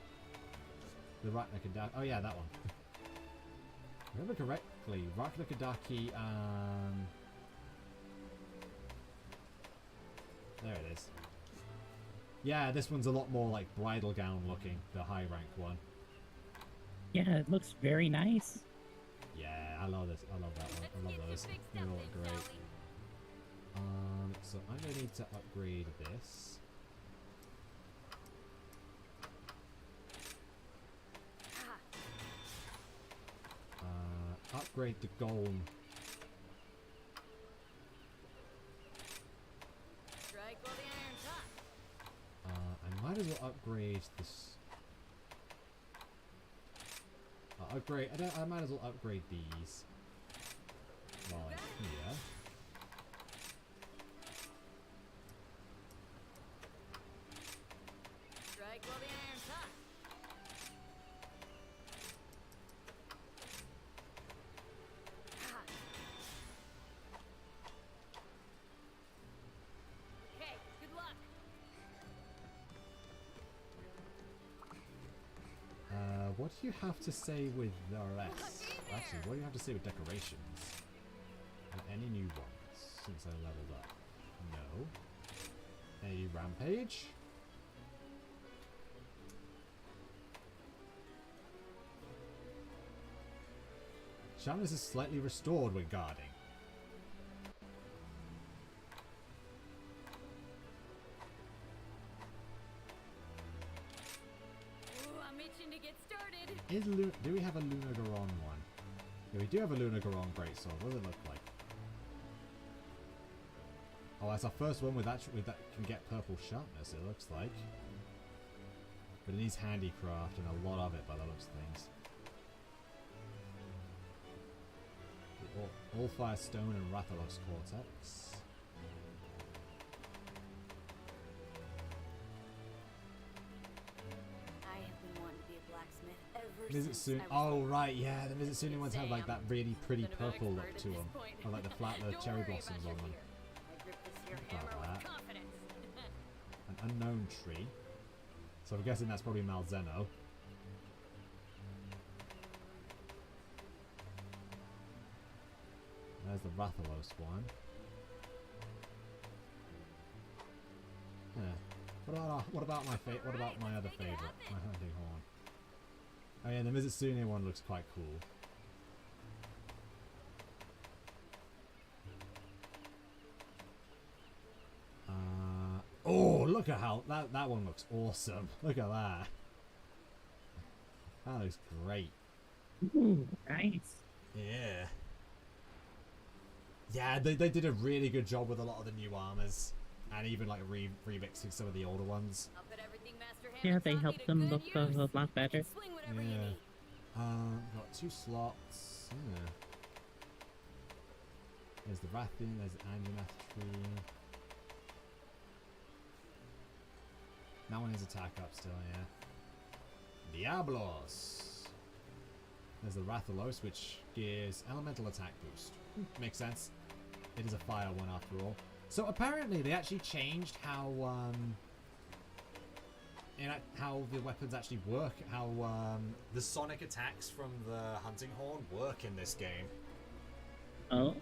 The Raknakadaki. Oh yeah, that one. Remember correctly, Raknakadaki. There it is. Yeah, this one's a lot more like bridal gown looking, the high rank one. Yeah, it looks very nice. Yeah, I love this. I love that one. I love those. They all look great. So I'm going to need to upgrade this. Upgrade the Golem. Strike while the iron's hot. I might as well upgrade this. I might as well upgrade these while I'm here. Strike while the iron's hot. Okay, good luck. What do you have to say with the rest? Actually, what do you have to say with decorations? Any new ones since I leveled up? No. A rampage? Sharpness is slightly restored when guarding. Ooh, I'm itching to get started. Do we have a Lunagaron one? Yeah, we do have a Lunagaron greatsword. What does it look like? Oh, that's our first one with that can get purple sharpness, it looks like. But it needs handicraft and a lot of it by the looks of things. All Fire Stone and Rathalos Cortex. I have been wanting to be a blacksmith ever Mizutsu. since I was Oh right, yeah, the Mizutsu ones have like that really pretty Bit of an purple look expert to at them, this point. or like the flat Don't cherry worry blossoms about on your them. gear. I grip this here Got hammer that. with confidence. An unknown tree. So I'm guessing that's probably Malzeno. There's the Rathalos one. Huh. What about my other favorite, my hunting horn? Oh yeah, the Mizitsune one looks quite cool. Oh, look at how that one looks awesome. Look at that. That looks great. Ooh, nice. Yeah. Yeah, they did a really good job with a lot of the new armors. And even like remixing some of the older ones. I'll put everything Master Yeah, Hammer they taught me helped to them good look use. a lot better. Swing whatever you Yeah. need. Got 2 slots. Yeah. There's the Rathian, there's the Anjanath tree. That one is attack up still, yeah. Diablos! There's the Rathalos, which gives elemental attack boost. Makes sense. It is a fire one after all. So apparently they actually changed how how the weapons actually work, how the sonic attacks from the hunting horn work in this game. Oh?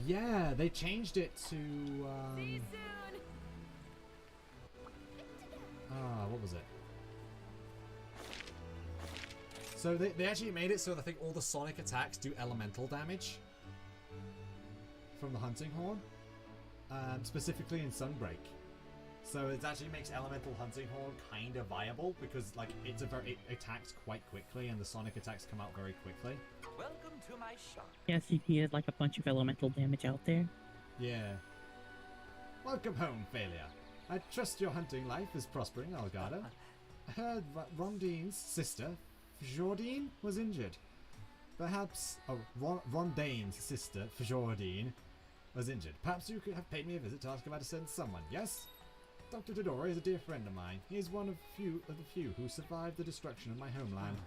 Yeah, they changed it to See you soon. what was it? So they actually made it so that I think all the sonic attacks do elemental damage from the hunting horn, specifically in Sunbreak. So it actually makes elemental hunting horn kind of viable because like it attacks quite quickly and the sonic attacks come out very quickly. Welcome to my shop. Yes, he had like a bunch of elemental damage out there. Yeah. Welcome home, failure. I trust your hunting life is prospering, Algarda. I heard Rondine's sister, Fjordine, was injured. Perhaps... Oh, Rondane's sister, Fjordine, was injured. Perhaps you could have paid me a visit to ask about to send someone, yes? Dr. Todori is a dear friend of mine. He is one of the few who survived the destruction of my homeland.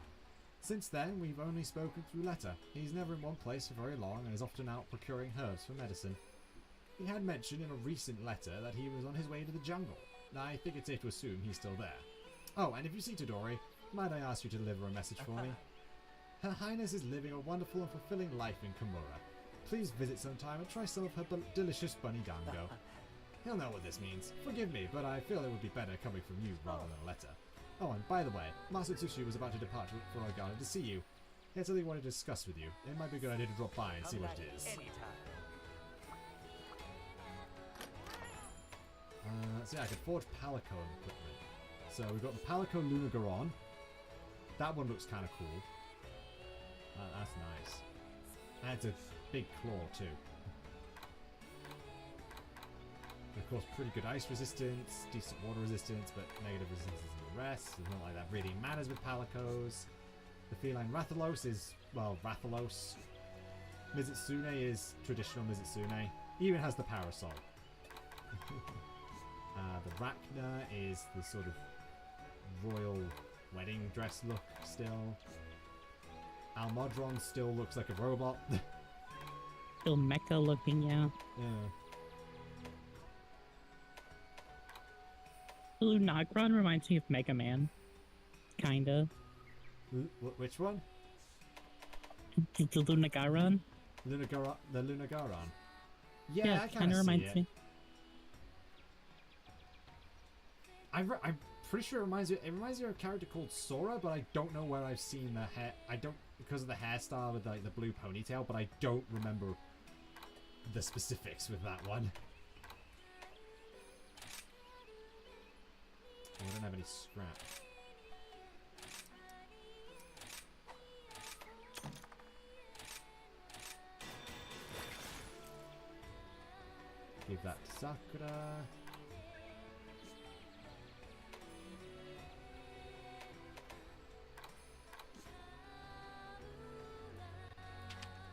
Since then, we've only spoken through letter. He's never in one place for very long and is often out procuring herbs for medicine. He had mentioned in a recent letter that he was on his way to the jungle. I think it's safe to assume he's still there. Oh, and if you see Todori, might I ask you to deliver a message for me? Her Highness is living a wonderful and fulfilling life in Kimura. Please visit sometime and try some of her delicious bunny dango. He'll know what this means. Forgive me, but I feel it would be better coming from you rather than a letter. Oh, and by the way, Master Tsushi was about to depart for Algarda to see you. He had something he wanted to discuss with you. It might be a good idea to drop by and see what it is. So yeah, I could forge Palico equipment. So we've got the Palico Lunagaron. That one looks kind of cool. That's nice. And it's a big claw too. And of course, pretty good ice resistance, decent water resistance, but negative resistance in the rest. It's not like that really matters with Palicos. The feline Rathalos is, well, Rathalos. Mizitsune is traditional Mizitsune. Even has the Parasol. The Rachna is the sort of royal wedding dress look still. Almodron still looks like a robot. Still mecha looking, yeah. Yeah. Lunagron reminds me of Mega Man. Kinda. Which one? The Lunagaron? The Lunagaron. Yeah, Yeah, I kinda reminds me. I'm pretty sure it reminds me of a character called Sora, but I don't know where I've seen the hair. I don't, because of the hairstyle with like the blue ponytail, but I don't remember the specifics with that one. Oh, I don't have any scrap. Give that to Sakura.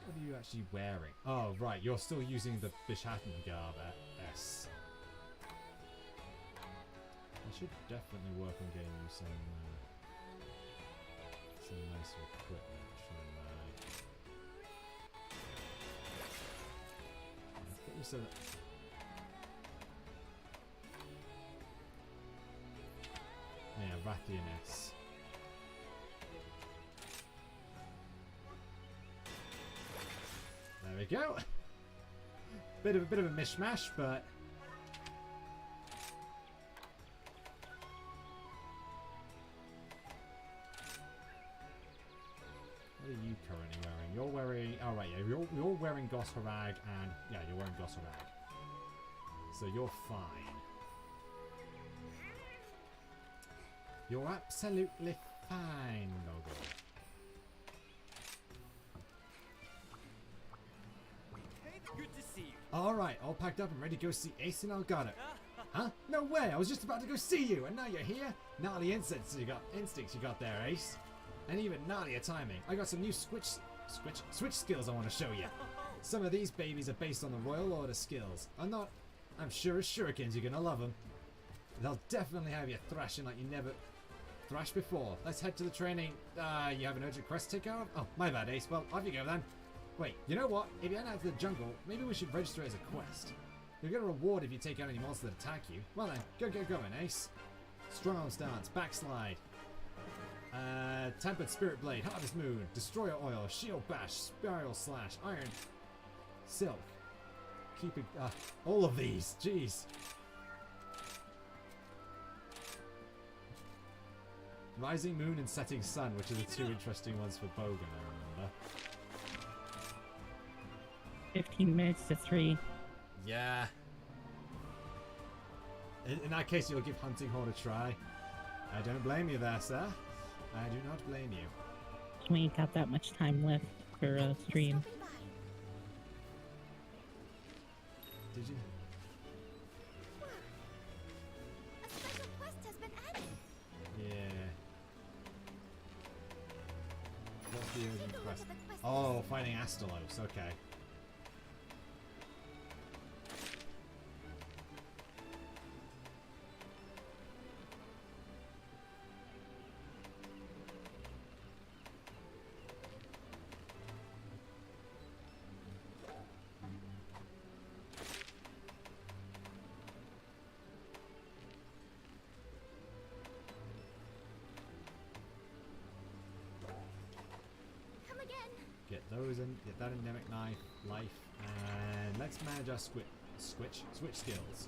What are you actually wearing? Oh, right, you're still using the Bishaten garb. Yes. I should definitely work on getting you some nicer equipment, shouldn't I? Let's get you so that... Yeah, Rathianess. There we go. Bit of a mishmash, but What are you currently wearing? You're wearing... Oh, right, yeah. You're wearing Gos Harag and... Yeah, you're wearing Gos Harag. So you're fine. You're absolutely fine, Logo. Hey, good to see you. Alright, all packed up and ready to go see Ace and Elgato. Huh? No way! I was just about to go see you, and now you're here? Gnarly instincts you got there, Ace. And even gnarlier timing. I got some new switch skills I want to show you. Some of these babies are based on the Royal Order skills. I'm sure as shurikens you're gonna love them. They'll definitely have you thrashing like you never thrashed before. Let's head to the training. You have an urgent quest to take care of? Oh, my bad, Ace. Well, off you go then. Wait, you know what? If you head out to the jungle, maybe we should register as a quest. You'll get a reward if you take out any monsters that attack you. Well then, go get going, Ace. Strong arm stance, backslide. Tempered Spirit Blade, Harvest Moon, Destroyer Oil, Shield Bash, Spiral Slash, Iron Silk. Keep it, all of these, jeez. Rising Moon and Setting Sun, which are the two interesting ones for Bogan, I remember. 15 minutes to 3. Yeah. In that case, you'll give Hunting Horn a try. I don't blame you there, sir. I do not blame you. We ain't got that much time left for a stream. Did you? A special quest has been added. Yeah. What's the Take a urgent look quest? at the quest Oh, list. fighting Astalos. Okay. Come again. Get those in. Get that endemic life, and let's manage our switch skills.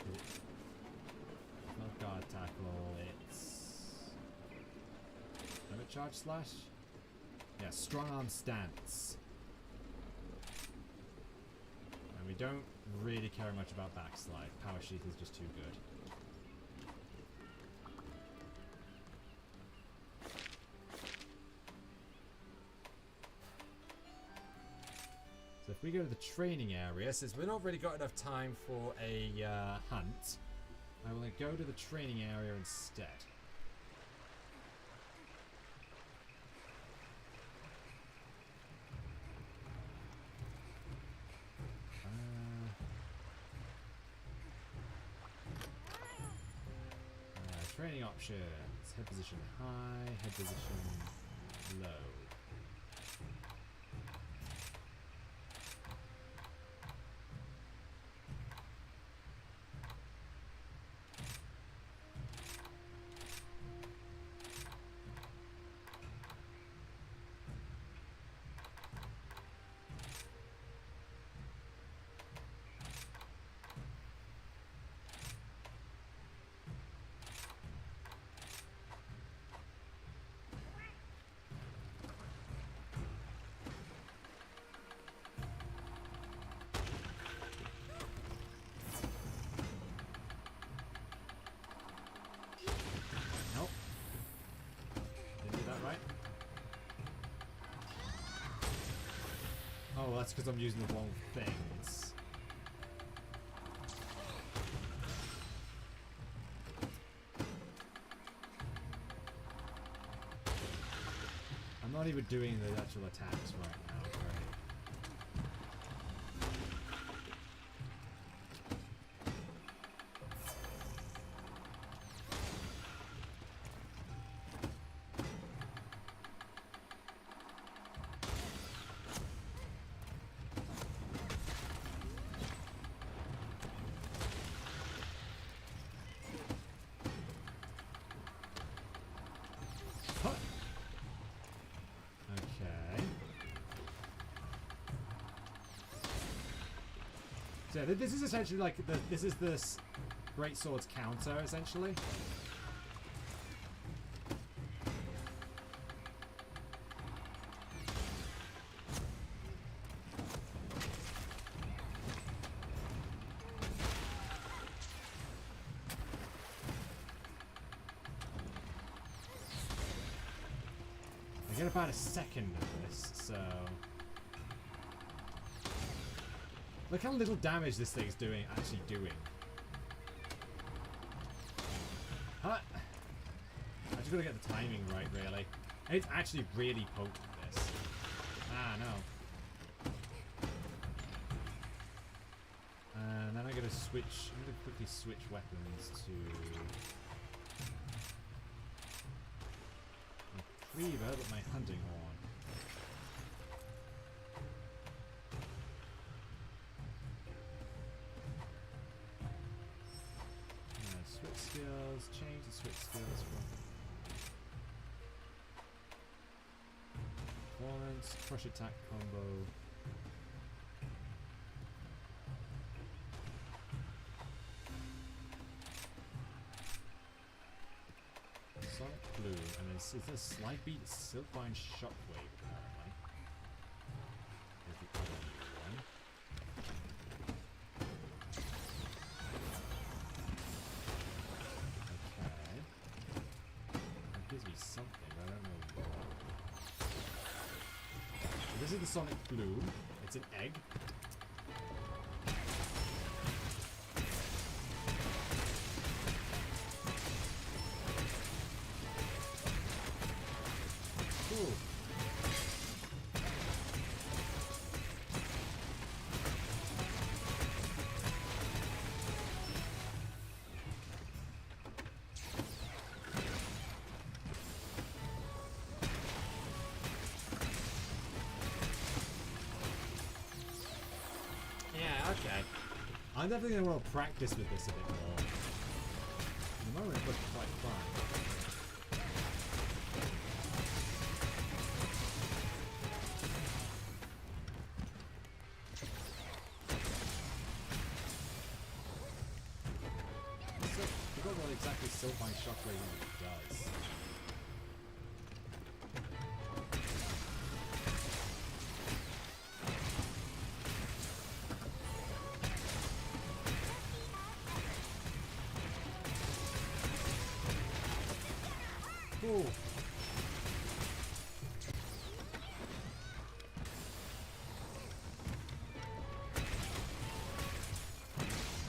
It's not guard tackle. It's limit charge slash. Yeah, strong arm stance. And we don't really care much about backslide. Power sheath is just too good. So if we go to the training area, since we've not really got enough time for a hunt, I will go to the training area instead. Training options. Head position high, head position low. Nope. Didn't do that right. Oh, that's because I'm using the wrong things. I'm not even doing the actual attacks right now. Right? Huh. Okay. So this is essentially like this is this great sword's counter essentially. get about a second of this, so... Look how little damage this thing's actually doing. Huh? I just gotta get the timing right, really. It's actually really potent, this. Ah, no. And then I'm gonna quickly switch weapons to... my cleaver, but my hunting horn. Switch skills, change the switch skills from performance, crush attack combo. Sonic Blue, and it's a Slight Beat Silkvine Shockwave apparently. There's the other one. Gives me something, but I don't know what. So this is the Sonic Blue. It's an egg. Cool. Okay. I'm definitely going to want to practice with this a bit more. At the moment it looks quite fun. I forgot what exactly Silkvine Shockwave does. Cool.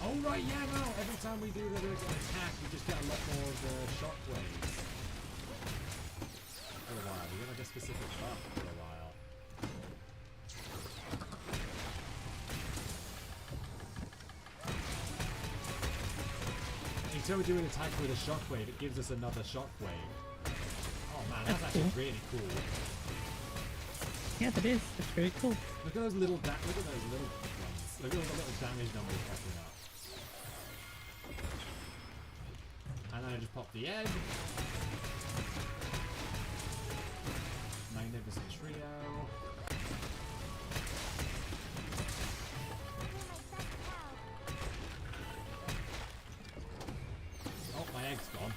Oh right, yeah, no. Every time we do the attack, we just get a lot more of the shockwaves. For a while, we get like a specific buff for a while. Anytime we do an attack with a shockwave, it gives us another shockwave. Oh man, that's actually really cool. Yeah, that is. That's very cool. Look at those little ones. Look at all the little damage numbers popping up. And then I just pop the egg. Magnificent Trio. Oh, my egg's gone.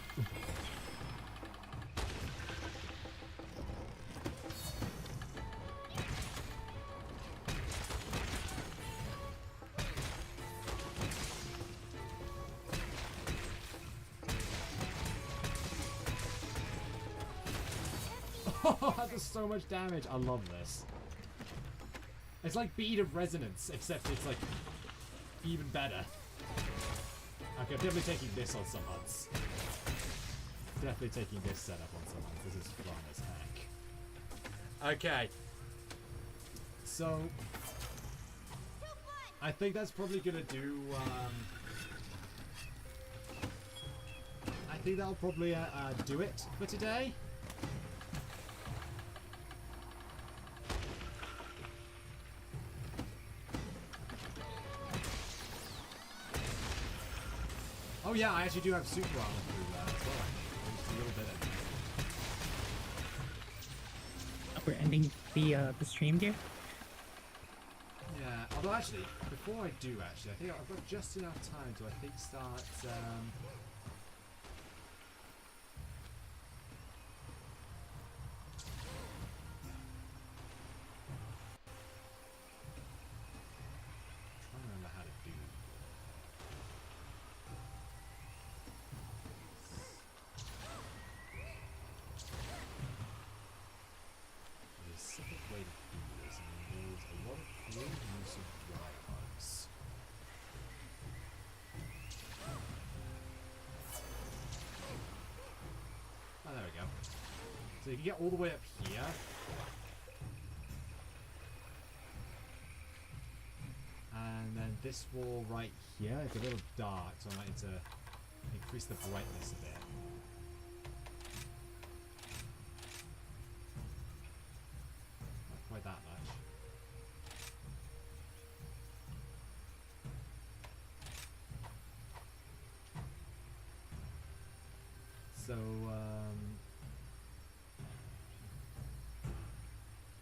Oh, that does so much damage. I love this. It's like Bead of Resonance, except it's like even better. Okay, I'm definitely taking this on some hunts. Definitely taking this setup on some hunts. This is fun as heck. Okay. So I think that's probably gonna do I think that'll probably do it for today. Oh yeah, I actually do have super armor through that as well. Just a little bit of it. We're ending the stream here. Yeah, although actually, before I do I think I've got just enough time to start trying to remember how to do. So you can get all the way up here. And then this wall right here, it's a little dark, so I might need to increase the brightness a bit. Not quite that much. So,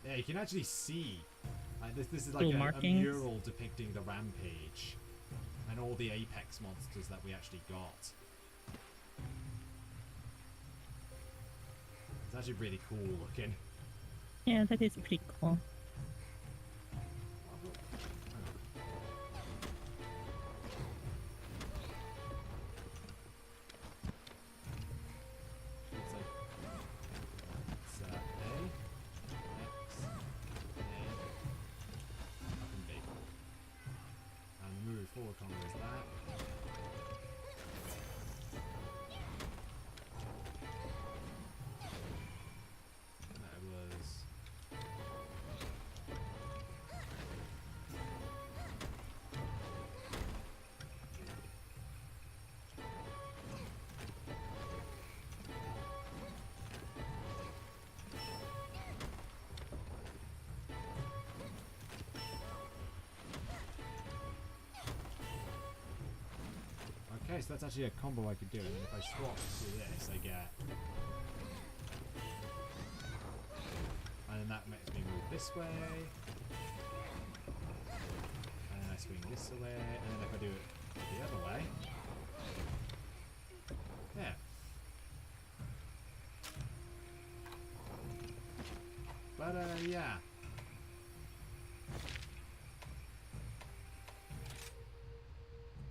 yeah, you can actually see. This is like a mural depicting the rampage and all the apex monsters that we actually got. It's actually really cool looking. Yeah, that is pretty cool. Okay, so that's actually a combo I could do, and then if I swap to this, I get... And then that makes me move this way. And then I swing this away, and then if I do it the other way... Yeah. But, yeah.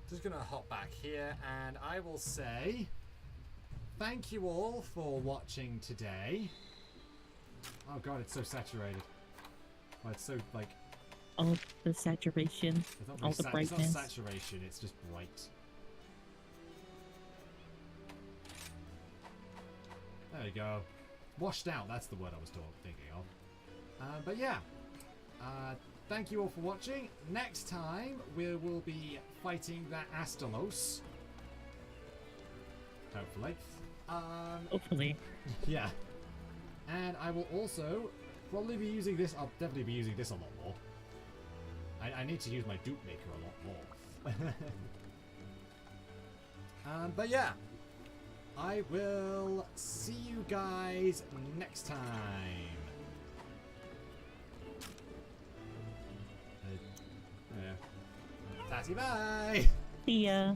Just gonna hop back here, and I will say thank you all for watching today. Oh god, it's so saturated. Oh, it's so like all the saturation, all the brightness. It's not saturation, it's just bright. There you go. Washed out, that's the word I was thinking of. But yeah. Thank you all for watching. Next time, we will be fighting that Astalos. Hopefully. Hopefully. Yeah. And I will also probably be using this. I'll definitely be using this a lot more. I need to use my dupe maker a lot more. But yeah. I will see you guys next time. Tatty bye! See ya.